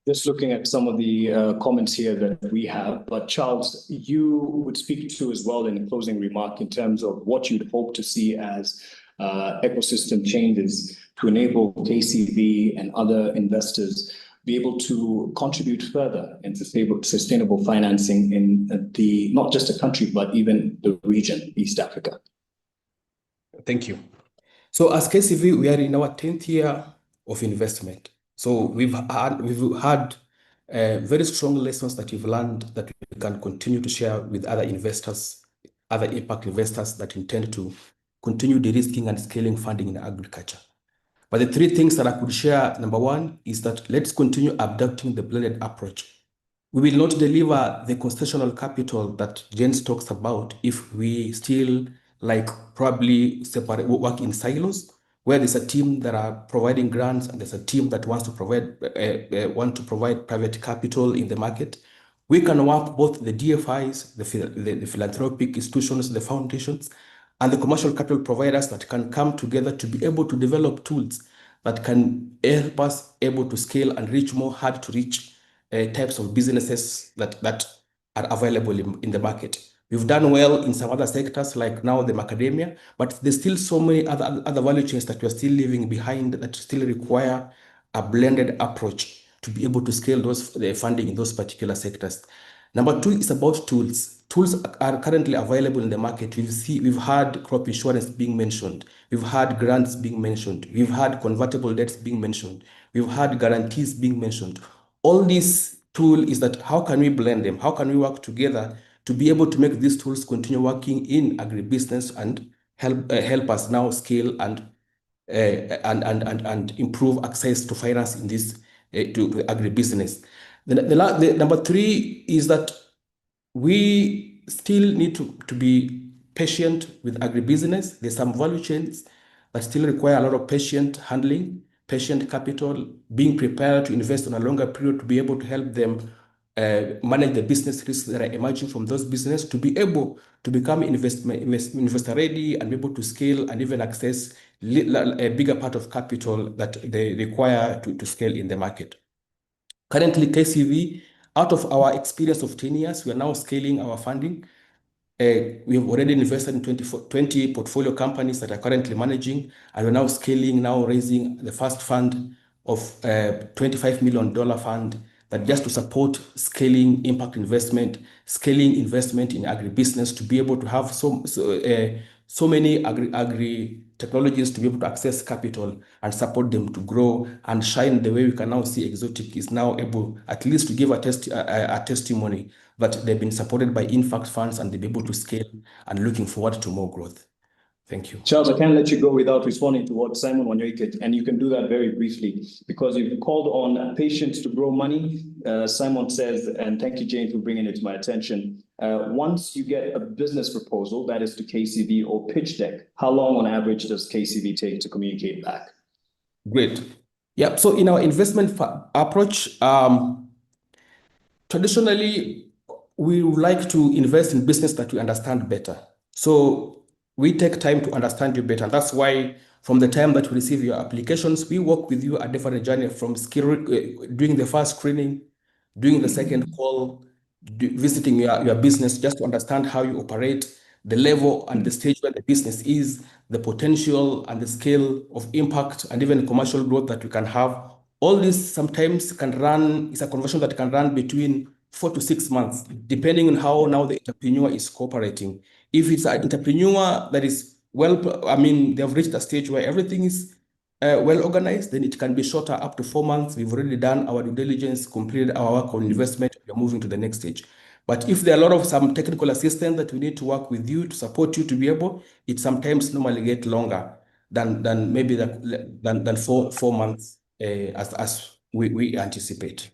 Just looking at some of the comments here that we have, but Charles, you would speak to as well in a closing remark in terms of what you'd hope to see as ecosystem changes to enable KCB and other investors be able to contribute further in sustainable financing in the not just the country, but even the region, East Africa. Thank you. So as KCB, we are in our 10th year of investment. So we've had very strong lessons that we've learned that we can continue to share with other investors, other impact investors that intend to continue de-risking and scaling funding in agriculture. But the three things that I could share, number one, is that let's continue adopting the blended approach We will not deliver the constitutional capital that James talks about if we still like probably separate work in silos, where there's a team that are providing grants and there's a team that wants to provide private capital in the market. We can work both the DFIs, the philanthropic institutions, the foundations, and the commercial capital providers that can come together to be able to develop tools that can help us able to scale and reach more hard to reach types of businesses that are available in the market. We've done well in some other sectors, like now the macadamia, but there's still so many other value chains that we're still leaving behind that still require a blended approach to be able to scale the funding in those particular sectors. Number two is about tools. Tools are currently available in the market. We've had crop insurance being mentioned. We've had grants being mentioned. We've had convertible debts being mentioned. We've had guarantees being mentioned. All this tool is that how can we blend them? How can we work together to be able to make these tools continue working in agribusiness and help us now scale and improve access to finance in this to agribusiness. The number three is that we still need to be patient with agribusiness. There's some value chains that still require a lot of patient handling, patient capital, being prepared to invest on a longer period to be able to help them manage the business risks that are emerging from those businesses, to be able to become investor ready and be able to scale and even access a bigger part of capital that they require to scale in the market. Currently, KCV, out of our experience of 10 years, we are now scaling our funding. We have already invested in 20 portfolio companies that are currently managing, and we're now scaling, now raising the first fund of $25 million fund that just to support scaling impact investment, scaling investment in agribusiness to be able to have so many agri technologies to be able to access capital and support them to grow and shine the way we can now see Exotic is now able at least to give a testimony that they've been supported by impact funds and they'll be able to scale and looking forward to more growth. Thank you. Charles, I can't let you go without responding to what Simon Wanyoike, and you can do that very briefly because you've called on patience to grow money. Simon says, and thank you, Jane, for bringing it to my attention. Once you get a business proposal, that is to KCV or pitch deck, how long on average does KCV take to communicate back? Great. Yeah, so in our investment approach, traditionally, we would like to invest in business that we understand better. So we take time to understand you better. That's why from the time that we receive your applications, we work with you a different journey from doing the first screening, doing the second call, visiting your business just to understand how you operate, the level and the stage where the business is, the potential and the scale of impact and even commercial growth that we can have. All this sometimes it's a conversion that can run between 4 to 6 months, depending on how now the entrepreneur is cooperating. If it's an entrepreneur that is they've reached a stage where everything is well organized, then it can be shorter, up to 4 months. We've already done our due diligence, completed our work on investment, we're moving to the next stage. But if there are a lot of some technical assistance that we need to work with you to support you to be able, it sometimes normally get longer than maybe than 4 months as we anticipate.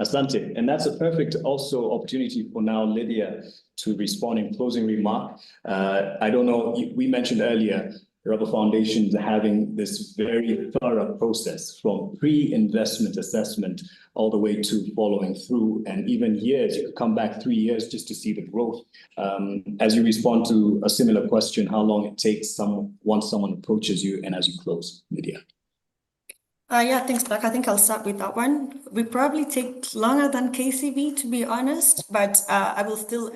Asante, and that's a perfect also opportunity for now Lydia to respond in closing remark. I don't know, we mentioned earlier, Rubber Foundations having this very thorough process from pre-investment assessment all the way to following through, and even years, you could come back 3 years just to see the growth. As you respond to a similar question, how long it takes once someone approaches you and as you close, Lydia? Yeah, thanks, Mark. I think I'll start with that one. We probably take longer than KCV, to be honest, but I will still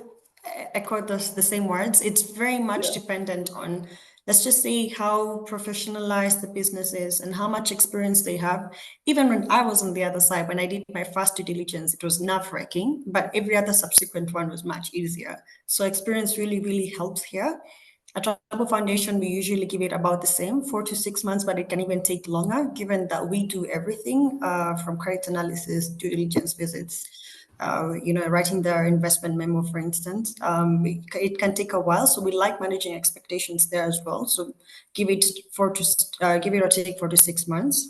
echo the same words. It's very much dependent on, let's just say, how professionalized the business is and how much experience they have. Even when I was on the other side, when I did my first due diligence, it was nerve-wracking, but every other subsequent one was much easier. So experience really, really helps here. At Rubber Foundation, we usually give it about the same, 4 to 6 months, but it can even take longer, given that we do everything from credit analysis, due diligence visits, writing their investment memo, for instance. It can take a while, so we like managing expectations there as well. So give it or take 4 to 6 months.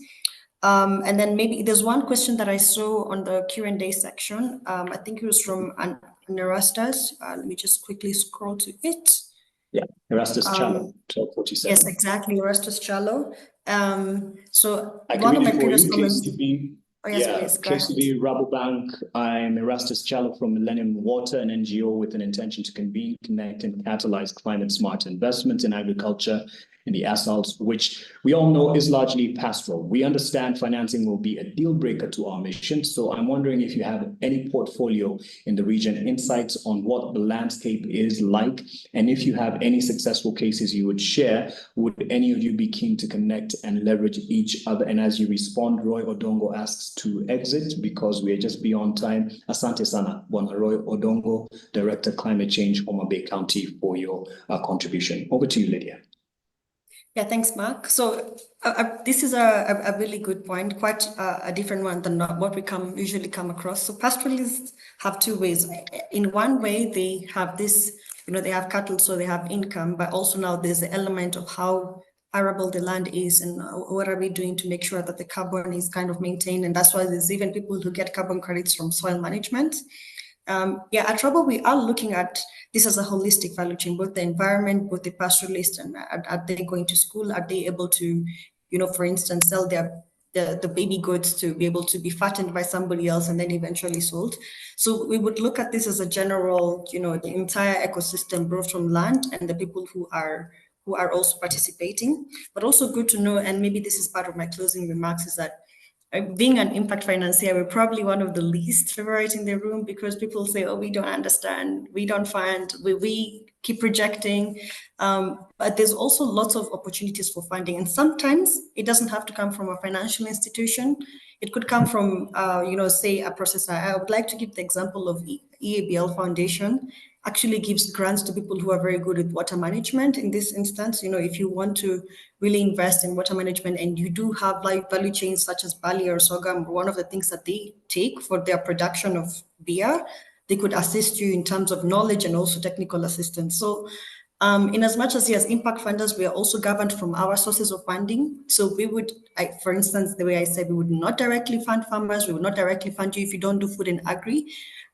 And then maybe there's one question that I saw on the Q&A section. I think it was from Erastus. Let me just quickly scroll to it. Yeah, Erastus Chalo, 1247. Yes, exactly, Erastus Chalo. So I one can of my read it for previous you, comments. KCB. Oh, yes, Yeah, please, go ahead. KCB Rabobank. I'm Erastus Chalo from Millennium Water, an NGO with an intention to convene, connect, and catalyze climate-smart investment in agriculture in the Assault, which we all know is largely pastoral. We understand financing will be a deal breaker to our mission. So I'm wondering if you have any portfolio in the region, insights on what the landscape is like, and if you have any successful cases you would share, would any of you be keen to connect and leverage each other? And as you respond, Roy Odongo asks to exit because we are just beyond time. Asante sana, Bwana Roy Odongo, Director Climate Change, Homa Bay County, for your contribution. Over to you, Lydia. Yeah, thanks, Mark. So this is a really good point, quite a different one than what we usually come across. So pastoralists have two ways. In one way, they have this, they have cattle, so they have income, but also now there's the element of how arable the land is and what are we doing to make sure that the carbon is kind of maintained. And that's why there's even people who get carbon credits from soil management. At Rabo, we are looking at this as a holistic value chain, both the environment, both the pastoralists, and are they going to school? Are they able to, for instance, sell the baby goods to be able to be fattened by somebody else and then eventually sold? So we would look at this as a general, the entire ecosystem, both from land and the people who are also participating. But also good to know, and maybe this is part of my closing remarks, is that being an impact financier, we're probably one of the least favorite in the room because people say, oh, we don't understand, we don't fund, we keep rejecting. But there's also lots of opportunities for funding. And sometimes it doesn't have to come from a financial institution. It could come from, say a processor. I would like to give the example of EABL Foundation. Actually gives grants to people who are very good at water management. In this instance, if you want to really invest in water management and you do have like value chains such as barley or sorghum, one of the things that they take for their production of beer, they could assist you in terms of knowledge and also technical assistance. So in as much as, yes, impact funders, we are also governed from our sources of funding. So we would, for instance, the way I said, we would not directly fund farmers. We would not directly fund you if you don't do food and agri.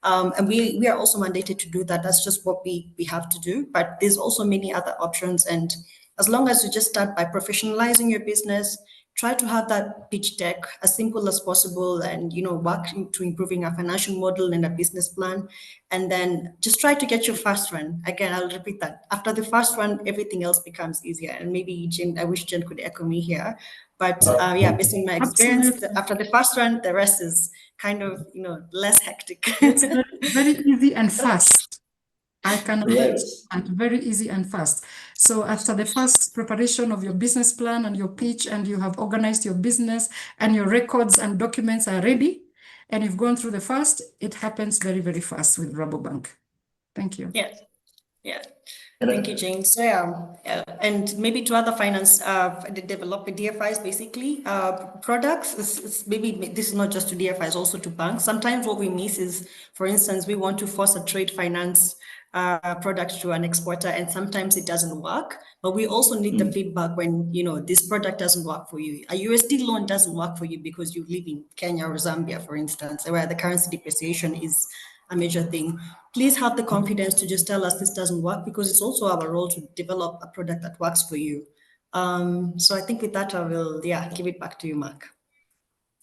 And we are also mandated to do that. That's just what we have to do. But there's also many other options. And as long as you just start by professionalizing your business, try to have that pitch deck as simple as possible and, work to improving our financial model and a business plan. And then just try to get your first run. Again, I'll repeat that. After the first one, everything else becomes easier. And maybe Jen, I wish Jen could echo me here. But based on my experience, after the first run, the rest is kind of, less hectic. It's very easy and fast. I can Yes. very easy and fast. So after the first preparation of your business plan and your pitch, and you have organized your business and your records and documents are ready, and you've gone through the first, it happens very, very fast with Rabobank. Thank you. Yeah. Thank you, Jane. So and maybe to other finance developing DFIs, basically products. It's maybe this is not just to DFIs, also to banks. Sometimes what we miss is, for instance, we want to force a trade finance product to an exporter, and sometimes it doesn't work. But we also need the feedback when this product doesn't work for you. A USD loan doesn't work for you because you live in Kenya or Zambia, for instance, where the currency depreciation is a major thing. Please have the confidence to just tell us this doesn't work, because it's also our role to develop a product that works for you. So I think with that, I will, give it back to you, Mark.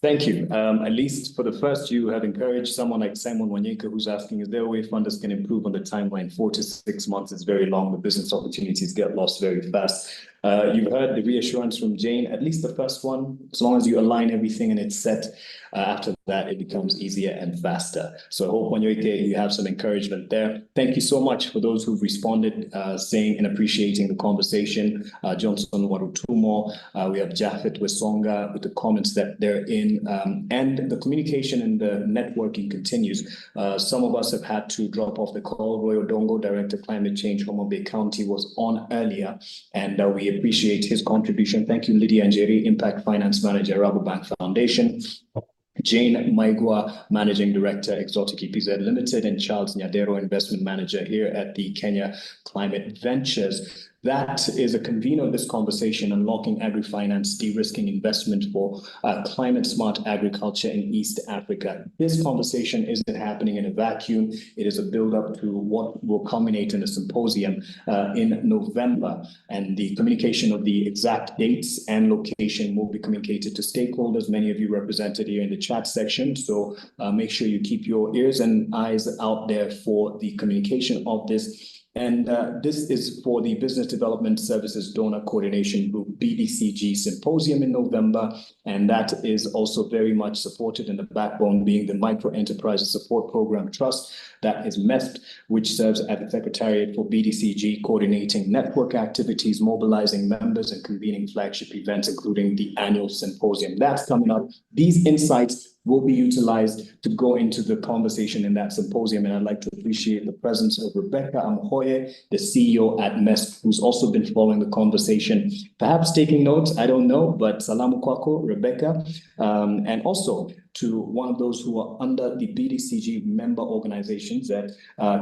Thank you. At least for the first, you have encouraged someone like Simon Wanyeka, who's asking, is there a way funders can improve on the timeline? 4 to 6 months is very long. The business opportunities get lost very fast. You've heard the reassurance from Jane, at least the first one, as long as you align everything and it's set, after that, it becomes easier and faster. So I hope, Wanyeka, you have some encouragement there. Thank you so much for those who've responded, saying and appreciating the conversation. Johnson Warutumo, we have Jafet Wesonga with the comments that they're in, and the communication and the networking continues. Some of us have had to drop off the call. Roy Odongo, Director Climate Change, Homa Bay County, was on earlier, and we appreciate his contribution. Thank you, Lydia Njeri, Impact Finance Manager, Rabobank Foundation. Jane Maigwa, Managing Director, Exotic EPZ Limited, and Charles Nyadero, Investment Manager here at the Kenya Climate Ventures. that is a convener of this conversation, Unlocking Agri-Finance, De-risking Investment for Climate-Smart Agriculture in East Africa. This conversation isn't happening in a vacuum. It is a build-up to what will culminate in a symposium in November. And the communication of the exact dates and location will be communicated to stakeholders, many of you represented here in the chat section. So make sure you keep your ears and eyes out there for the communication of this. And this is for the Business Development Services Donor Coordination Group BDCG Symposium in November. And that is also very much supported in the backbone being the Micro Enterprise Support Program Trust that is MEST, which serves as the Secretariat for BDCG, coordinating network activities, mobilizing members and convening flagship events, including the annual symposium. That's coming up. These insights will be utilized to go into the conversation in that symposium. And I'd like to appreciate the presence of Rebecca Amhoye, the CEO at MEST, who's also been following the conversation, perhaps taking notes, I don't know, but salamu kwako, Rebecca. And also to one of those who are under the BDCG member organizations that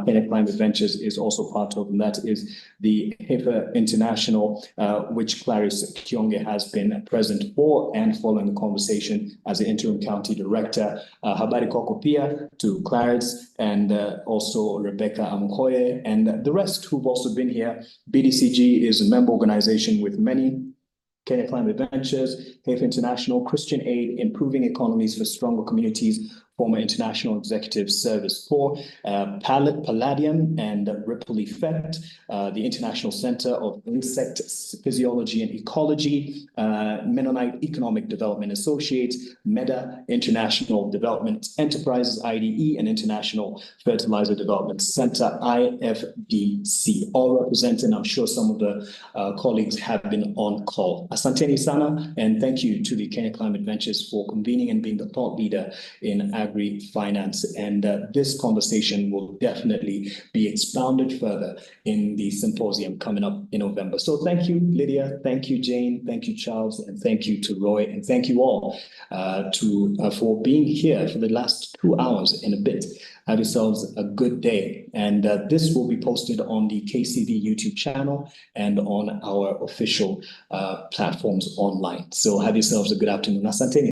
Kenya Climate Ventures is also part of, and that is the HIFA International, which Clarice Kionge has been present for and following the conversation as the interim county director. Habari kwako pia to Clarice and also Rebecca Amkoye and the rest who've also been here. BDCG is a member organization with many: Kenya Climate Ventures, HIFA International, Christian Aid, Improving Economies for Stronger Communities, former International Executive Service for Palladium and Ripple Effect, the International Center of Insect Physiology and Ecology, Mennonite Economic Development Associates, MEDA, International Development Enterprises, IDE, and International Fertilizer Development Center, IFDC, all represented. I'm sure some of the colleagues have been on call. Asanteni sana, and thank you to the Kenya Climate Ventures for convening and being the thought leader in Agri-Finance. And this conversation will definitely be expounded further in the symposium coming up in November. So thank you, Lydia. Thank you, Jane. Thank you, Charles. And thank you to Roy. And thank you all for being here for the last 2 hours and a bit. Have yourselves a good day. And this will be posted on the KCV YouTube channel and on our official platforms online. So have yourselves a good afternoon. Asante.